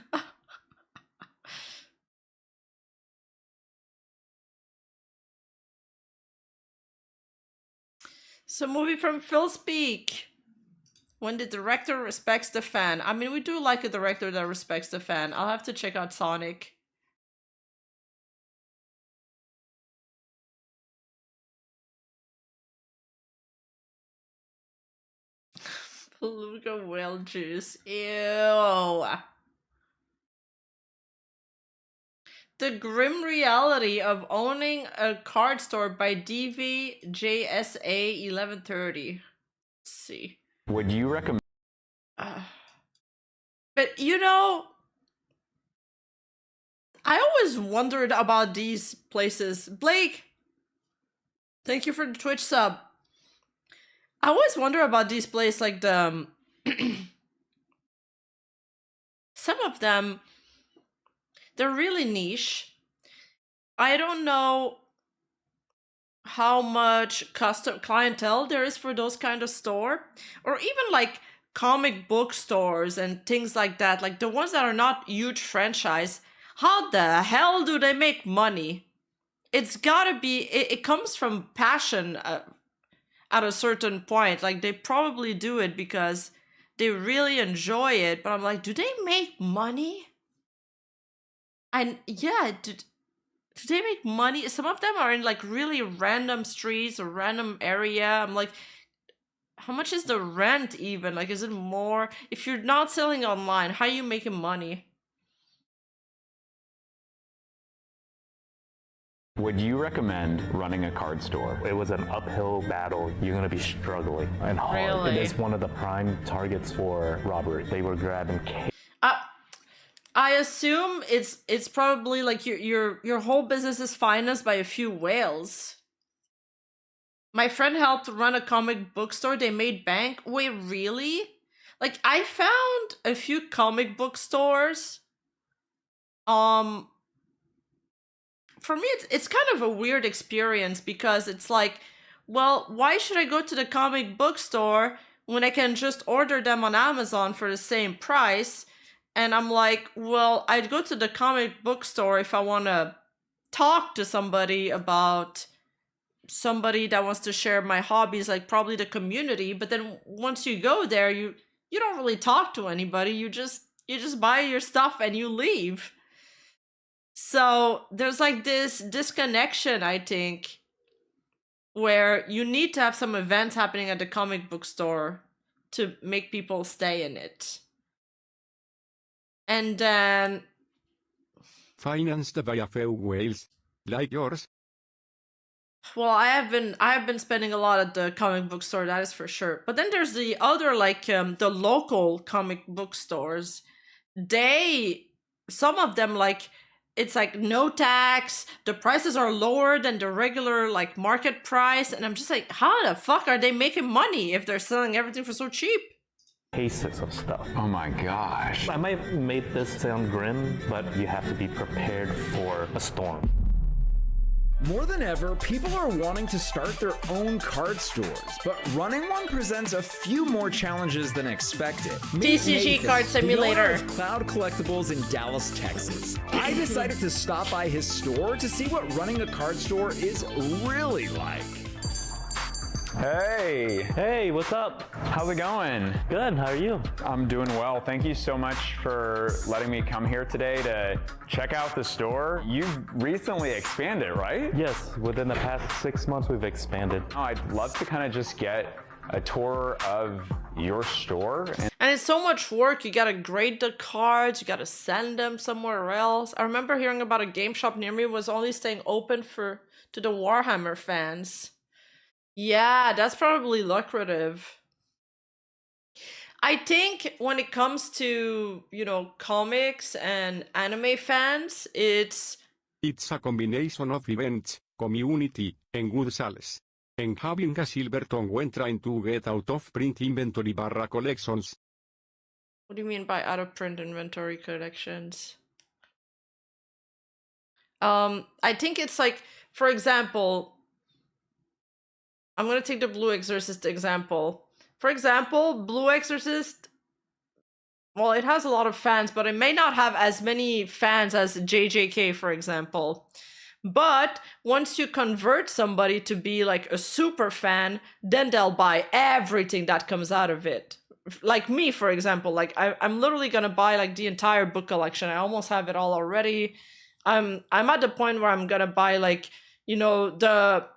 So, movie from Phil Speak. When the director respects the fan. I mean, we do like a director that respects the fan. I'll have to check out Sonic. Beluga whale juice. Ew. The grim reality of owning a card store by DVJSA 1130. Let's see. Would you recommend? But you know, I always wondered about these places. Blake, thank you for the Twitch sub. I always wonder about these places, like the some of them, they're really niche. I don't know how much custom clientele there is for those kind of store, or even like comic book stores and things like that, like the ones that are not huge franchise. How the hell do they make money? It's gotta be, it comes from passion at a certain point. Like they probably do it because they really enjoy it, but I'm like, do they make money? And yeah, do they make money? Some of them are in like really random streets or random area. I'm like, how much is the rent even? Like, is it more? If you're not selling online, how are you making money? Would you recommend running a card store? It was an uphill battle. You're going to be struggling and hard. Really? It is one of the prime targets for robbery. They were grabbing I assume it's probably like your whole business is financed by a few whales. My friend helped run a comic book store. They made bank. Wait, really? Like I found a few comic book stores. For me, it's kind of a weird experience because it's like, well, why should I go to the comic book store when I can just order them on Amazon for the same price? And I'm like, well, I'd go to the comic book store if I want to talk to somebody about somebody that wants to share my hobbies, like probably the community. But then once you go there, you don't really talk to anybody. You just buy your stuff and you leave. So there's like this disconnection, I think, where you need to have some events happening at the comic book store to make people stay in it. And then financed by a few whales like yours. Well, I have been spending a lot at the comic book store, that is for sure. But then there's the other, like the local comic book stores. Some of them, like, it's like no tax, the prices are lower than the regular like market price, and I'm just like, how the fuck are they making money if they're selling everything for so cheap? cases of stuff. Oh my gosh. I might have made this sound grim, but you have to be prepared for a storm. More than ever, people are wanting to start their own card stores, but running one presents a few more challenges than expected. TCG Card Simulator. The owner of Cloud Collectibles in Dallas, Texas. I decided to stop by his store to see what running a card store is really like. Hey, what's up? How's it going? Good, how are you? I'm doing well. Thank you so much for letting me come here today to check out the store. You've recently expanded, right? Yes, within the past 6 months we've expanded. I'd love to kind of just get a tour of your store. And it's so much work. You gotta grade the cards, you gotta send them somewhere else. I remember hearing about a game shop near me was only staying open to the Warhammer fans. Yeah, that's probably lucrative. I think when it comes to, comics and anime fans, it's a combination of events, community, and good sales. And having a silver tongue when trying to get out of print inventory / collections. What do you mean by out of print inventory collections? I think it's like, for example, I'm gonna take the Blue Exorcist example. For example, Blue Exorcist, well, it has a lot of fans, but it may not have as many fans as JJK, for example. But once you convert somebody to be like a super fan, then they'll buy everything that comes out of it. Like me, for example, like I'm literally gonna buy like the entire book collection. I almost have it all already. I'm at the point where I'm gonna buy like, you know, the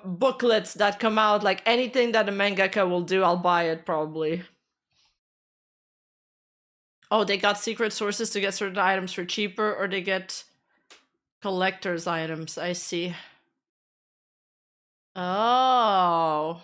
booklets that come out, like anything that a mangaka will do, I'll buy it probably. Oh, they got secret sources to get certain items for cheaper, or they get collector's items. I see. Oh.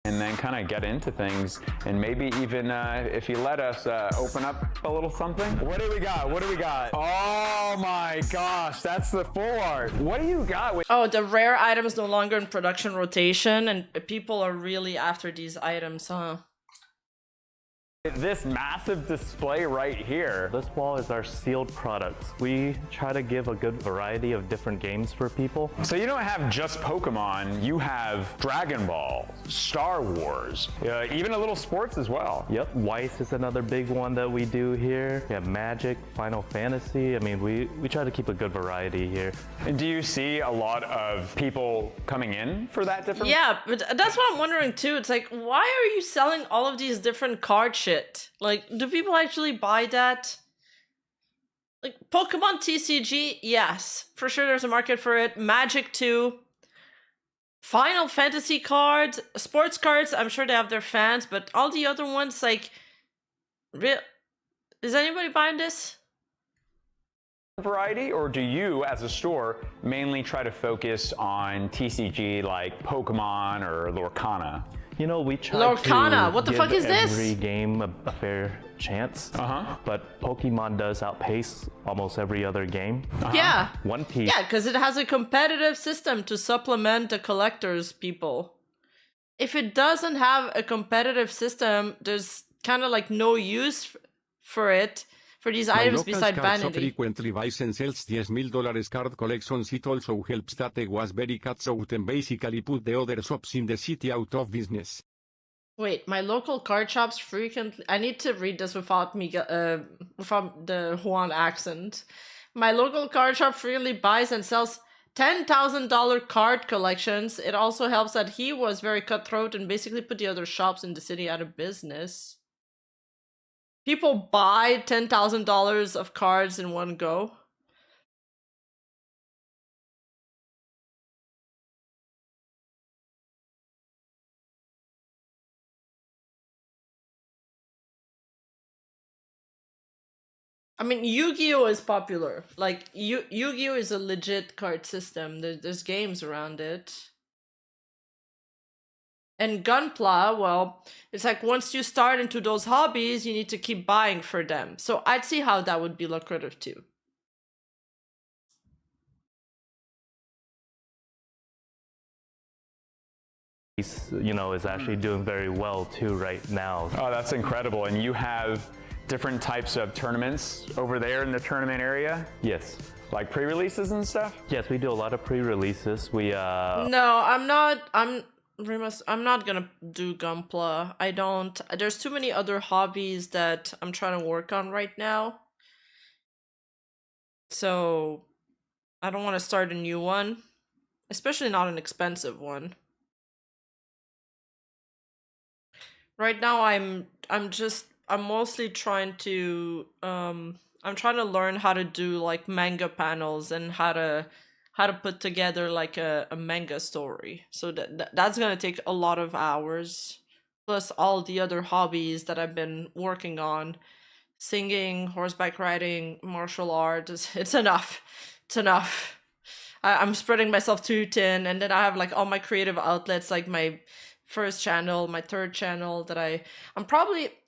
And then kind of get into things, and maybe even if you let us open up a little something. What do we got? What do we got? Oh my gosh, that's the full art. What do you got? Oh, the rare items no longer in production rotation, and people are really after these items, huh? This massive display right here. This wall is our sealed products. We try to give a good variety of different games for people. So you don't have just Pokemon, you have Dragon Ball, Star Wars, even a little sports as well. Yep, Weiss is another big one that we do here. We have Magic, Final Fantasy. I mean, we try to keep a good variety here. And do you see a lot of people coming in for that different? Yeah, but that's what I'm wondering too. It's like, why are you selling all of these different card shit? Like, do people actually buy that? Like, Pokemon TCG, yes. For sure there's a market for it. Magic too. Final Fantasy cards, sports cards, I'm sure they have their fans, but all the other ones, like, is anybody buying this? Variety, or do you as a store mainly try to focus on TCG like Pokemon or Lorcana? You know, we try Lorcana, to what the give fuck is this? every game a fair chance. But Pokemon does outpace almost every other game. Yeah. One Piece. Yeah, because it has a competitive system to supplement the collectors people. If it doesn't have a competitive system, there's kind of like no use for it, for these items beside vanity. Frequently buys and sells $10,000 card collections. It also helps that the was very cuts out and basically put the other shops in the city out of business. Wait, my local card shops frequently... I need to read this without me, without the Juan accent. My local card shop frequently buys and sells $10,000 card collections. It also helps that he was very cutthroat and basically put the other shops in the city out of business. People buy $10,000 of cards in one go. I mean, Yu-Gi-Oh is popular. Like, Yu-Gi-Oh is a legit card system. There's games around it. And Gunpla, well, it's like once you start into those hobbies, you need to keep buying for them. So I'd see how that would be lucrative too. You know, is actually doing very well too right now. Oh, that's incredible. And you have different types of tournaments over there in the tournament area? Yes. Like pre-releases and stuff? Yes, we do a lot of pre-releases. We No, I'm not gonna do Gunpla. I don't. There's too many other hobbies that I'm trying to work on right now. So I don't want to start a new one, especially not an expensive one. Right now I'm mostly trying to I'm trying to learn how to do like manga panels and how to put together like a manga story. So that's gonna take a lot of hours, plus all the other hobbies that I've been working on. Singing, horseback riding, martial arts. It's enough. It's enough. I'm spreading myself too thin, and then I have like all my creative outlets, like my first channel, my third channel that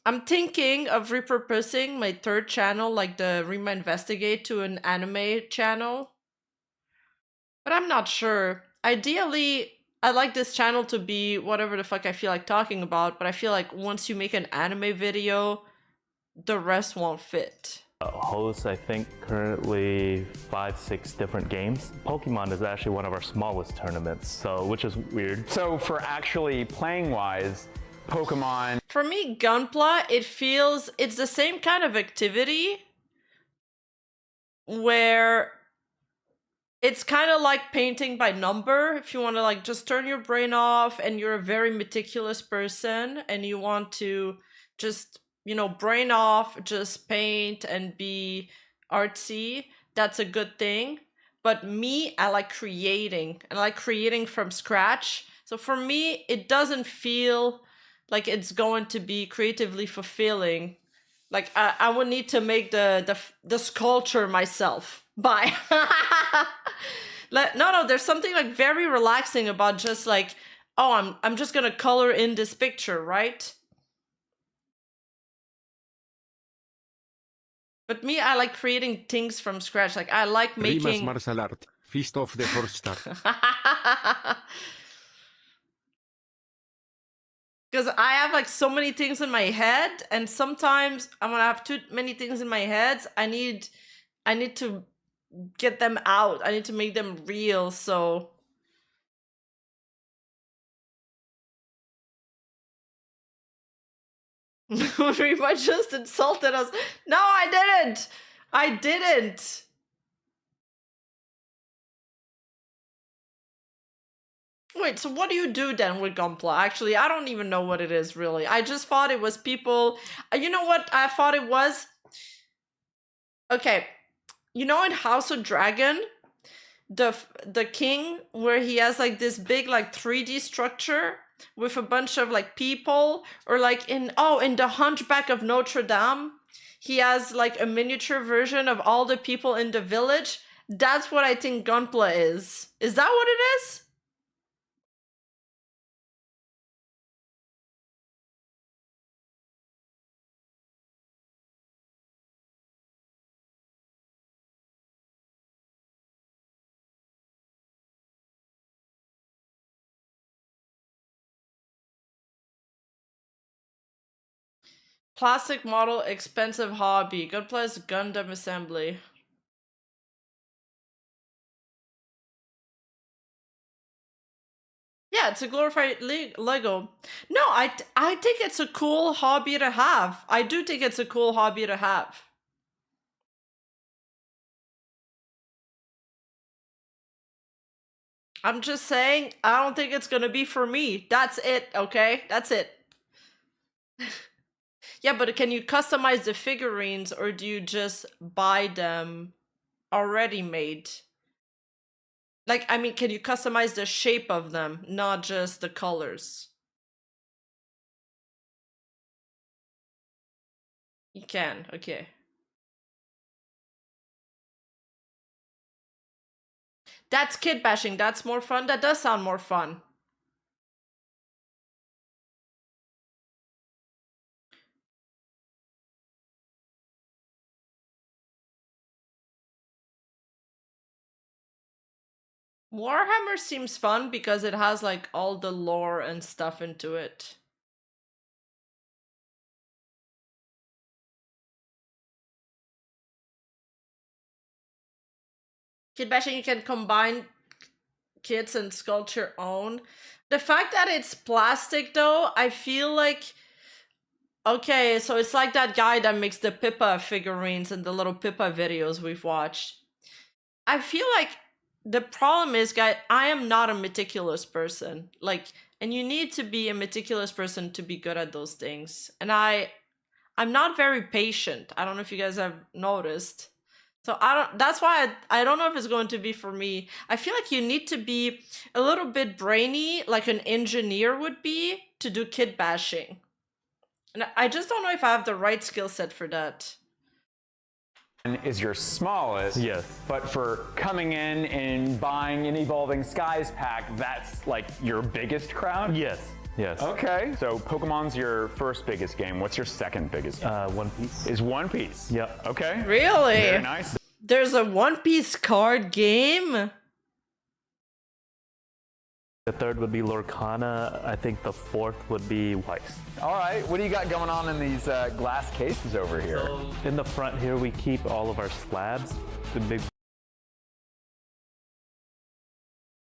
I'm thinking of repurposing my third channel, like the Rima Investigate, to an anime channel. But I'm not sure. Ideally, I like this channel to be whatever the fuck I feel like talking about, but I feel like once you make an anime video, the rest won't fit. Hosts, I think, currently 5-6 different games. Pokemon is actually one of our smallest tournaments, so which is weird. So for actually playing wise, Pokemon. For me, Gunpla, it's the same kind of activity where it's kind of like painting by number. If you want to like just turn your brain off and you're a very meticulous person and you want to just, you know, brain off, just paint and be artsy, that's a good thing. But me, I like creating. I like creating from scratch. So for me, it doesn't feel like it's going to be creatively fulfilling. Like I would need to make the sculpture myself. Bye. No, there's something like very relaxing about just like, oh, I'm just gonna color in this picture, right? But me, I like creating things from scratch. Like I like making Rimas martial art, fist of the first star. Because I have like so many things in my head, and sometimes I'm gonna have too many things in my head. I need to get them out. I need to make them real. So Rima just insulted us. No, I didn't. I didn't. Wait, so what do you do then with Gunpla? Actually, I don't even know what it is really. I just thought it was people. You know what I thought it was? Okay, you know in House of Dragon, the king where he has like this big like 3D structure with a bunch of like people, or like in the Hunchback of Notre Dame, he has like a miniature version of all the people in the village. That's what I think Gunpla is. Is that what it is? Plastic model, expensive hobby. Gunpla is Gundam assembly. Yeah, it's a glorified Lego. No, I think it's a cool hobby to have. I do think it's a cool hobby to have. I'm just saying, I don't think it's gonna be for me. That's it, okay? That's it. Yeah, but can you customize the figurines, or do you just buy them already made? Like, I mean, can you customize the shape of them, not just the colors? You can, okay. That's kid bashing. That's more fun. That does sound more fun. Warhammer seems fun because it has like all the lore and stuff into it. Kid bashing, you can combine kits and sculpt your own. The fact that it's plastic though, I feel like, okay, so it's like that guy that makes the Pippa figurines and the little Pippa videos we've watched. I feel like the problem is, guys, I am not a meticulous person. Like, and you need to be a meticulous person to be good at those things. And I'm not very patient. I don't know if you guys have noticed. So that's why I don't know if it's going to be for me. I feel like you need to be a little bit brainy, like an engineer would be, to do kit bashing. And I just don't know if I have the right skill set for that. Is your smallest. Yes. But for coming in and buying an Evolving Skies pack, that's like your biggest crowd? Yes. Yes. Okay. So Pokemon's your first biggest game. What's your second biggest game? One Piece. Is One Piece? Yep. Okay. Really? Very nice. There's a One Piece card game? The third would be Lorcana. I think the fourth would be Weiss. All right, what do you got going on in these glass cases over here? So in the front here, we keep all of our slabs. The big.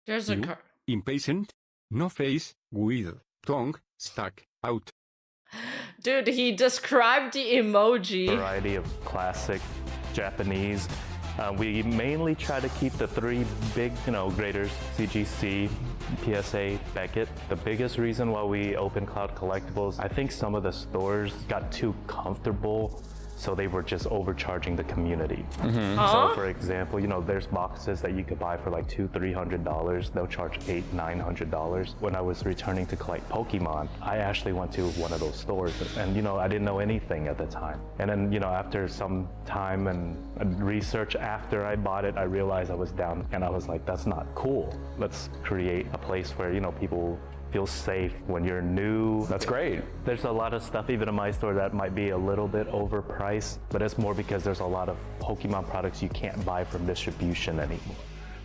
There's a car. Impatient? No face, with, tongue, stuck, out. Dude, he described the emoji. Variety of classic Japanese. We mainly try to keep the three big, graders, CGC, PSA, Beckett. The biggest reason why we open Cloud Collectibles, I think some of the stores got too comfortable, so they were just overcharging the community. So for example, there's boxes that you could buy for like $200-300. They'll charge $800-900. When I was returning to collect Pokemon, I actually went to one of those stores and I didn't know anything at the time. And then after some time and research after I bought it, I realized I was down and I was like, that's not cool. Let's create a place where people feel safe when you're new. That's great. There's a lot of stuff even in my store that might be a little bit overpriced, but it's more because there's a lot of Pokemon products you can't buy from distribution anymore.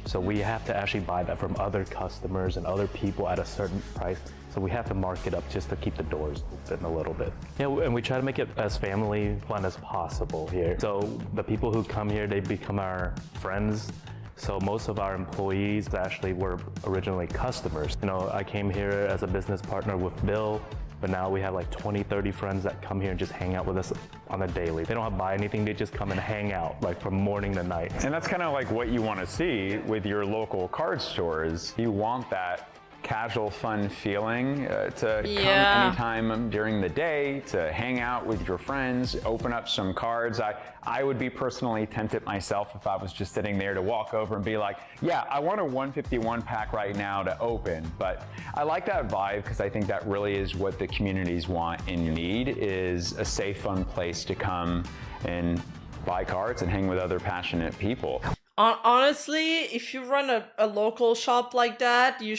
So we have to actually buy that from other customers and other people at a certain price. So we have to mark it up just to keep the doors open a little bit. Yeah, and we try to make it as family fun as possible here. So the people who come here, they become our friends. So most of our employees actually were originally customers. I came here as a business partner with Bill, but now we have like 20-30 friends that come here and just hang out with us on a daily. They don't have to buy anything, they just come and hang out like from morning to night. And that's kind of like what you want to see with your local card stores. You want that casual, fun feeling to come anytime during the day, to hang out with your friends, open up some cards. I would be personally tempted myself if I was just sitting there to walk over and be like, yeah, I want a 151 pack right now to open. But I like that vibe because I think that really is what the communities want and need, is a safe, fun place to come and buy cards and hang with other passionate people. Honestly, if you run a local shop like that, you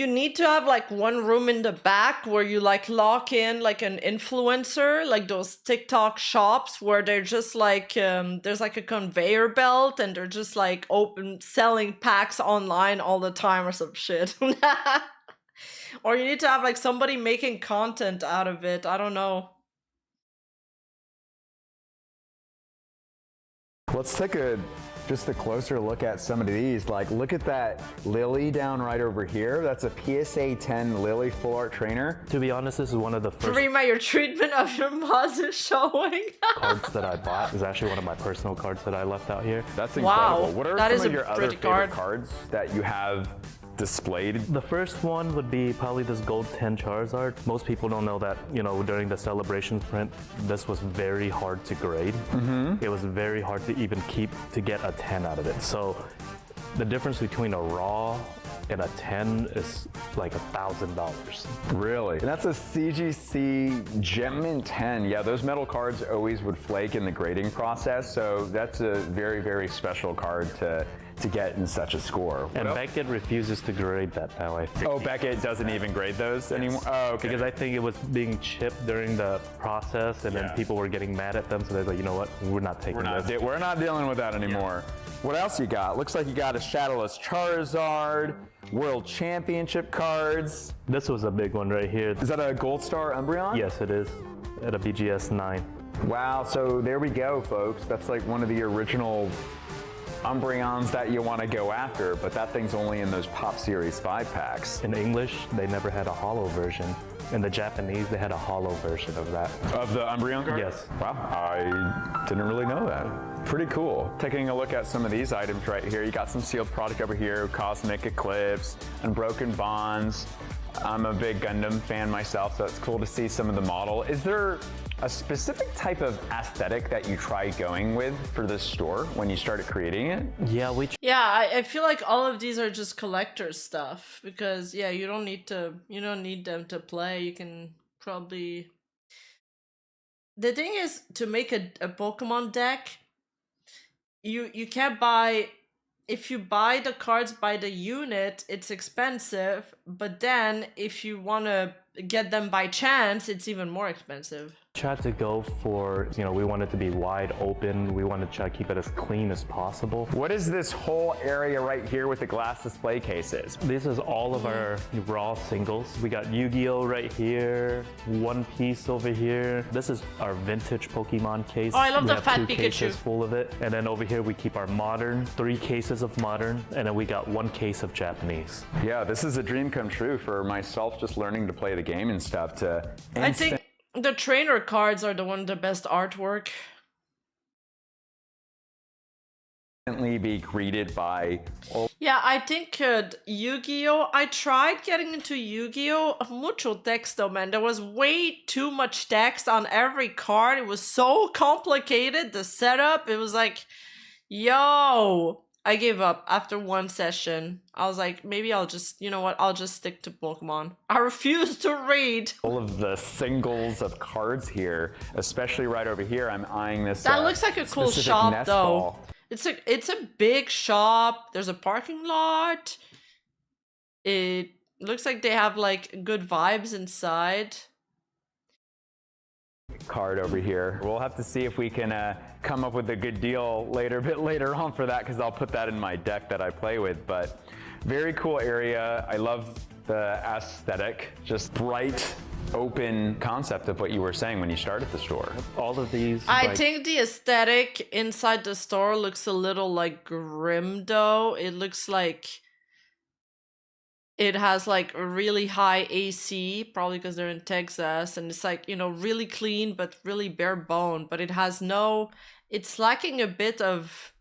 need to have like one room in the back where you like lock in like an influencer, like those TikTok shops where they're just like there's like a conveyor belt and they're just like selling packs online all the time or some shit. Or you need to have like somebody making content out of it. I don't know. Let's take just a closer look at some of these. Like, look at that Lily down right over here. That's a PSA 10 Lily full art trainer. To be honest, this is one of the first your treatment of your Maz is showing. cards that I bought. This is actually one of my personal cards that I left out here. That's incredible. Wow, what are some of your other favorite cards that you have displayed? The first one would be probably this gold 10 Charizard. Most people don't know that, during the celebrations print, this was very hard to grade. It was very hard to even get a 10 out of it. So the difference between a raw and a 10 is like $1,000. Really? And that's a CGC Gemmin 10. Yeah, those metal cards always would flake in the grading process, so that's a very, very special card to get in such a score. And Beckett refuses to grade that now, I think. Oh, Beckett doesn't even grade those anymore? Oh, okay. Because I think it was being chipped during the process, and then people were getting mad at them, so they're like, you know what, we're not taking this. We're not dealing with that anymore. What else you got? Looks like you got a Shadowless Charizard, World Championship cards. This was a big one right here. Is that a Gold Star Umbreon? Yes, it is. At a BGS 9. Wow, so there we go, folks. That's like one of the original Umbreons that you want to go after, but that thing's only in those Pop Series 5 packs. In English, they never had a holo version. In the Japanese, they had a holo version of that. Of the Umbreon card? Yes. Wow, I didn't really know that. Pretty cool. Taking a look at some of these items right here. You got some sealed product over here, Cosmic Eclipse, Unbroken Bonds. I'm a big Gundam fan myself, so it's cool to see some of the model. Is there a specific type of aesthetic that you tried going with for this store when you started creating it? Yeah, I feel like all of these are just collector stuff because you don't need them to play. You can probably. The thing is, to make a Pokemon deck, you can't buy. If you buy the cards by the unit, it's expensive, but then if you want to get them by chance, it's even more expensive. Tried to go for, we want it to be wide open. We want to try to keep it as clean as possible. What is this whole area right here with the glass display cases? This is all of our raw singles. We got Yu-Gi-Oh right here, One Piece over here. This is our vintage Pokemon case. Oh, I love we the have fat 2 Pikachu. cases full of it. And then over here we keep our modern, 3 cases of modern, and then we got 1 case of Japanese. Yeah, this is a dream come true for myself, just learning to play the game and stuff. I think the trainer cards are the best artwork. Be greeted by. Yeah, I think Yu-Gi-Oh! I tried getting into Yu-Gi-Oh! Mucho texto, man. There was way too much text on every card. It was so complicated, the setup. It was like, yo. I gave up after 1 session. I was like, maybe I'll just, you know what? I'll just stick to Pokemon. I refuse to read. All of the singles of cards here, especially right over here. I'm eyeing this. That looks like a cool shop, though. Ball. It's a big shop. There's a parking lot. It looks like they have like good vibes inside. Card over here. We'll have to see if we can come up with a good deal a bit later on for that, because I'll put that in my deck that I play with. But very cool area. I love the aesthetic, just bright, open concept of what you were saying when you started the store. All of these. I think the aesthetic inside the store looks a little like grim, though. It looks like it has like a really high AC, probably because they're in Texas, and it's like, really clean but really bare bone. But it has it's lacking a bit of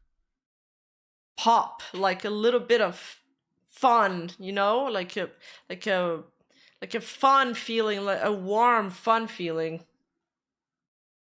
pop, like a little bit of fun, like a fun feeling, like a warm, fun feeling.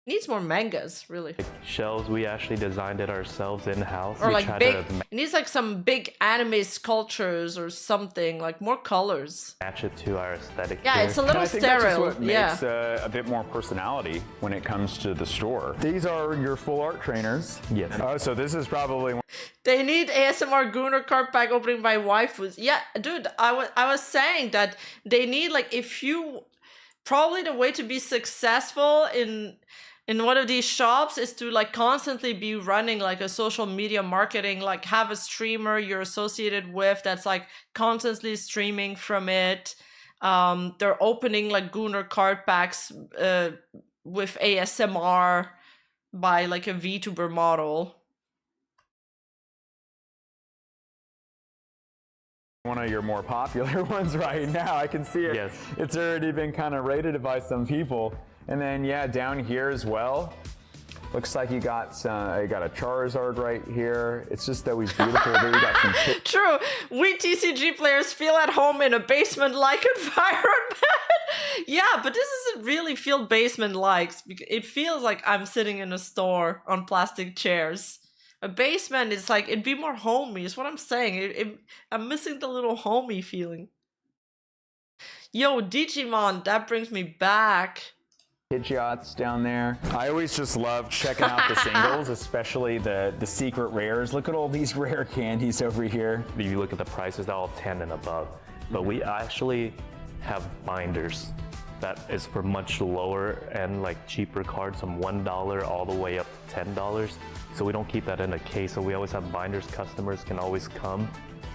Needs more mangas, really. Shelves, we actually designed it ourselves in-house. Or like big, it needs like some big anime sculptures or something, like more colors. Match it to our aesthetic. Yeah, here. it's a little I think sterile. that's just what makes a bit more personality when it comes to the store. These are your full art trainers. Yes. Oh, so this is probably. They need ASMR Gunnar card pack opening by waifus. Yeah, dude, I was saying that they need, like, if you, probably the way to be successful in one of these shops is to like constantly be running like a social media marketing, like have a streamer you're associated with that's like constantly streaming from it. They're opening like Gunnar card packs with ASMR by like a VTuber model. One of your more popular ones right now. I can see it. Yes. It's already been kind of rated by some people. And then, yeah, down here as well. Looks like you got a Charizard right here. It's just always beautiful. There you got some. True. We TCG players feel at home in a basement-like environment. Yeah, but this doesn't really feel basement-like. It feels like I'm sitting in a store on plastic chairs. A basement is like, it'd be more homey, is what I'm saying. I'm missing the little homey feeling. Yo, Digimon, that brings me back. Pidgeots down there. I always just love checking out the singles, especially the secret rares. Look at all these rare candies over here. If you look at the prices, they're all 10 and above. But we actually have binders that is for much lower and like cheaper cards, from $1 all the way up to $10. So we don't keep that in a case. So we always have binders. Customers can always come,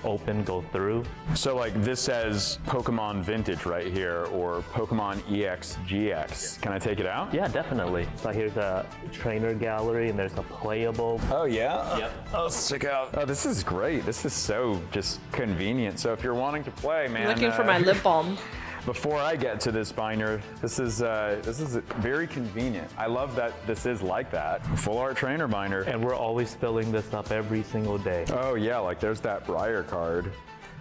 open, go through. So like this says Pokemon Vintage right here, or Pokemon EX GX. Can I take it out? Yeah, definitely. So here's a trainer gallery, and there's a playable. Oh yeah? Yep. Let's check out. Oh, this is great. This is so just convenient. So if you're wanting to play, man. Looking for my lip balm. Before I get to this binder, this is very convenient. I love that this is like that. Full art trainer binder. And we're always filling this up every single day. Oh yeah, like there's that Briar card,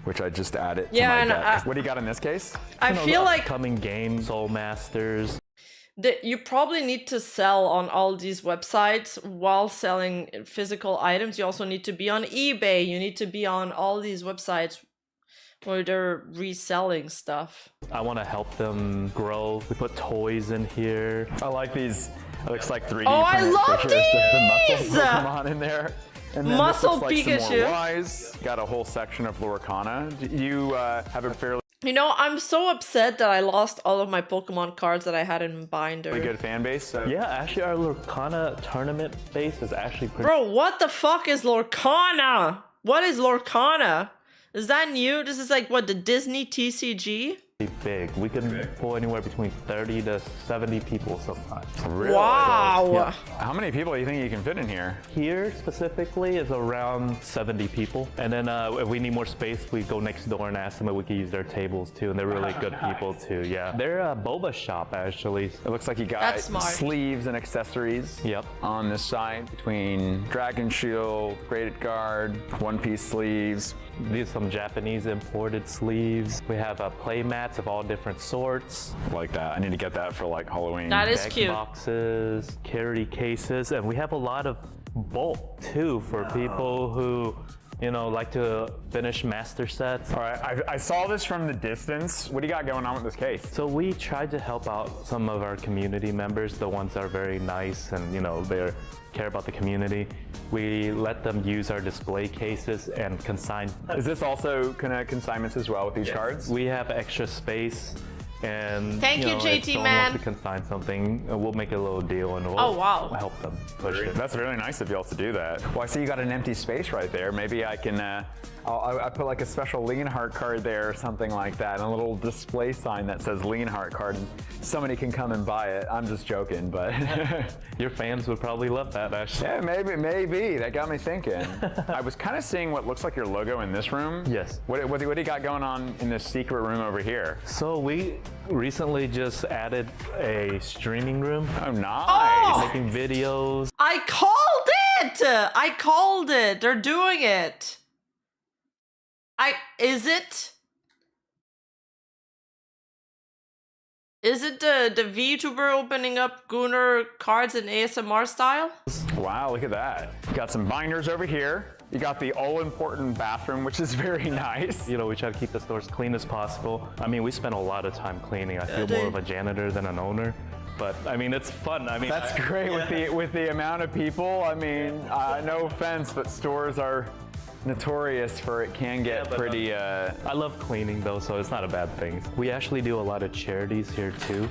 which I just added to Yeah, my and deck. What do you got in this case? I feel like upcoming games, Soul Masters. you probably need to sell on all these websites while selling physical items. You also need to be on eBay. You need to be on all these websites where they're reselling stuff. I want to help them grow. We put toys in here. I like these. It looks like 3D Oh, I printed love pictures of the these! muscle Pokemon in there. And then Muscle this looks like Pikachu. some more Ys. Got a whole section of Lorcana. You have a fairly You know, I'm so upset that I lost all of my Pokemon cards that I had in binder. Pretty good fan base. Yeah, actually our Lorcana tournament base is actually pretty Bro, what the fuck is Lorcana? What is Lorcana? Is that new? This is like, what, the Disney TCG? big. We can pull anywhere between 30 to 70 people sometimes. Really? Wow. So, yeah. How many people do you think you can fit in here? Here specifically is around 70 people. And then if we need more space, we go next door and ask them if we can use their tables too. And they're really good people too, yeah. They're a boba shop actually. It looks like you got sleeves and accessories on this side between Dragon Shield, Graded Guard, One Piece sleeves. These are some Japanese imported sleeves. We have play mats of all different sorts. Like that. I need to get that for like Halloween. That is Deck cute. Boxes, carry cases, and we have a lot of bulk too for people who, you know, like to finish master sets. All right, I saw this from the distance. What do you got going on with this case? So we tried to help out some of our community members, the ones that are very nice and, you know, they care about the community. We let them use our display cases and consign. Is this also kind of consignments as well with these cards? We have extra space. And thank you, know, JT if someone man. wants to consign something, we'll make a little deal and we'll help them push it. That's really nice of y'all to do that. Well, I see you got an empty space right there. Maybe I can, I'll put like a special Leonhardt card there or something like that, and a little display sign that says Leonhardt card, and somebody can come and buy it. I'm just joking, but. Your fans would probably love that, actually. Yeah, maybe. That got me thinking. I was kind of seeing what looks like your logo in this room. Yes. What do you got going on in this secret room over here? So we recently just added a streaming room. Oh, nice. Oh! Making videos. I called it! I called it. They're doing it. Is it the VTuber opening up Gunnar cards in ASMR style? Wow, look at that. You got some binders over here. You got the all-important bathroom, which is very nice. You know, we try to keep the store as clean as possible. I mean, we spend a lot of time cleaning. I feel more of a janitor than an owner. But I mean, it's fun. I mean, that's great with the amount of people. I mean, no offense, but stores are notorious for it can get pretty. I love cleaning though, so it's not a bad thing. We actually do a lot of charities here too.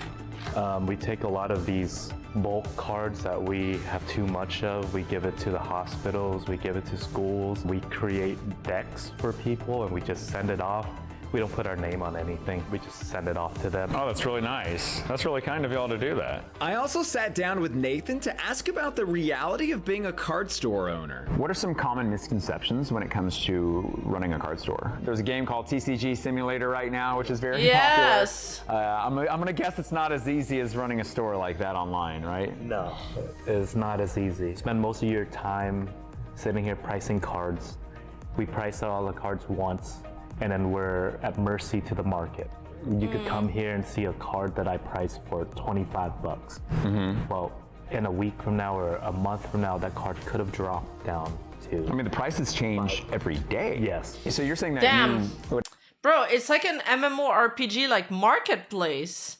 We take a lot of these bulk cards that we have too much of. We give it to the hospitals, we give it to schools. We create decks for people and we just send it off. We don't put our name on anything. We just send it off to them. Oh, that's really nice. That's really kind of y'all to do that. I also sat down with Nathan to ask about the reality of being a card store owner. What are some common misconceptions when it comes to running a card store? There's a game called TCG Simulator right now, which is very popular. I'm gonna guess it's not as easy as running a store like that online, right? No, it's not as easy. Spend most of your time sitting here pricing cards. We price all the cards once, and then we're at mercy to the market. You could come here and see a card that I priced for 25 bucks. Well, in a week from now or a month from now, that card could have dropped down to. I mean, the prices change every day. Yes. So you're saying that Damn. Bro, it's like an MMORPG like marketplace.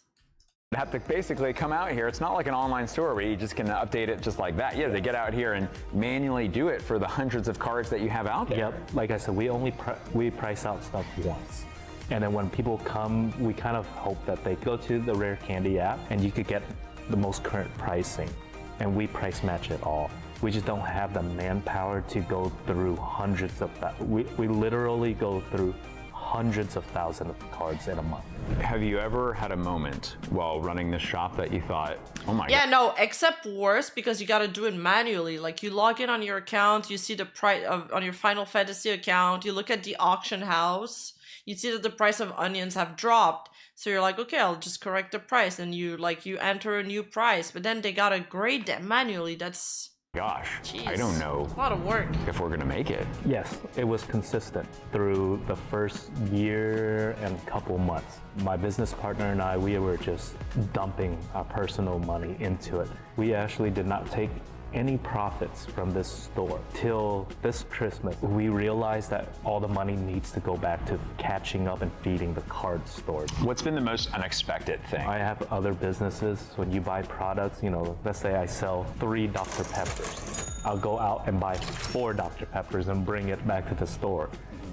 Have to basically come out here. It's not like an online store where you just can update it just like that. Yeah, they get out here and manually do it for the hundreds of cards that you have out there. Yep, like I said, we only we price out stuff once. And then when people come, we kind of hope that they go to the Rare Candy app and you could get the most current pricing. And we price match it all. We just don't have the manpower to go through hundreds of we literally go through hundreds of thousands of cards in a month. Have you ever had a moment while running this shop that you thought, oh my Yeah, God. no, except worse because you gotta do it manually. Like you log in on your account, you see the price on your Final Fantasy account, you look at the auction house, you see that the price of onions have dropped. So you're like, okay, I'll just correct the price, and you enter a new price, but then they gotta grade that manually. That's Gosh, Jeez. I don't know a lot of work if we're gonna make it. Yes, it was consistent through the first year and couple months. My business partner and I, we were just dumping our personal money into it. We actually did not take any profits from this store till this Christmas. We realized that all the money needs to go back to catching up and feeding the card store. What's been the most unexpected thing? I have other businesses. When you buy products, you know, let's say I sell 3 Dr. Peppers. I'll go out and buy 4 Dr. Peppers and bring it back to the store.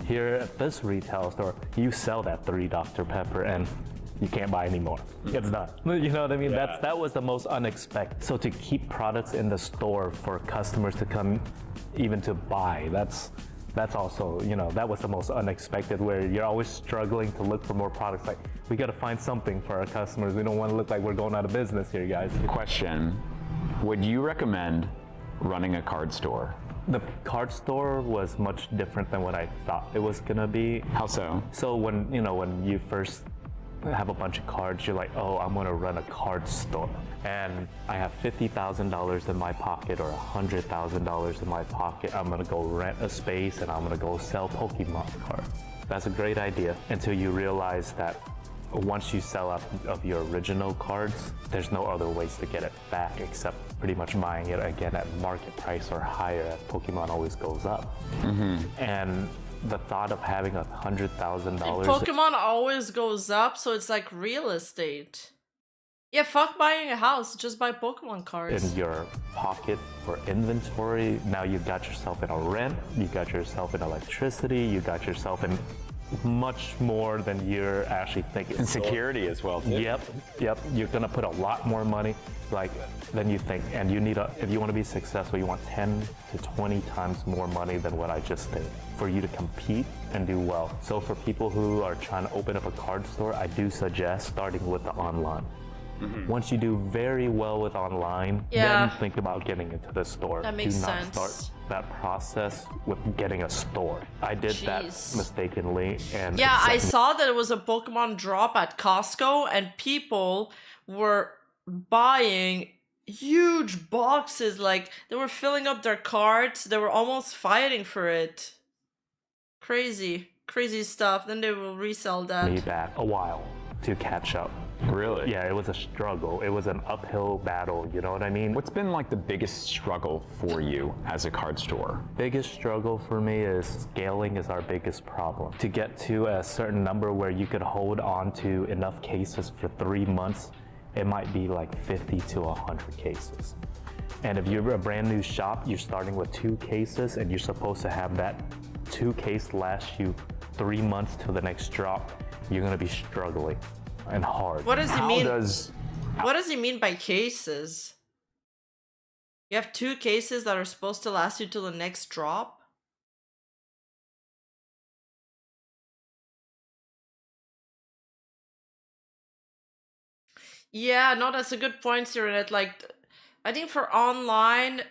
Here at this retail store, you sell that 3 Dr. Pepper and you can't buy anymore. It's done. You know what I mean? Yeah. That was the most unexpected. So to keep products in the store for customers to come even to buy, that's also, you know, that was the most unexpected, where you're always struggling to look for more products. Like, we got to find something for our customers. We don't want to look like we're going out of business here, guys. Question, would you recommend running a card store? The card store was much different than what I thought it was gonna be. How so? So when you first have a bunch of cards, you're like, oh, I'm gonna run a card store. And I have $50,000 in my pocket or $100,000 in my pocket. I'm gonna go rent a space and I'm gonna go sell Pokemon cards. That's a great idea until you realize that once you sell out of your original cards, there's no other ways to get it back except pretty much buying it again at market price or higher, as Pokemon always goes up. And the thought of having $100,000. Pokemon always goes up, so it's like real estate. Yeah, fuck buying a house, just buy Pokemon cards. In your pocket for inventory, now you got yourself in a rent, you got yourself in electricity, you got yourself in much more than you're actually thinking. And security as well, too. Yep. You're gonna put a lot more money than you think, and you need if you want to be successful, you want 10 to 20 times more money than what I just did for you to compete and do well. So for people who are trying to open up a card store, I do suggest starting with the online. Once you do very well with online, then think about getting into the store. That makes do not sense. start that process with getting a store. I did that mistakenly, and yeah, I saw that it was a Pokemon drop at Costco, and people were buying huge boxes. Like, they were filling up their carts. They were almost fighting for it. Crazy stuff. Then they will resell that. Me back a while to catch up. Really? Yeah, it was a struggle. It was an uphill battle, you know what I mean? What's been like the biggest struggle for you as a card store? Biggest struggle for me is scaling is our biggest problem. To get to a certain number where you could hold on to enough cases for 3 months, it might be like 50 to 100 cases. And if you're a brand new shop, you're starting with 2 cases and you're supposed to have that 2 case last you 3 months to the next drop, you're gonna be struggling and hard. What does he mean? What does he mean by cases? You have 2 cases that are supposed to last you till the next drop? Yeah, no, that's a good point, Cyril. Like, I think for online,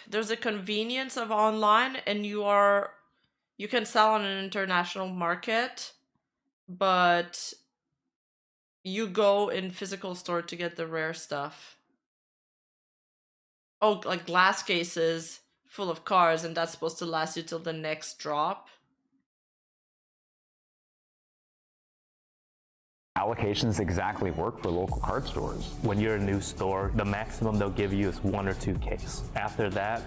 there's a convenience of online, and you can sell on an international market, but you go in physical store to get the rare stuff. Oh, like glass cases full of cards, and that's supposed to last you till the next drop. Allocations exactly work for local card stores. When you're a new store, the maximum they'll give you is 1 or 2 cases. After that,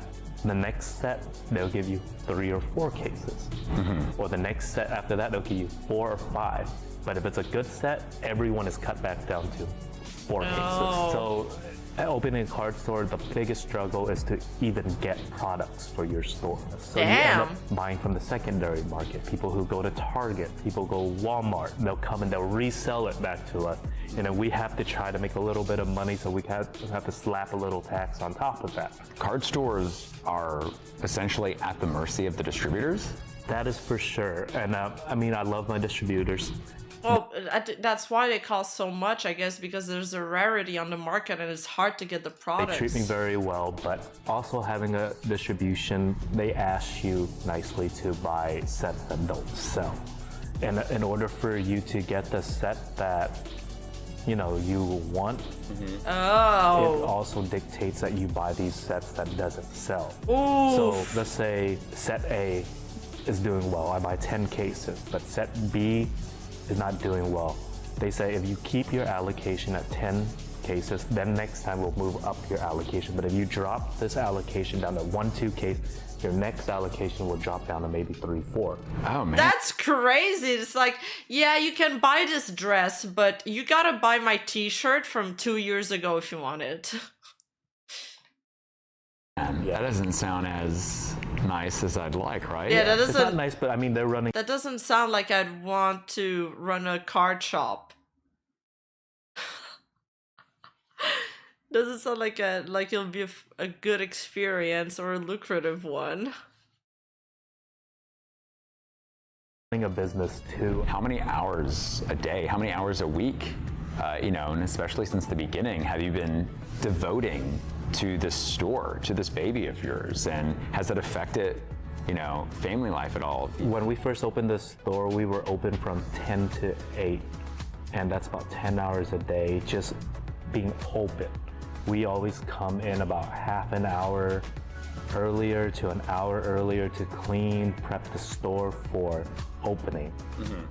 the next set, they'll give you 3 or 4 cases. Or the next set after that, they'll give you 4 or 5. But if it's a good set, everyone is cut back down to 4 cases. So opening a card store, the biggest struggle is to even get products for your store. So you end up buying from the secondary market. People who go to Target, people go Walmart, they'll come and they'll resell it back to us. And then we have to try to make a little bit of money, so we have to slap a little tax on top of that. Card stores are essentially at the mercy of the distributors? That is for sure. And I mean, I love my distributors. Well, that's why they cost so much, I guess, because there's a rarity on the market and it's hard to get the products. They treat me very well, but also having a distribution, they ask you nicely to buy sets that don't sell. And in order for you to get the set that you want, it also dictates that you buy these sets that doesn't sell. So let's say set A is doing well, I buy 10 cases, but set B is not doing well. They say if you keep your allocation at 10 cases, then next time we'll move up your allocation. But if you drop this allocation down to 1, 2 cases, your next allocation will drop down to maybe 3, 4. Oh man. That's crazy. It's like, yeah, you can buy this dress, but you gotta buy my t-shirt from 2 years ago if you want it. That doesn't sound as nice as I'd like, right? Yeah, that It's not doesn't. nice, but I mean, they're running. That doesn't sound like I'd want to run a card shop. Doesn't sound like it'll be a good experience or a lucrative one. A business too. How many hours a day? How many hours a week? And especially since the beginning, have you been devoting to this store, to this baby of yours? And has it affected, family life at all? When we first opened the store, we were open from 10 to 8, and that's about 10 hours a day just being open. We always come in about half an hour earlier to an hour earlier to clean, prep the store for opening.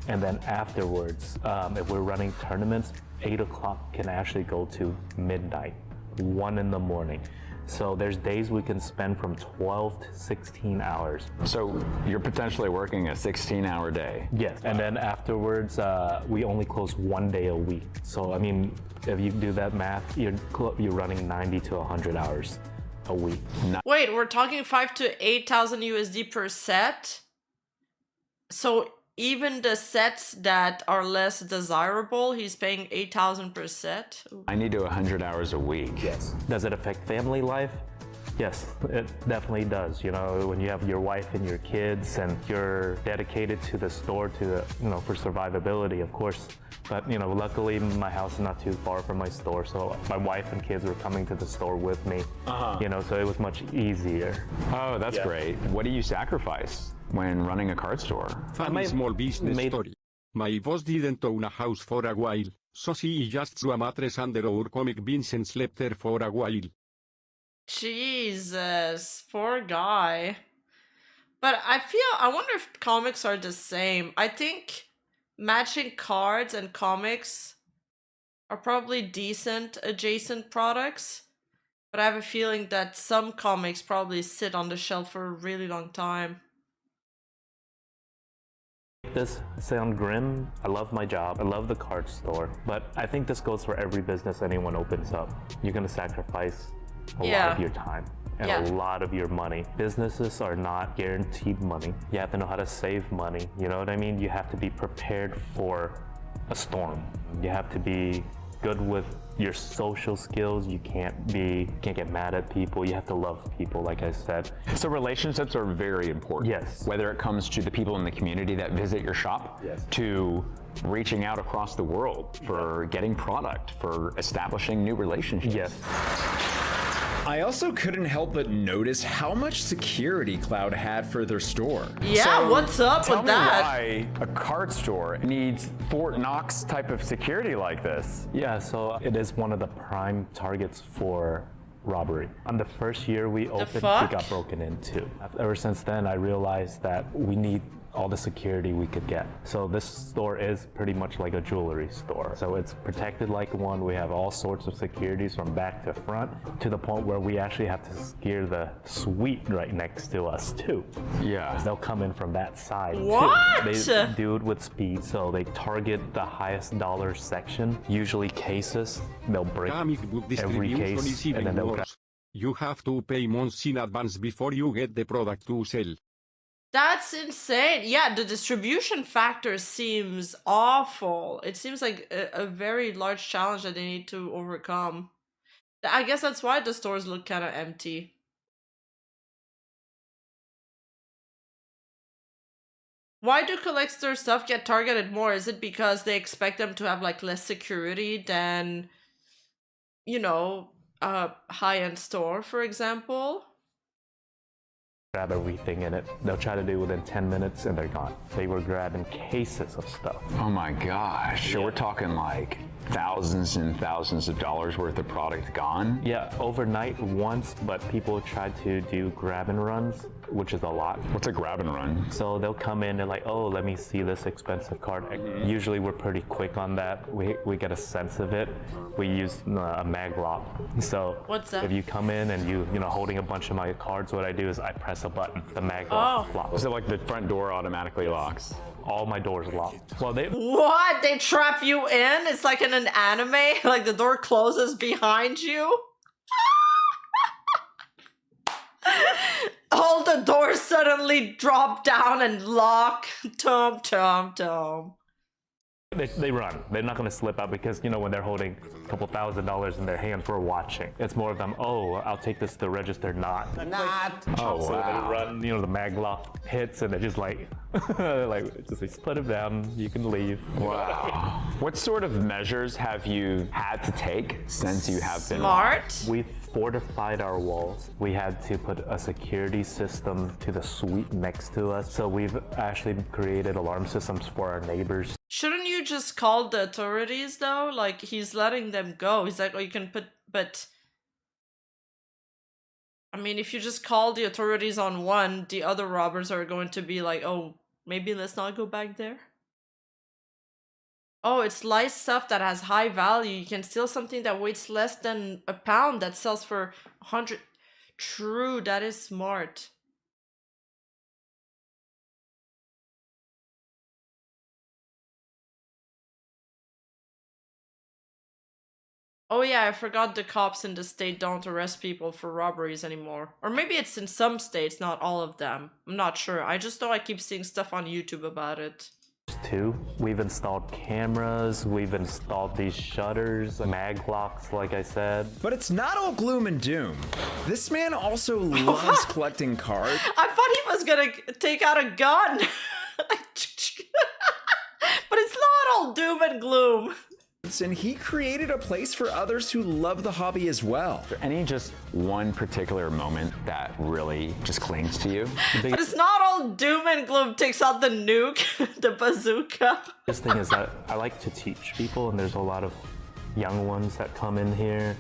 And then afterwards, if we're running tournaments, 8 o'clock can actually go to midnight, 1 in the morning. So there's days we can spend from 12 to 16 hours. So you're potentially working a 16-hour day. Yes, and then afterwards, we only close 1 day a week. So I mean, if you do that math, you're running 90 to 100 hours a week. Wait, we're talking 5 to 8,000 USD per set? So even the sets that are less desirable, he's paying 8,000 per set? 90 to 100 hours a week. Yes. Does it affect family life? Yes, it definitely does. When you have your wife and your kids and you're dedicated to the store for survivability, of course. But, luckily my house is not too far from my store, so my wife and kids were coming to the store with me, so it was much easier. Oh, that's great. What do you sacrifice when running a card store? Funny small business story. My boss didn't own a house for a while, so she just threw a mattress under our comic bins and slept there for a while. Jesus, poor guy. But I wonder if comics are the same. I think matching cards and comics are probably decent adjacent products, but I have a feeling that some comics probably sit on the shelf for a really long time. This sound grim. I love my job. I love the card store, but I think this goes for every business anyone opens up. You're gonna sacrifice a lot of your time and a lot of your money. Businesses are not guaranteed money. You have to know how to save money. You know what I mean? You have to be prepared for a storm. You have to be good with your social skills. You can't get mad at people. You have to love people, like I said. So relationships are very important. Yes. Whether it comes to the people in the community that visit your shop, to reaching out across the world for getting product, for establishing new relationships. Yes. I also couldn't help but notice how much security Cloud had for their store. Yeah, So, what's up tell with me that? why a card store needs Fort Knox type of security like this. Yeah, so it is one of the prime targets for robbery. On the first year we opened, we got broken into. Ever since then, I realized that we need all the security we could get. So this store is pretty much like a jewelry store. So it's protected like one. We have all sorts of securities from back to front, to the point where we actually have to secure the suite right next to us too. Yeah. They'll come in from that side What? too. They do it with speed, so they target the highest dollar section, usually cases. They'll break Comic book every distribution case is and even then they'll worse. You have to pay months in advance before you get the product to sell. That's insane. Yeah, the distribution factor seems awful. It seems like a very large challenge that they need to overcome. I guess that's why the stores look kind of empty. Why do collector stuff get targeted more? Is it because they expect them to have like less security than, a high-end store, for example? Grab everything in it. They'll try to do it within 10 minutes and they're gone. They were grabbing cases of stuff. Oh my gosh. So we're talking like thousands and thousands of dollars worth of product gone? Yeah, overnight once, but people try to do grab and runs, which is a lot. What's a grab and run? So they'll come in and like, oh, let me see this expensive card. Usually we're pretty quick on that. We get a sense of it. We use a mag lock. So what's that? If you come in and you holding a bunch of my cards, what I do is I press a button, the mag lock locks. So like the front door automatically locks? All my doors locked. Well, What? They trap you in? It's like in an anime? Like the door closes behind you? all the doors suddenly drop down and lock. Tom, Tom, Tom. They run. They're not going to slip out because, you know, when they're holding a couple $1,000s in their hand for watching, it's more of them, oh, I'll take this to the register, not. Oh, so they run, you know, the mag lock hits and they're just like, just put it down, you can leave. Wow. What sort of measures have you had to take since you have been smart? We fortified our walls. We had to put a security system to the suite next to us. So we've actually created alarm systems for our neighbors. Shouldn't you just call the authorities though? Like, he's letting them go. He's like, oh, you can put, but I mean, if you just call the authorities on one, the other robbers are going to be like, oh, maybe let's not go back there. Oh, it's light stuff that has high value. You can steal something that weighs less than a pound that sells for 100. True, that is smart. Oh yeah, I forgot the cops in the state don't arrest people for robberies anymore. Or maybe it's in some states, not all of them. I'm not sure. I just know I keep seeing stuff on YouTube about it. Too. We've installed cameras, we've installed these shutters, mag locks, like I said. But it's not all gloom and doom. This man also loves collecting cards. I thought he was gonna take out a gun. But it's not all doom and gloom. And he created a place for others who love the hobby as well. Is there any just one particular moment that really just clings to you? But it's not all doom and gloom. Takes out the nuke, the bazooka. This thing is that I like to teach people, and there's a lot of young ones that come in here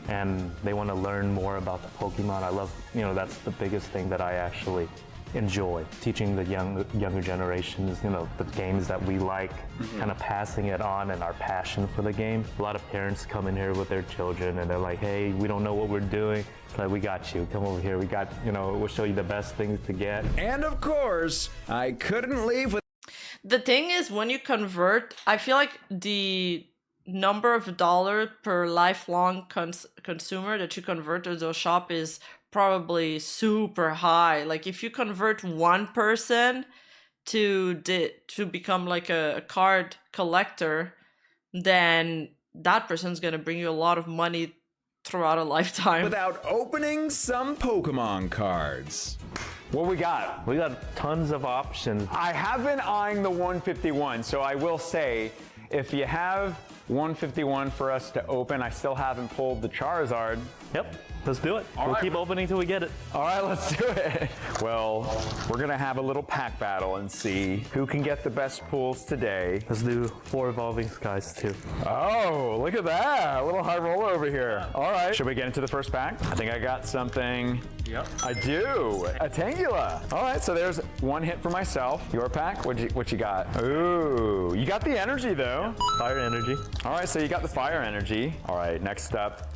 and they want to learn more about the Pokemon. I love, you know, that's the biggest thing that I actually enjoy, teaching the younger generations, you know, the games that we like, kind of passing it on and our passion for the game. A lot of parents come in here with their children and they're like, hey, we don't know what we're doing. It's like, we got you, come over here. We got, you know, we'll show you the best things to get. And of course, I couldn't leave with... The thing is, when you convert, I feel like the number of dollars per lifelong consumer that you convert to the shop is probably super high. Like, if you convert one person to become like a card collector, then that person's gonna bring you a lot of money throughout a lifetime. Without opening some Pokemon cards. What we got? We got tons of options. I have been eyeing the 151, so I will say, if you have 151 for us to open, I still haven't pulled the Charizard. Yep. Let's do it. We'll keep opening till we get it. All right, let's do it. Well, we're gonna have a little pack battle and see who can get the best pulls today. Let's do 4 Evolving Skies too. Oh, look at that. A little high roll over here. All right. Should we get into the first pack? I think I got something. Yep. I do. A Tangela. All right, so there's one hit for myself. Your pack, what you got? Ooh, you got the energy though. Fire energy. All right, so you got the fire energy. All right, next up.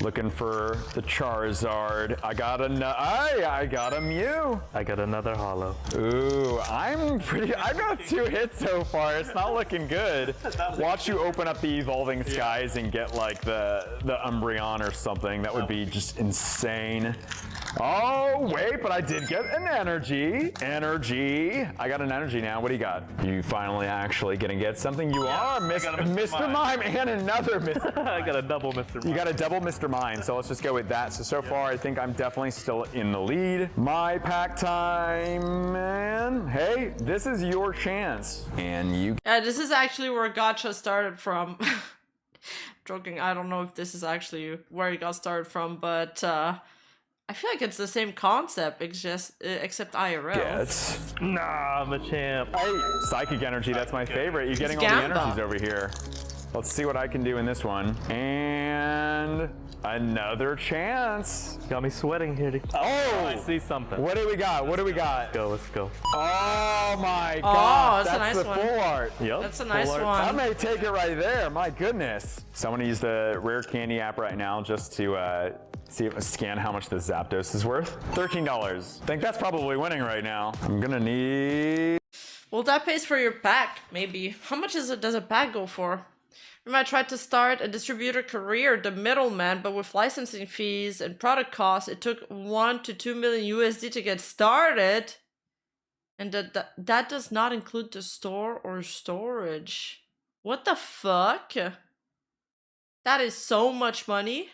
Looking for the Charizard. I got a Mew. I got another holo. Ooh, I've got 2 hits so far. It's not looking good. Watch you open up the Evolving Skies and get like the Umbreon or something. That would be just insane. Oh, wait, but I did get an energy. I got an energy now. What do you got? You finally actually gonna get something? You are, Mr. Mime and another Mr. Mime. I got a double Mr. Mime. You got a double Mr. Mime, so let's just go with that. So far, I think I'm definitely still in the lead. My pack time, man. Hey, this is your chance. And you... Yeah, this is actually where Gacha started from. Joking, I don't know if this is actually where it got started from, but I feel like it's the same concept, except IRL. Yeah, it's... Nah, I'm a champ. Hey, Psychic Energy, that's my favorite. You're getting all the energies over here. Let's see what I can do in this one. And another chance. Got me sweating here. Oh, I see something. What do we got? Let's go. Oh my God, that's a nice the one. full art. Yep. That's a nice one. I may take it right there. My goodness. So I'm gonna use the Rare Candy app right now just to scan how much the Zapdos is worth. $13. I think that's probably winning right now. I'm gonna need... Well, that pays for your pack, maybe. How much does a pack go for? I tried to start a distributor career, the middleman, but with licensing fees and product costs, it took 1 to 2 million USD to get started. And that does not include the store or storage. What the fuck? That is so much money.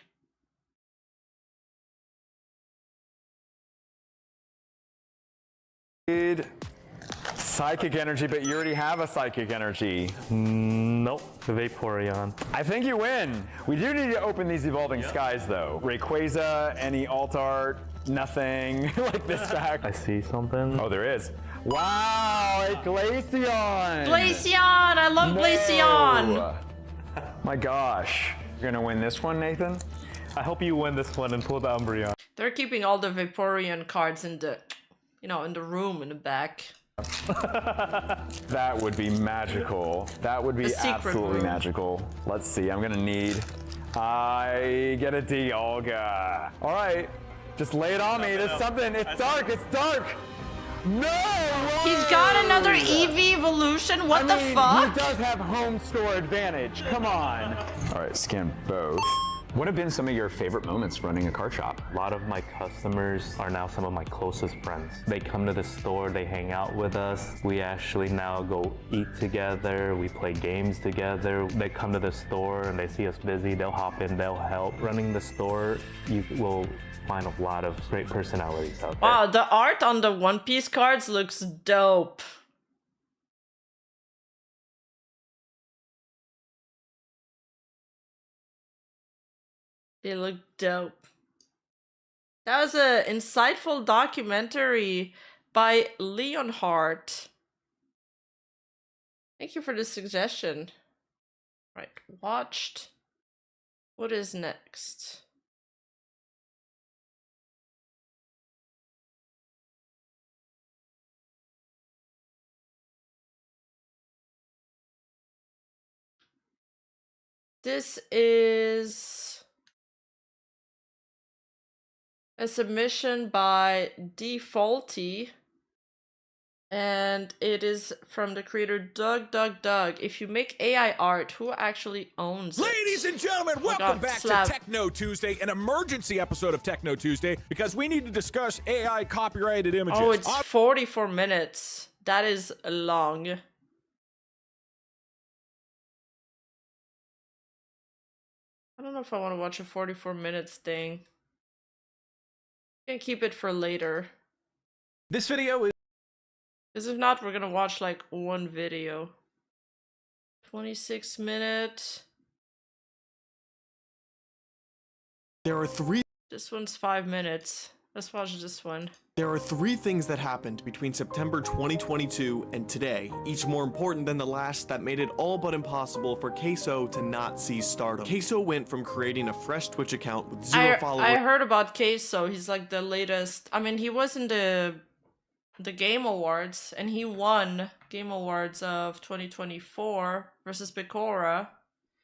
Psychic energy, but you already have a psychic energy. Nope, the Vaporeon. I think you win. We do need to open these evolving skies though. Rayquaza, any alt art, nothing like this back. I see something. Oh, there is. Wow, a Glaceon! Glaceon! I love Glaceon! My gosh. You're gonna win this one, Nathan? I hope you win this one and pull the Umbreon. They're keeping all the Vaporeon cards in the, in the room in the back. That would be magical. That would be absolutely magical. Let's see, I'm gonna need... I get a Dialga. All right, just lay it on me. There's something. It's dark. It's dark. No! He's got another Eevee evolution? What the fuck? He does have home store advantage. Come on. All right, scan both. What have been some of your favorite moments running a card shop? A lot of my customers are now some of my closest friends. They come to the store, they hang out with us. We actually now go eat together, we play games together. They come to the store and they see us busy, they'll hop in, they'll help. Running the store, you will find a lot of great personalities out there. Wow, the art on the One Piece cards looks dope. They look dope. That was an insightful documentary by Leonhardt. Thank you for the suggestion. Right, watched. What is next? This is a submission by Defaulty, and it is from the creator Doug. If you make AI art, who actually owns it? Ladies and gentlemen, welcome back to Techno Tuesday, an emergency episode of Techno Tuesday, because we need to discuss AI copyrighted images. Oh, it's 44 minutes. That is long. I don't know if I want to watch a 44 minutes thing. I can keep it for later. This video is... Because if not, we're gonna watch like one video. 26 minutes. There are 3... This one's 5 minutes. Let's watch this one. There are 3 things that happened between September 2022 and today, each more important than the last, that made it all but impossible for Queso to not see stardom. Queso went from creating a fresh Twitch account with 0 followers. I heard about Queso. He's like the latest. I mean, he was in the Game Awards, and he won Game Awards of 2024 versus Picora.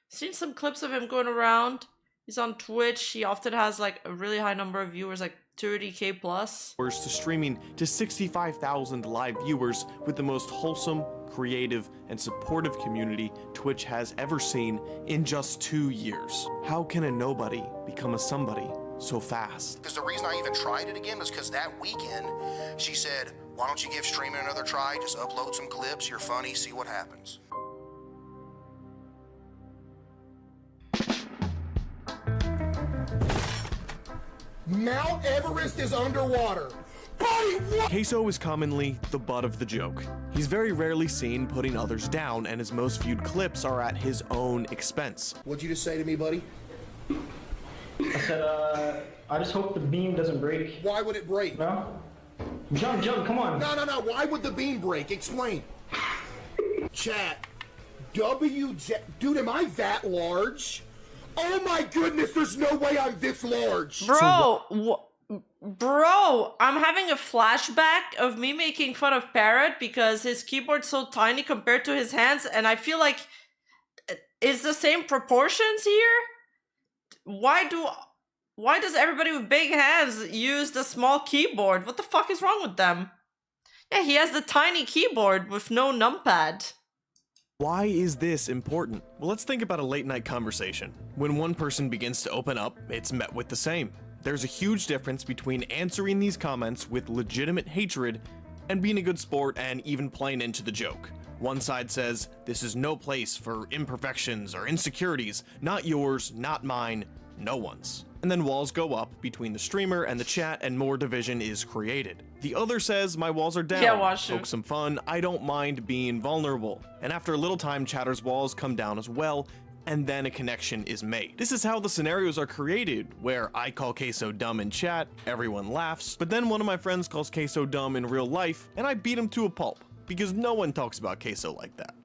Seen some clips of him going around. He's on Twitch. He often has like a really high number of viewers, like 30K plus. To streaming to 65,000 live viewers with the most wholesome, creative, and supportive community Twitch has ever seen in just 2 years. How can a nobody become a somebody so fast? Because the reason I even tried it again was because that weekend she said, why don't you give streaming another try? Just upload some clips, you're funny, see what happens. Mount Everest is underwater. Buddy, what? Queso is commonly the butt of the joke. He's very rarely seen putting others down, and his most viewed clips are at his own expense. What'd you just say to me, buddy? I said, I just hope the beam doesn't break. Why would it break? No? Jump, come on. No. Why would the beam break? Explain. Chat. Dude, am I that large? Oh my goodness, there's no way I'm this large. Bro, I'm having a flashback of me making fun of Parrot because his keyboard's so tiny compared to his hands, and I feel like it's the same proportions here? Why does everybody with big hands use the small keyboard? What the fuck is wrong with them? Yeah, he has the tiny keyboard with no numpad. Why is this important? Well, let's think about a late night conversation. When one person begins to open up, it's met with the same. There's a huge difference between answering these comments with legitimate hatred and being a good sport and even playing into the joke. One side says, this is no place for imperfections or insecurities, not yours, not mine, no one's. And then walls go up between the streamer and the chat and more division is created. The other says, my walls are down, poke some fun, I don't mind being vulnerable. And after a little time, chatter's walls come down as well, and then a connection is made. This is how the scenarios are created, where I call Queso dumb in chat, everyone laughs, but then one of my friends calls Queso dumb in real life, and I beat him to a pulp, because no one talks about Queso like that.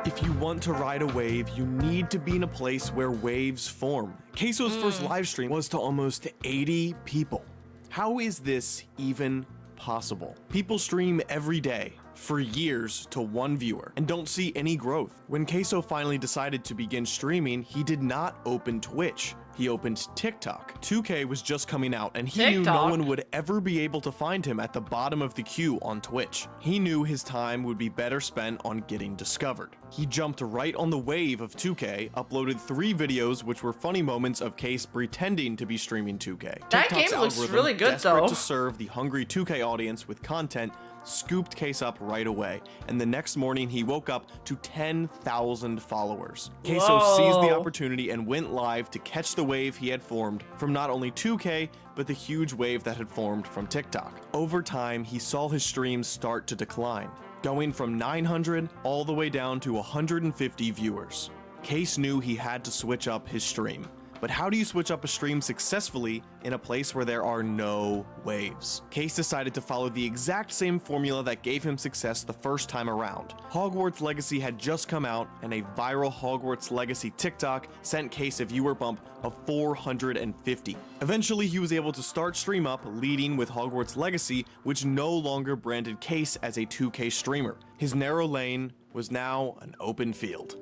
If you want to ride a wave, you need to be in a place where waves form. Queso's first live stream was to almost 80 people. How is this even possible? People stream every day for years to one viewer and don't see any growth. When Queso finally decided to begin streaming, he did not open Twitch. He opened TikTok. 2K was just coming out and he knew no one would ever be able to find him at the bottom of the queue on Twitch. He knew his time would be better spent on getting discovered. He jumped right on the wave of 2K, uploaded 3 videos which were funny moments of Case pretending to be streaming 2K. That TikTok's game looks algorithm, really good desperate though. to serve the hungry 2K audience with content, scooped Case up right away, and the next morning he woke up to 10,000 followers. Queso seized the opportunity and went live to catch the wave he had formed from not only 2K, but the huge wave that had formed from TikTok. Over time, he saw his streams start to decline, going from 900 all the way down to 150 viewers. Case knew he had to switch up his stream. But how do you switch up a stream successfully in a place where there are no waves? Case decided to follow the exact same formula that gave him success the first time around. Hogwarts Legacy had just come out, and a viral Hogwarts Legacy TikTok sent Case a viewer bump of 450. Eventually, he was able to start Stream Up, leading with Hogwarts Legacy, which no longer branded Case as a 2K streamer. His narrow lane was now an open field.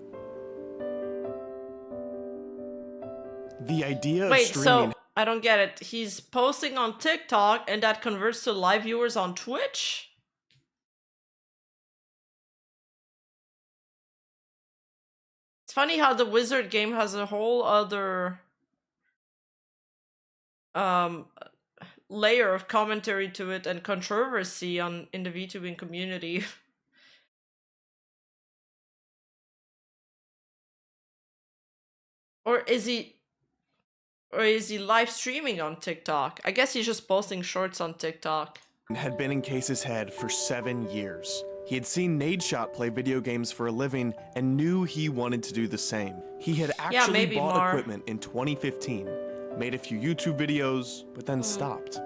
The idea of streaming... So I don't get it. He's posting on TikTok and that converts to live viewers on Twitch? It's funny how the Wizard game has a whole other layer of commentary to it and controversy in the VTubing community. Or is he live streaming on TikTok? I guess he's just posting shorts on TikTok. Had been in Case's head for 7 years. He had seen Nadeshot play video games for a living and knew he wanted to do the same. He had actually bought equipment in 2015, made a few YouTube videos, but then stopped.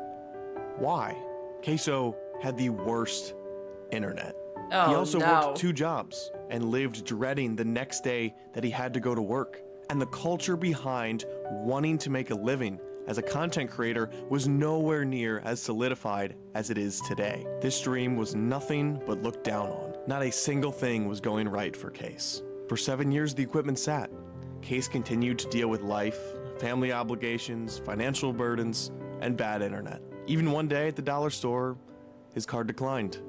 Why? Queso had the worst internet. Oh, he also worked 2 jobs and lived dreading the next day that he had to go to work. And the culture behind wanting to make a living as a content creator was nowhere near as solidified as it is today. This dream was nothing but looked down on. Not a single thing was going right for Case. For 7 years, the equipment sat. Case continued to deal with life, family obligations, financial burdens, and bad internet. Even one day at the dollar store, his card declined.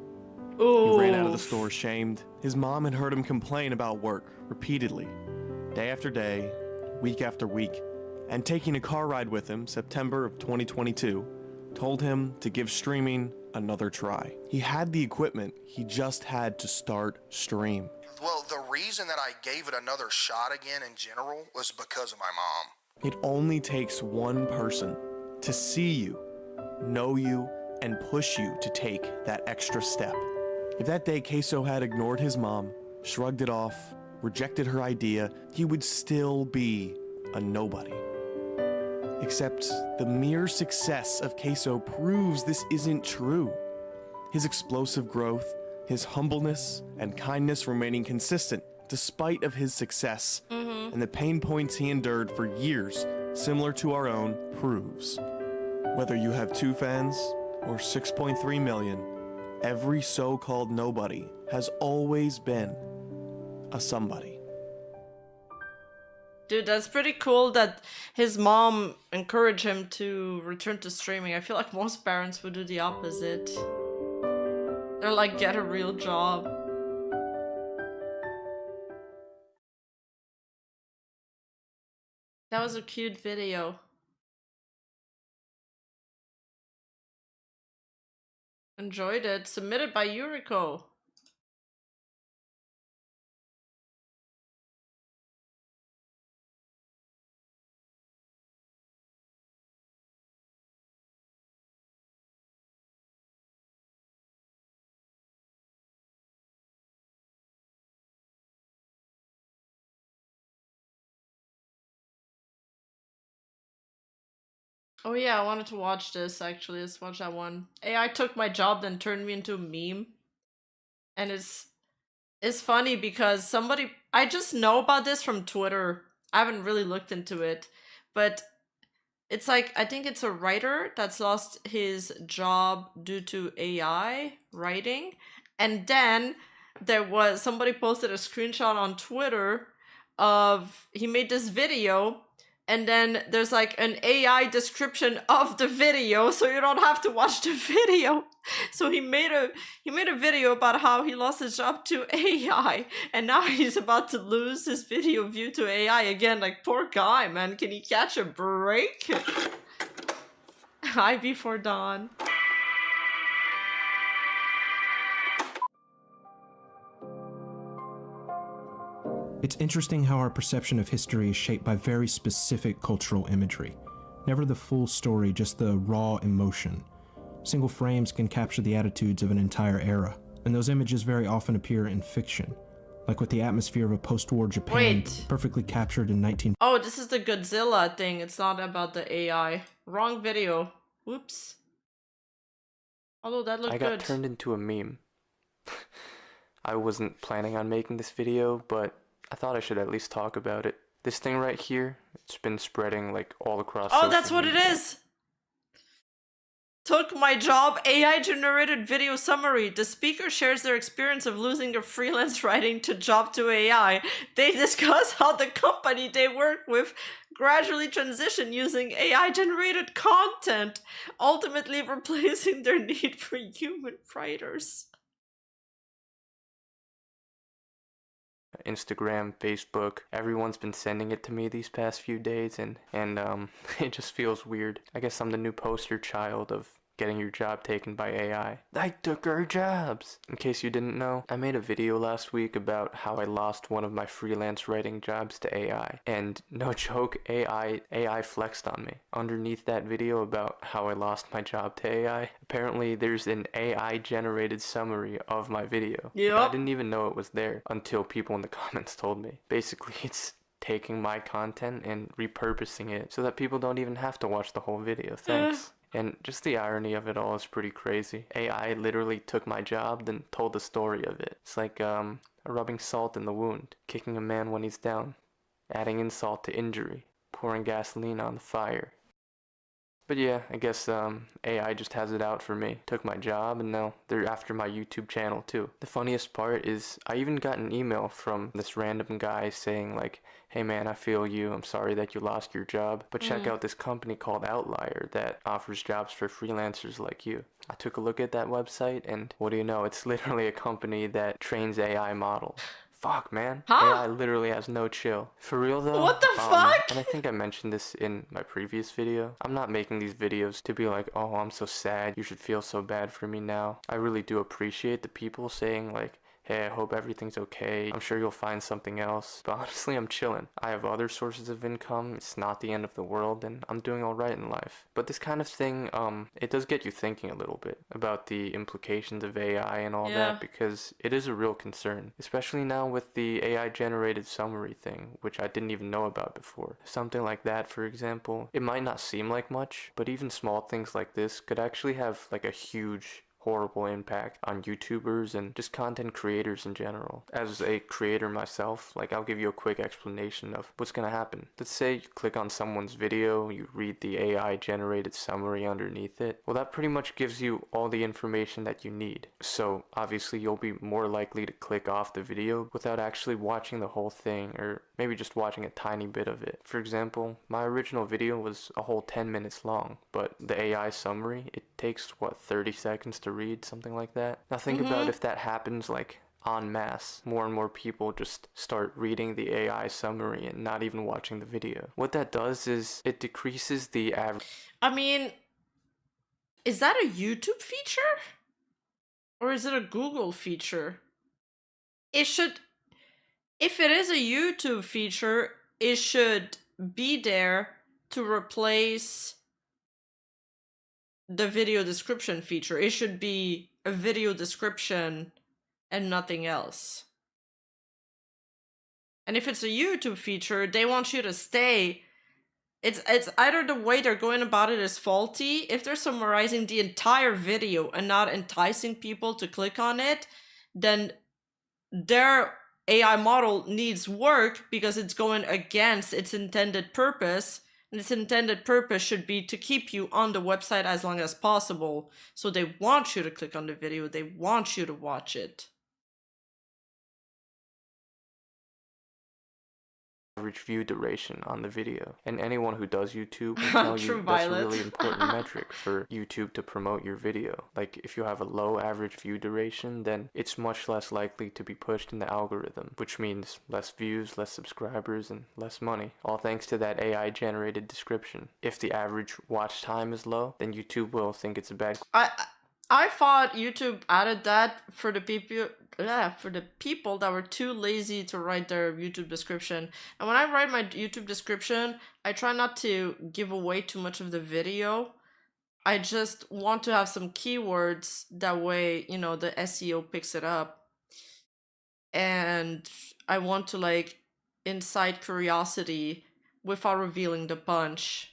He ran out of the store shamed. His mom had heard him complain about work repeatedly, day after day, week after week, and taking a car ride with him, September of 2022, told him to give streaming another try. He had the equipment, he just had to start stream. Well, the reason that I gave it another shot again in general was because of my mom. It only takes one person to see you, know you, and push you to take that extra step. If that day Queso had ignored his mom, shrugged it off, rejected her idea, he would still be a nobody. Except the mere success of Queso proves this isn't true. His explosive growth, his humbleness, and kindness remaining consistent despite of his success, and the pain points he endured for years, similar to our own, proves. Whether you have 2 fans or 6.3 million, every so-called nobody has always been a somebody. Dude, that's pretty cool that his mom encouraged him to return to streaming. I feel like most parents would do the opposite. They're like, get a real job. That was a cute video. Enjoyed it. Submitted by Yuriko. Oh yeah, I wanted to watch this actually. Let's watch that one. AI took my job, then turned me into a meme. And it's funny because I just know about this from Twitter. I haven't really looked into it. But it's like, I think it's a writer that's lost his job due to AI writing. And then somebody posted a screenshot on Twitter of, he made this video, and then there's like an AI description of the video, so you don't have to watch the video. So he made a video about how he lost his job to AI, and now he's about to lose his video view to AI again. Like, poor guy, man. Can he catch a break? Hi before dawn. It's interesting how our perception of history is shaped by very specific cultural imagery. Never the full story, just the raw emotion. Single frames can capture the attitudes of an entire era, and those images very often appear in fiction. Like with the atmosphere of a post-war Japan, perfectly captured in 19... Oh, this is the Godzilla thing. It's not about the AI. Wrong video. Whoops. Although that looked good. I got turned into a meme. I wasn't planning on making this video, but I thought I should at least talk about it. This thing right here, it's been spreading like all across Oh, that's what it is! Took my job, AI generated video summary. The speaker shares their experience of losing their freelance writing to job to AI. They discuss how the company they work with gradually transition using AI generated content, ultimately replacing their need for human writers. Instagram, Facebook, everyone's been sending it to me these past few days, and it just feels weird. I guess I'm the new poster child of getting your job taken by AI. I took our jobs! In case you didn't know, I made a video last week about how I lost one of my freelance writing jobs to AI. And no joke, AI flexed on me. Underneath that video about how I lost my job to AI, apparently there's an AI generated summary of my video. Yep. I didn't even know it was there until people in the comments told me. Basically, it's taking my content and repurposing it so that people don't even have to watch the whole video. Thanks. And just the irony of it all is pretty crazy. AI literally took my job, then told the story of it. It's like rubbing salt in the wound, kicking a man when he's down, adding insult to injury, pouring gasoline on the fire. But yeah, I guess AI just has it out for me. Took my job, and now they're after my YouTube channel too. The funniest part is I even got an email from this random guy saying like, hey man, I feel you, I'm sorry that you lost your job, but check out this company called Outlier that offers jobs for freelancers like you. I took a look at that website, and what do you know, it's literally a company that trains AI models. Fuck, man. AI literally has no chill. For real though? What the fuck? And I think I mentioned this in my previous video. I'm not making these videos to be like, oh, I'm so sad, you should feel so bad for me now. I really do appreciate the people saying like, hey, I hope everything's okay, I'm sure you'll find something else. But honestly, I'm chilling. I have other sources of income, it's not the end of the world, and I'm doing alright in life. But this kind of thing, it does get you thinking a little bit about the implications of AI and all that, because it is a real concern. Especially now with the AI generated summary thing, which I didn't even know about before. Something like that, for example, it might not seem like much, but even small things like this could actually have like a huge horrible impact on YouTubers and just content creators in general. As a creator myself, like I'll give you a quick explanation of what's gonna happen. Let's say you click on someone's video, you read the AI generated summary underneath it. Well, that pretty much gives you all the information that you need. So obviously you'll be more likely to click off the video without actually watching the whole thing, or maybe just watching a tiny bit of it. For example, my original video was a whole 10 minutes long, but the AI summary, it takes what, 30 seconds to read, something like that. Now think about if that happens like en masse. More and more people just start reading the AI summary and not even watching the video. What that does is it decreases the average. I mean, is that a YouTube feature? Or is it a Google feature? It should, if it is a YouTube feature, it should be there to replace the video description feature. It should be a video description and nothing else. And if it's a YouTube feature, they want you to stay. It's either the way they're going about it is faulty. If they're summarizing the entire video and not enticing people to click on it, then their AI model needs work because it's going against its intended purpose. And its intended purpose should be to keep you on the website as long as possible. So they want you to click on the video. They want you to watch it. Average view duration on the video, and anyone who does YouTube will tell you that's a really important metric for YouTube to promote your video. Like if you have a low average view duration, then it's much less likely to be pushed in the algorithm, which means less views, less subscribers, and less money, all thanks to that AI generated description. If the average watch time is low, then YouTube will think it's a bad. I thought YouTube added that for the people that were too lazy to write their YouTube description. And when I write my YouTube description, I try not to give away too much of the video. I just want to have some keywords, that way, you know, the SEO picks it up. And I want to like incite curiosity without revealing the punch.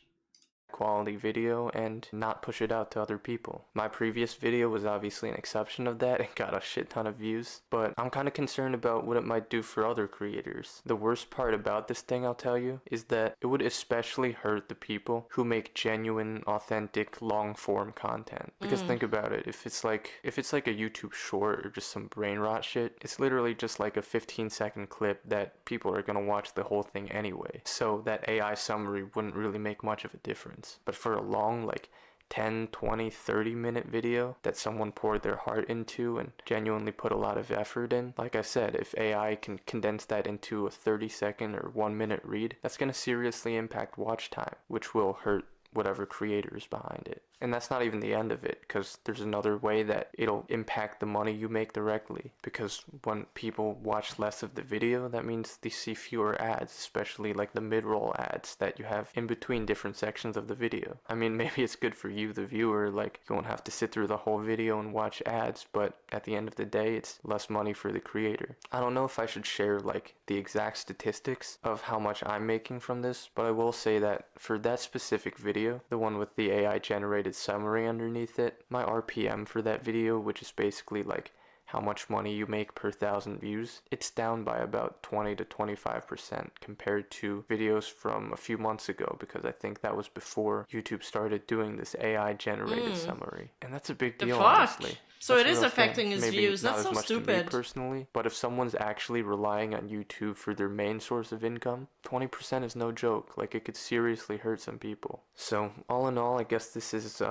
Quality video and not push it out to other people. My previous video was obviously an exception of that and got a shit ton of views, but I'm kind of concerned about what it might do for other creators. The worst part about this thing, I'll tell you, is that it would especially hurt the people who make genuine, authentic, long-form content. Because think about it, if it's like a YouTube short or just some brain rot shit, it's literally just like a 15-second clip that people are gonna watch the whole thing anyway. So that AI summary wouldn't really make much of a difference. But for a long, like 10, 20, 30-minute video that someone poured their heart into and genuinely put a lot of effort in, like I said, if AI can condense that into a 30-second or 1-minute read, that's going to seriously impact watch time, which will hurt whatever creator is behind it. And that's not even the end of it, because there's another way that it'll impact the money you make directly. Because when people watch less of the video, that means they see fewer ads, especially like the mid-roll ads that you have in between different sections of the video. I mean, maybe it's good for you, the viewer, like you won't have to sit through the whole video and watch ads, but at the end of the day, it's less money for the creator. I don't know if I should share like the exact statistics of how much I'm making from this, but I will say that for that specific video, the one with the AI generated summary underneath it, my RPM for that video, which is basically like how much money you make per 1,000 views, it's down by about 20 to 25% compared to videos from a few months ago, because I think that was before YouTube started doing this AI generated summary. And that's a big deal, honestly. So That's it a is real affecting thing. his Maybe views. not That's as so much to me stupid. personally, but if someone's actually relying on YouTube for their main source of income, 20% is no joke. Like, it could seriously hurt some people. So all in all, I guess this is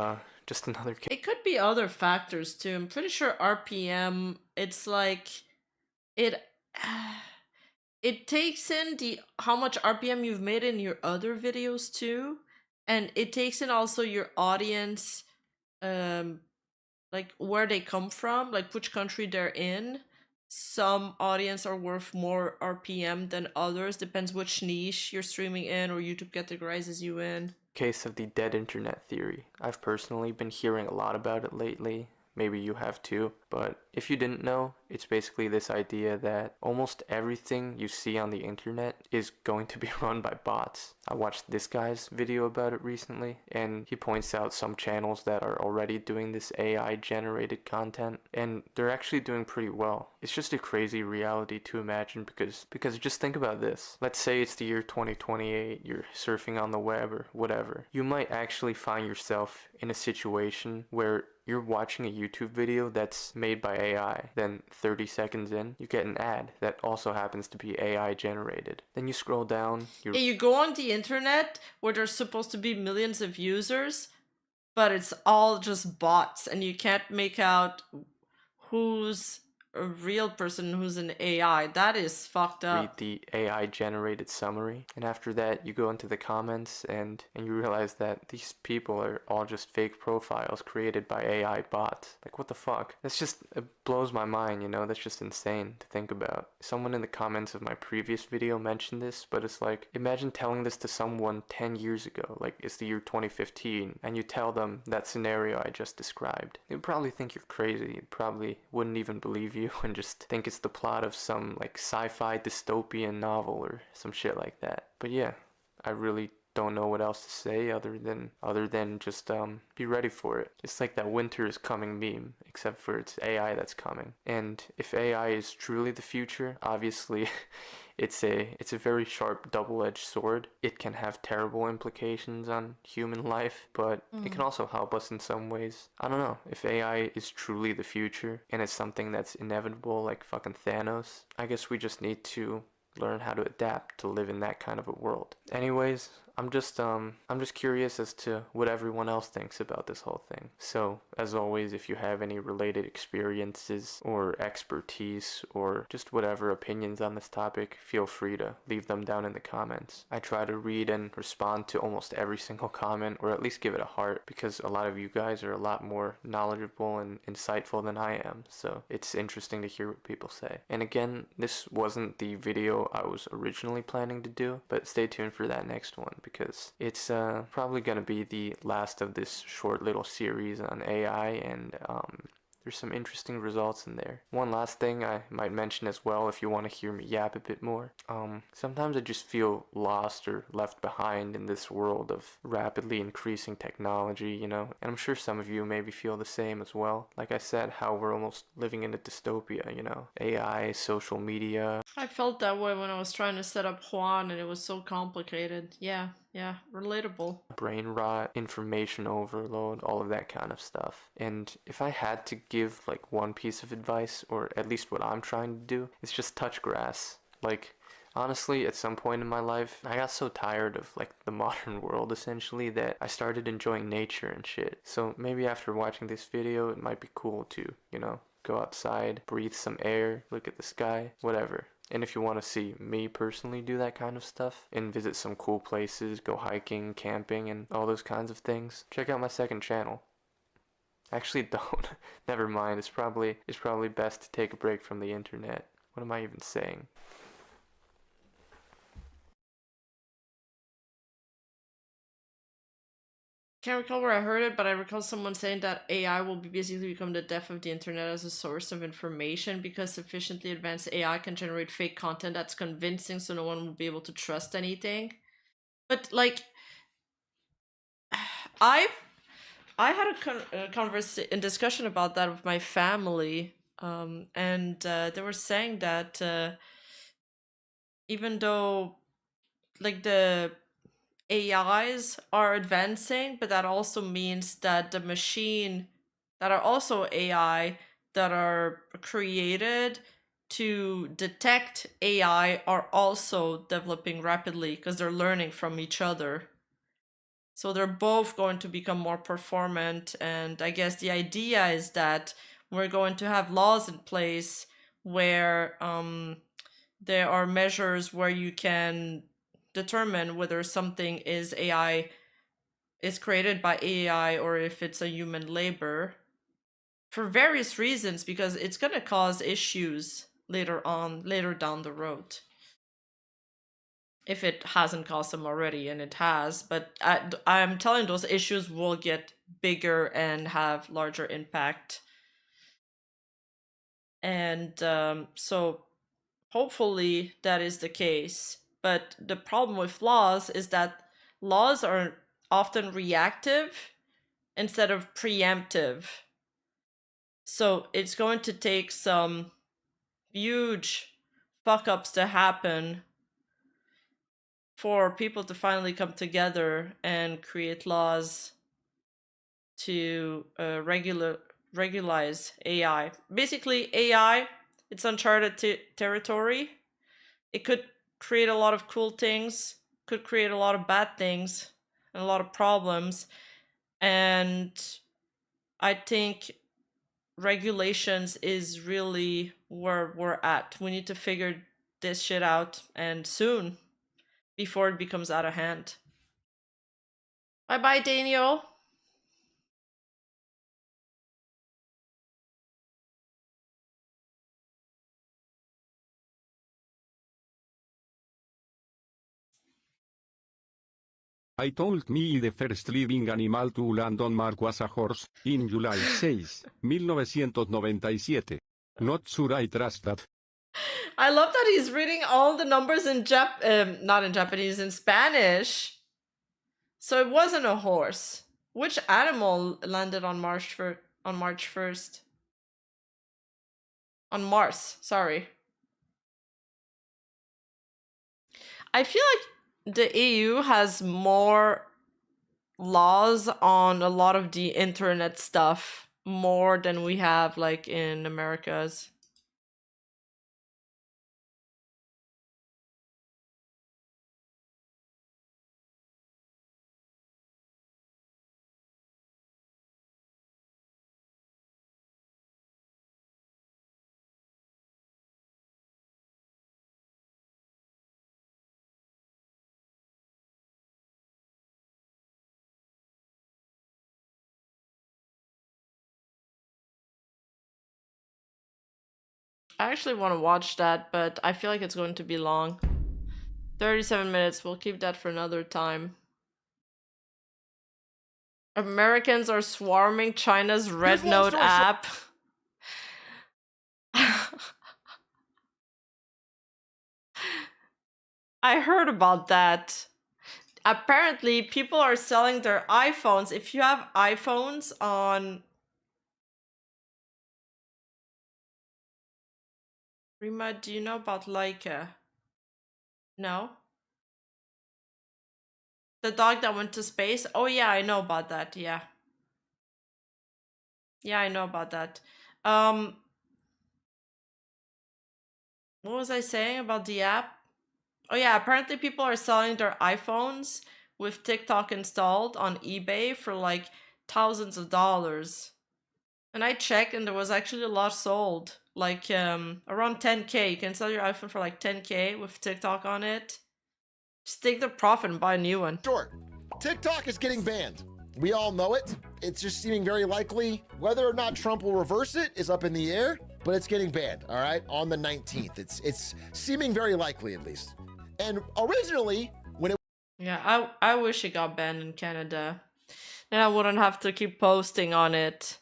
just another case. It could be other factors too. I'm pretty sure RPM, it's like it takes in the how much RPM you've made in your other videos too, and it takes in also your audience, like where they come from, like which country they're in. Some audience are worth more RPM than others, depends which niche you're streaming in or YouTube categorizes you in. Case of the dead internet theory. I've personally been hearing a lot about it lately. Maybe you have too, but if you didn't know, it's basically this idea that almost everything you see on the internet is going to be run by bots. I watched this guy's video about it recently, and he points out some channels that are already doing this AI generated content, and they're actually doing pretty well. It's just a crazy reality to imagine, because just think about this. Let's say it's the year 2028, you're surfing on the web or whatever. You might actually find yourself in a situation where you're watching a YouTube video that's made by AI, then 30 seconds in, you get an ad that also happens to be AI generated. Then you scroll down, You go on the internet where there's supposed to be millions of users, but it's all just bots, and you can't make out who's a real person, who's an AI. That is fucked up. Read the AI generated summary, and after that you go into the comments and you realize that these people are all just fake profiles created by AI bots. Like, what the fuck? That's just, it blows my mind, you know? That's just insane to think about. Someone in the comments of my previous video mentioned this, but it's like, imagine telling this to someone 10 years ago, like it's the year 2015, and you tell them that scenario I just described. They'd probably think you're crazy. They probably wouldn't even believe you and just think it's the plot of some like sci-fi dystopian novel or some shit like that. But yeah, I really don't know what else to say other than just be ready for it. It's like that winter is coming meme, except for it's AI that's coming. And if AI is truly the future, obviously it's a very sharp double-edged sword. It can have terrible implications on human life, but it can also help us in some ways. I don't know, if AI is truly the future and it's something that's inevitable like fucking Thanos, I guess we just need to learn how to adapt to live in that kind of a world. Anyways, I'm just curious as to what everyone else thinks about this whole thing. So, as always, if you have any related experiences or expertise or just whatever opinions on this topic, feel free to leave them down in the comments. I try to read and respond to almost every single comment, or at least give it a heart, because a lot of you guys are a lot more knowledgeable and insightful than I am, so it's interesting to hear what people say. And again, this wasn't the video I was originally planning to do, but stay tuned for that next one, because it's probably gonna be the last of this short little series on AI, and there's some interesting results in there. One last thing I might mention as well, if you want to hear me yap a bit more. Sometimes I just feel lost or left behind in this world of rapidly increasing technology, you know? And I'm sure some of you maybe feel the same as well. Like I said, how we're almost living in a dystopia, you know? AI, social media. I felt that way when I was trying to set up Juan and it was so complicated. Yeah, relatable. Brain rot, information overload, all of that kind of stuff. And if I had to give like one piece of advice, or at least what I'm trying to do, it's just touch grass. Like, honestly, at some point in my life, I got so tired of like the modern world essentially that I started enjoying nature and shit. So maybe after watching this video, it might be cool to, you know, go outside, breathe some air, look at the sky, whatever. And if you want to see me personally do that kind of stuff and visit some cool places, go hiking, camping, and all those kinds of things, check out my second channel. Actually, don't. Never mind. It's probably best to take a break from the internet. What am I even saying? Can't recall where I heard it, but I recall someone saying that AI will basically become the death of the internet as a source of information, because sufficiently advanced AI can generate fake content that's convincing, so no one will be able to trust anything. But like, I had a discussion about that with my family, and they were saying that even though like the AIs are advancing, but that also means that the machine that are also AI that are created to detect AI are also developing rapidly because they're learning from each other. So they're both going to become more performant, and I guess the idea is that we're going to have laws in place where there are measures where you can determine whether something is created by AI or if it's a human labor, for various reasons, because it's going to cause issues later down the road, if it hasn't caused them already, and it has. But I'm telling, those issues will get bigger and have larger impact, and so hopefully that is the case. But the problem with laws is that laws are often reactive instead of preemptive. So it's going to take some huge fuck-ups to happen for people to finally come together and create laws to regularize AI. Basically, AI, it's uncharted territory. It could create a lot of cool things, could create a lot of bad things, and a lot of problems. And I think regulations is really where we're at. We need to figure this shit out, and soon, before it becomes out of hand. Bye bye, Daniel. I told me the first living animal to land on Mars was a horse, in July 6, 1997. Not sure I trust that. I love that he's reading all the numbers in not in Japanese, in Spanish. So it wasn't a horse. Which animal landed on March 1st? On Mars, sorry. I feel like the EU has more laws on a lot of the internet stuff, more than we have like in Americas. I actually want to watch that, but I feel like it's going to be long. 37 minutes, we'll keep that for another time. Americans are swarming China's Red Note app. I heard about that. Apparently, people are selling their iPhones. If you have iPhones on... Rima, do you know about Leica? No? The dog that went to space? Oh yeah, I know about that, yeah. Yeah, I know about that. What was I saying about the app? Oh yeah, apparently people are selling their iPhones with TikTok installed on eBay for like thousands of dollars. And I checked and there was actually a lot sold. Like around 10K. You can sell your iPhone for like 10K with TikTok on it. Just take the profit and buy a new one. Sure. TikTok is getting banned. We all know it. It's just seeming very likely. Whether or not Trump will reverse it is up in the air, but it's getting banned, all right, on the 19th. It's seeming very likely, at least. And originally, when it... Yeah, I wish it got banned in Canada. Then I wouldn't have to keep posting on it.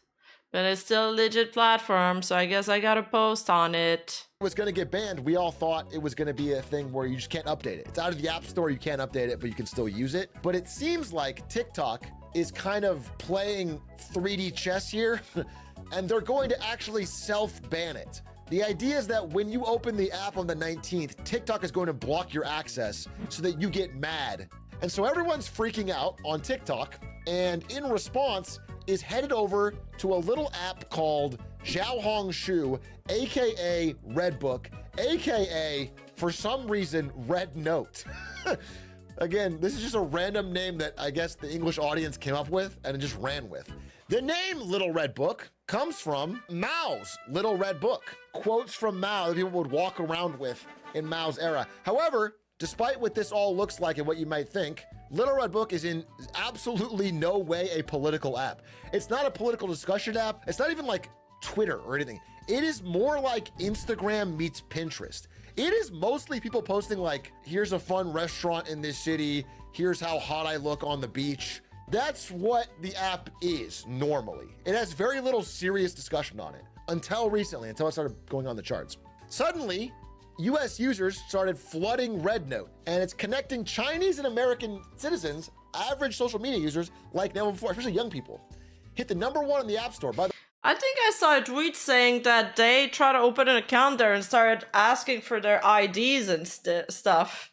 But it's still a legit platform, so I guess I gotta post on it. Was going to get banned, we all thought it was going to be a thing where you just can't update it. It's out of the App Store, you can't update it, but you can still use it. But it seems like TikTok is kind of playing 3D chess here, and they're going to actually self-ban it. The idea is that when you open the app on the 19th, TikTok is going to block your access so that you get mad. And so everyone's freaking out on TikTok, and in response is headed over to a little app called Xiaohongshu, aka Redbook, aka, for some reason, Red Note. Again, this is just a random name that I guess the English audience came up with and it just ran with. The name Little Red Book comes from Mao's Little Red Book. Quotes from Mao that people would walk around with in Mao's era. However, despite what this all looks like and what you might think, Little Red Book is in absolutely no way a political app. It's not a political discussion app. It's not even like Twitter or anything. It is more like Instagram meets Pinterest. It is mostly people posting like, here's a fun restaurant in this city. Here's how hot I look on the beach. That's what the app is normally. It has very little serious discussion on it until recently, until it started going on the charts. Suddenly, US users started flooding Red Note, and it's connecting Chinese and American citizens, average social media users, like never before, especially young people. Hit the #1 in the App Store. I think I saw a tweet saying that they tried to open an account there and started asking for their IDs and stuff.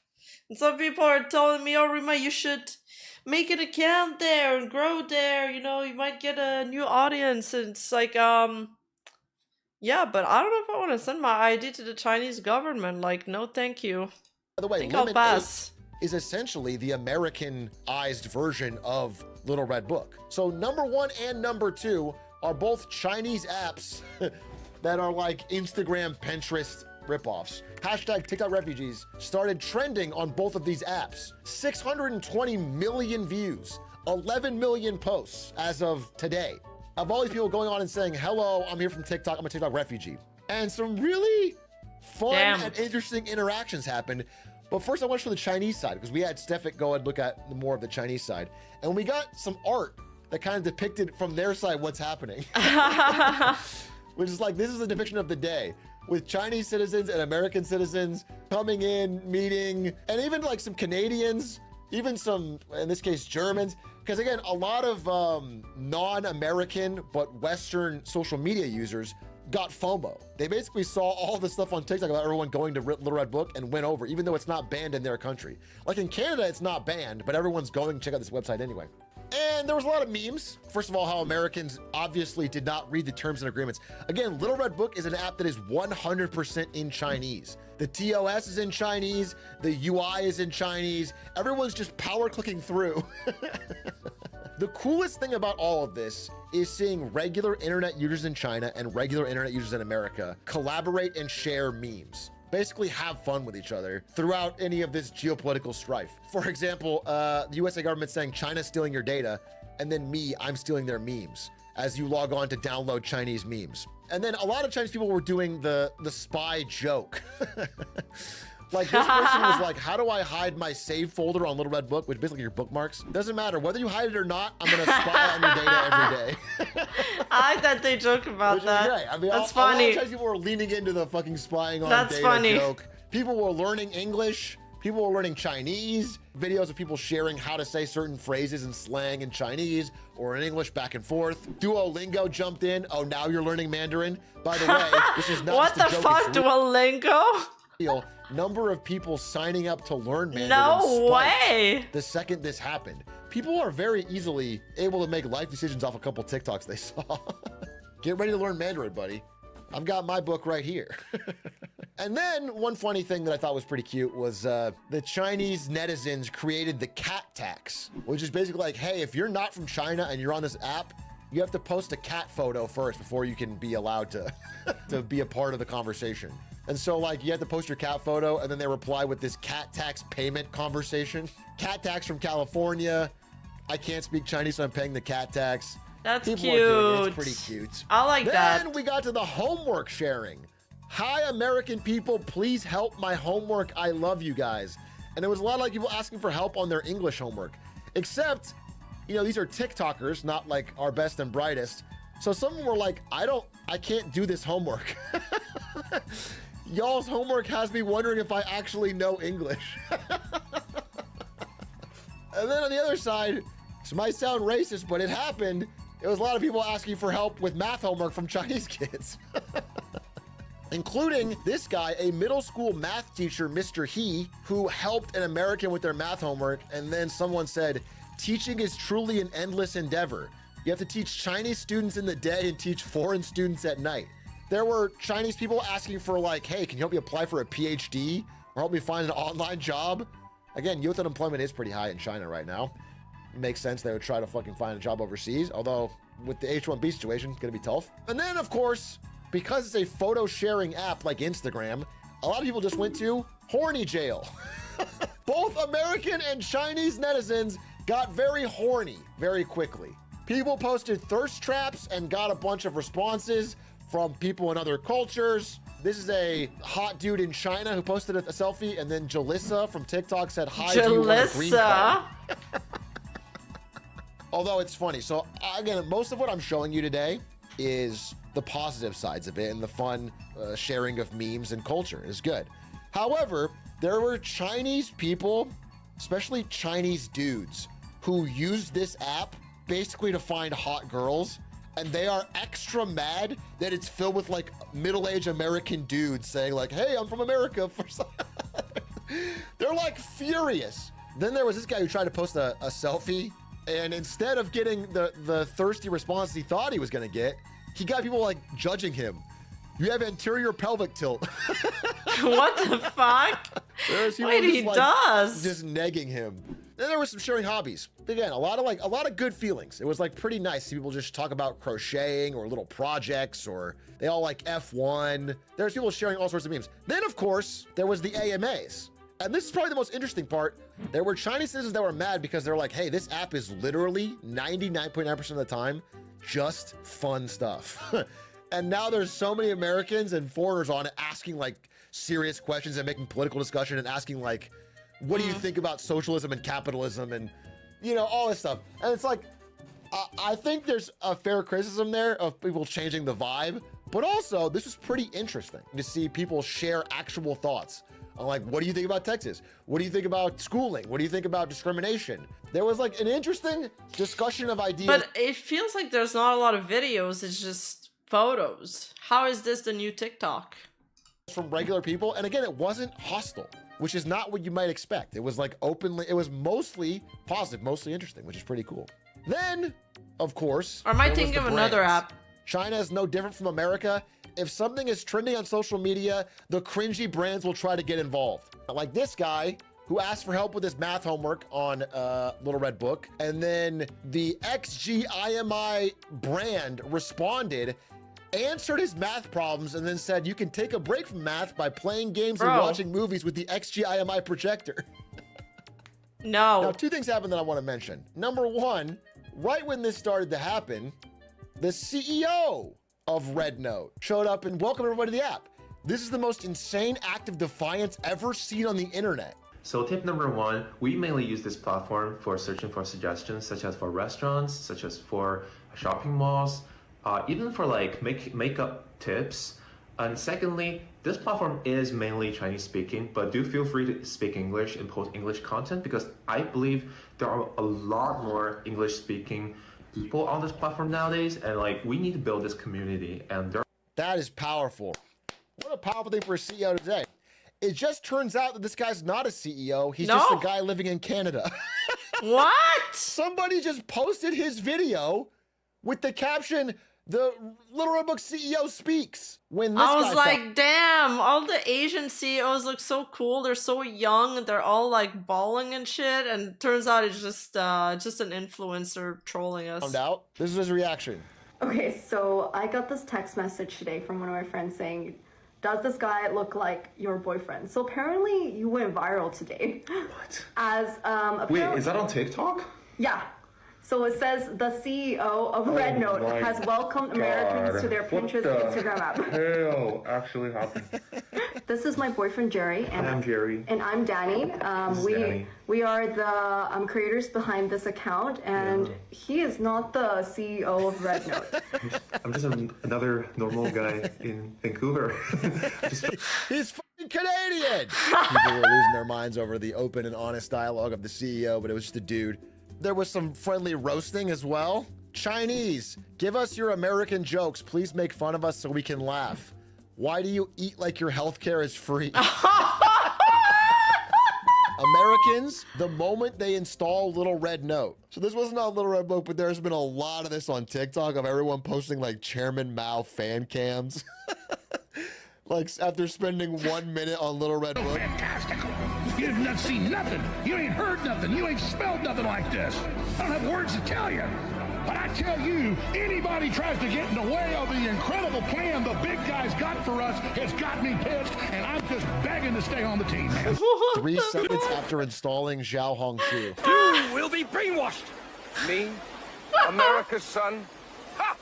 And some people are telling me, oh, Rima, you should make an account there and grow there. You know, you might get a new audience. And it's like, yeah, but I don't know if I want to send my ID to the Chinese government. Like, no, thank you. By the way, I think I'll pass. is essentially the Americanized version of Little Red Book. So number 1 and number 2 are both Chinese apps that are like Instagram, Pinterest ripoffs. Hashtag TikTok refugees started trending on both of these apps. 620 million views, 11 million posts as of today, of all these people going on and saying, hello, I'm here from TikTok, I'm a TikTok refugee. And some really fun and interesting interactions happened. But first I want to show the Chinese side, because we had Stefik go and look at more of the Chinese side. And we got some art that kind of depicted from their side what's happening. Which is like, this is a depiction of the day, with Chinese citizens and American citizens coming in, meeting, and even like some Canadians, even some, in this case, Germans. Because again, a lot of non-American but Western social media users got FOMO. They basically saw all the stuff on TikTok about everyone going to Little Red Book and went over, even though it's not banned in their country. Like in Canada, it's not banned, but everyone's going to check out this website anyway. And there was a lot of memes. First of all, how Americans obviously did not read the terms and agreements. Again, Little Red Book is an app that is 100% in Chinese. The TOS is in Chinese, the UI is in Chinese. Everyone's just power clicking through. The coolest thing about all of this is seeing regular internet users in China and regular internet users in America collaborate and share memes. Basically have fun with each other throughout any of this geopolitical strife. For example, the USA government saying China's stealing your data, and then I'm stealing their memes as you log on to download Chinese memes. And then a lot of Chinese people were doing the spy joke. Like this person was like, how do I hide my save folder on Little Red Book, which basically your bookmarks? Doesn't matter whether you hide it or not, I'm gonna spy on your data every day. I like that they joke about that. Great. I mean, that's a lot funny. of Chinese people were leaning into the fucking spying on That's data funny. joke. People were learning English. People were learning Chinese. Videos of people sharing how to say certain phrases and slang in Chinese or in English back and forth. Duolingo jumped in. Oh, now you're learning Mandarin. By the way, this is not what just a the joke, fuck, it's real. Duolingo? Number of people signing up to learn Mandarin No spiked way. the second this happened. People are very easily able to make life decisions off a couple TikToks they saw. Get ready to learn Mandarin, buddy. I've got my book right here. And then one funny thing that I thought was pretty cute was the Chinese netizens created the cat tax, which is basically like, hey, if you're not from China and you're on this app, you have to post a cat photo first before you can be allowed to, to be a part of the conversation. And so like you have to post your cat photo and then they reply with this cat tax payment conversation. Cat tax from California. I can't speak Chinese, so I'm paying the cat tax. That's People are doing it. cute. It's pretty cute. I like that. Then we got to the homework sharing. Hi, American people, please help my homework. I love you guys. And there was a lot of like people asking for help on their English homework. Except, you know, these are TikTokers, not like our best and brightest. So some of them were like, I can't do this homework. Y'all's homework has me wondering if I actually know English. And then on the other side, this might sound racist, but it happened. It was a lot of people asking for help with math homework from Chinese kids. Including this guy, a middle school math teacher, Mr. He, who helped an American with their math homework. And then someone said, teaching is truly an endless endeavor. You have to teach Chinese students in the day and teach foreign students at night. There were Chinese people asking for like, hey, can you help me apply for a PhD or help me find an online job? Again, youth unemployment is pretty high in China right now. It makes sense they would try to fucking find a job overseas, although with the H-1B situation, it's gonna be tough. And then of course, because it's a photo sharing app like Instagram, a lot of people just went to horny jail. Both American and Chinese netizens got very horny very quickly. People posted thirst traps and got a bunch of responses from people in other cultures. This is a hot dude in China who posted a selfie, and then Jalissa from TikTok said, hi, do you want a green card? Although it's funny. So again, most of what I'm showing you today is the positive sides of it and the fun sharing of memes and culture is good. However, there were Chinese people, especially Chinese dudes, who used this app basically to find hot girls. And they are extra mad that it's filled with like middle-aged American dudes saying like, hey, I'm from America. They're like furious. Then there was this guy who tried to post a selfie, and instead of getting the thirsty response he thought he was gonna get, he got people like judging him. You have anterior pelvic tilt. What the fuck? There's people Wait, he does. just negging him. Then there was some sharing hobbies. Again, a lot of good feelings. It was like pretty nice to see people just talk about crocheting or little projects, or they all like F1. There's people sharing all sorts of memes. Then of course, there was the AMAs. And this is probably the most interesting part. There were Chinese citizens that were mad because they're like, hey, this app is literally 99.9% of the time just fun stuff. And now there's so many Americans and foreigners on it asking like serious questions and making political discussion and asking like, what do you think about socialism and capitalism and, you know, all this stuff. And it's like, I think there's a fair criticism there of people changing the vibe, but also this is pretty interesting to see people share actual thoughts. I'm like, what do you think about Texas? What do you think about schooling? What do you think about discrimination? There was like an interesting discussion of ideas. But it feels like there's not a lot of videos, it's just photos. How is this the new TikTok? From regular people, and again, it wasn't hostile, which is not what you might expect. It was like openly, it was mostly positive, mostly interesting, which is pretty cool. Then, of course, or am I thinking of another app? China is no different from America. If something is trending on social media, the cringy brands will try to get involved. Like this guy who asked for help with his math homework on Little Red Book, and then the XGIMI brand responded, answered his math problems, and then said, you can take a break from math by playing games and watching movies with the XGIMI projector. No. Now, two things happened that I want to mention. Number one, right when this started to happen, the CEO of Red Note showed up and welcomed everybody to the app. This is the most insane act of defiance ever seen on the internet. So tip number one, we mainly use this platform for searching for suggestions, such as for restaurants, such as for shopping malls, even for like makeup tips. And secondly, this platform is mainly Chinese speaking, but do feel free to speak English and post English content, because I believe there are a lot more English speaking people on this platform nowadays, and like we need to build this community. And that is powerful. What a powerful thing for a CEO today. It just turns out that this guy's not a CEO. He's just a guy living in Canada. What? Somebody just posted his video with the caption, "The Little Red Book CEO speaks." When this I was guy like, damn, all the Asian CEOs look so cool. They're so young. They're all like bawling and shit. And turns out it's just an influencer trolling us. found out. This is his reaction. Okay, so I got this text message today from one of my friends saying, does this guy look like your boyfriend? So apparently you went viral today. What? As wait, is that on TikTok? Yeah. So it says the CEO of Red Note has welcomed Americans to their Pinterest Instagram app. Hell actually happened. This is my boyfriend Jerry, and I'm Jerry. And I'm Danny. We are the creators behind this account, and he is not the CEO of Red Note. I'm just another normal guy in Vancouver. He's fucking Canadian. People were losing their minds over the open and honest dialogue of the CEO, but it was just a dude. There was some friendly roasting as well. Chinese, give us your American jokes. Please make fun of us so we can laugh. Why do you eat like your healthcare is free? Americans, the moment they install Little Red Note. So this wasn't on Little Red Book, but there's been a lot of this on TikTok of everyone posting like Chairman Mao fan cams. Like after spending 1 minute on Little Red Book. Fantastical. You've not seen nothing. You ain't heard nothing. You ain't smelled nothing like this. I don't have words to tell you. But I tell you, anybody tries to get in the way of the incredible plan the big guy's got for us has got me pissed, and I'm just begging to stay on the team, man. 3 seconds after installing Zhao Hongshu. You will be brainwashed. Me? America's son? Ha!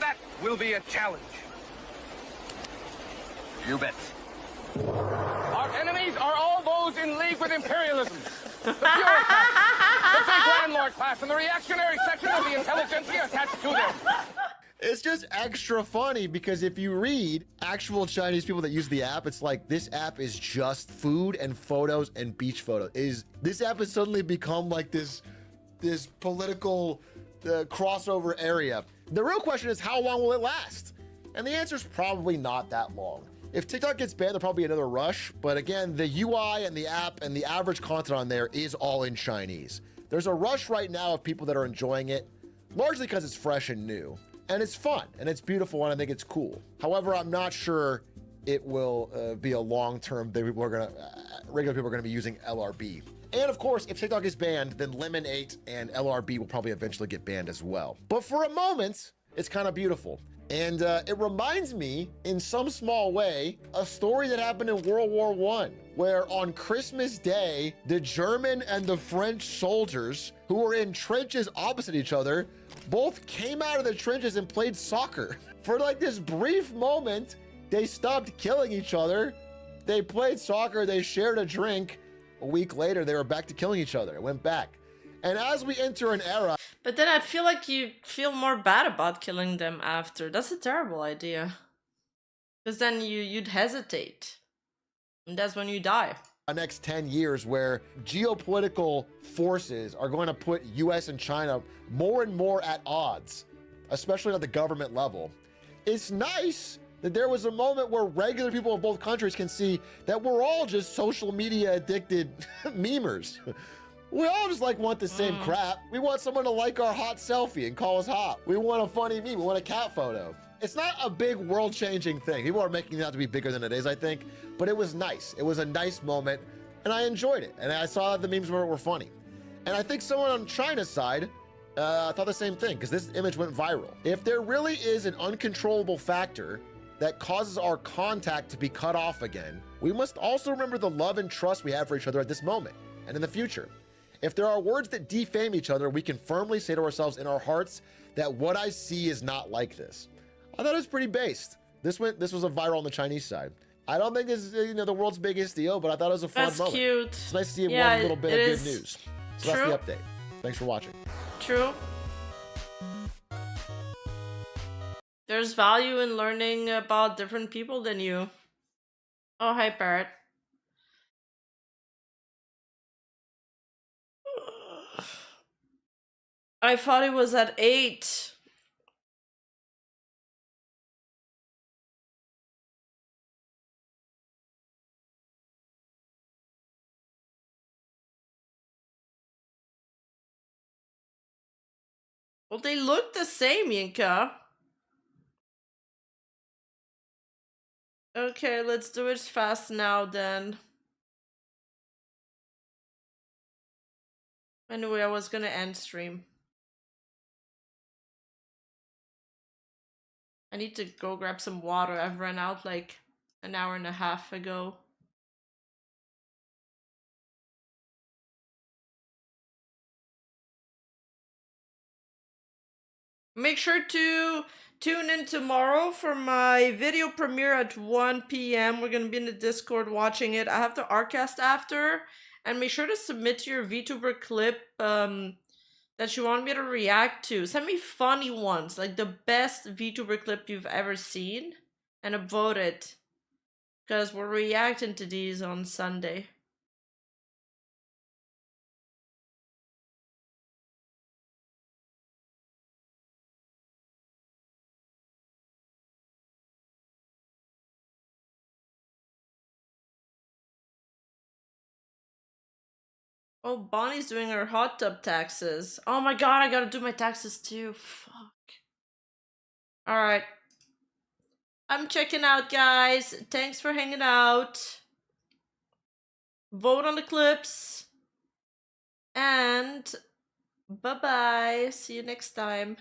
That will be a challenge. You bet. Our enemies are all those in league with imperialism. The bureaucrats, the big landlord class, and the reactionary section of the intelligentsia attached to them. It's just extra funny because if you read actual Chinese people that use the app, it's like this app is just food and photos and beach photos. This app has suddenly become like this political crossover area. The real question is, how long will it last? And the answer is probably not that long. If TikTok gets banned, there'll probably be another rush. But again, the UI and the app and the average content on there is all in Chinese. There's a rush right now of people that are enjoying it, largely because it's fresh and new. And it's fun and it's beautiful and I think it's cool. However, I'm not sure it will be a long-term thing. Regular people are gonna be using LRB. And of course, if TikTok is banned, then Lemon 8 and LRB will probably eventually get banned as well. But for a moment, it's kind of beautiful. And it reminds me, in some small way, a story that happened in World War I, where on Christmas Day, the German and the French soldiers who were in trenches opposite each other, both came out of the trenches and played soccer. For like this brief moment, they stopped killing each other. They played soccer, they shared a drink. A week later, they were back to killing each other. It went back. And as we enter an era... But then I feel like you feel more bad about killing them after. That's a terrible idea. Because then you'd hesitate. And that's when you die. The next 10 years where geopolitical forces are going to put US and China more and more at odds, especially at the government level. It's nice that there was a moment where regular people of both countries can see that we're all just social media addicted memers. We all just like want the same crap. We want someone to like our hot selfie and call us hot. We want a funny meme, we want a cat photo. It's not a big world-changing thing. People are making it out to be bigger than it is, I think, but it was nice. It was a nice moment, and I enjoyed it. And I saw the memes were funny. And I think someone on China's side thought the same thing, because this image went viral. If there really is an uncontrollable factor that causes our contact to be cut off again, we must also remember the love and trust we have for each other at this moment and in the future. If there are words that defame each other, we can firmly say to ourselves in our hearts that what I see is not like this. I thought it was pretty based. This was a viral on the Chinese side. I don't think this is the world's biggest deal, but I thought it was a fun moment. Cute. It's nice to see one little bit of good news. So True. that's the update. Thanks for watching. True. There's value in learning about different people than you. Oh, hi, Parrot. I thought it was at 8. Well, they look the same, Yinka. Okay, let's do it fast now then. Anyway, I was gonna end stream. I need to go grab some water. I've run out like an hour and a half ago. Make sure to tune in tomorrow for my video premiere at 1 p.m. We're going to be in the Discord watching it. I have the Rcast after. And make sure to submit your VTuber clip that you want me to react to. Send me funny ones, like the best VTuber clip you've ever seen. And upvote it. Because we're reacting to these on Sunday. Oh, Bonnie's doing her hot tub taxes. Oh my god, I gotta do my taxes too. Fuck. Alright. I'm checking out, guys. Thanks for hanging out. Vote on the clips. And bye-bye. See you next time.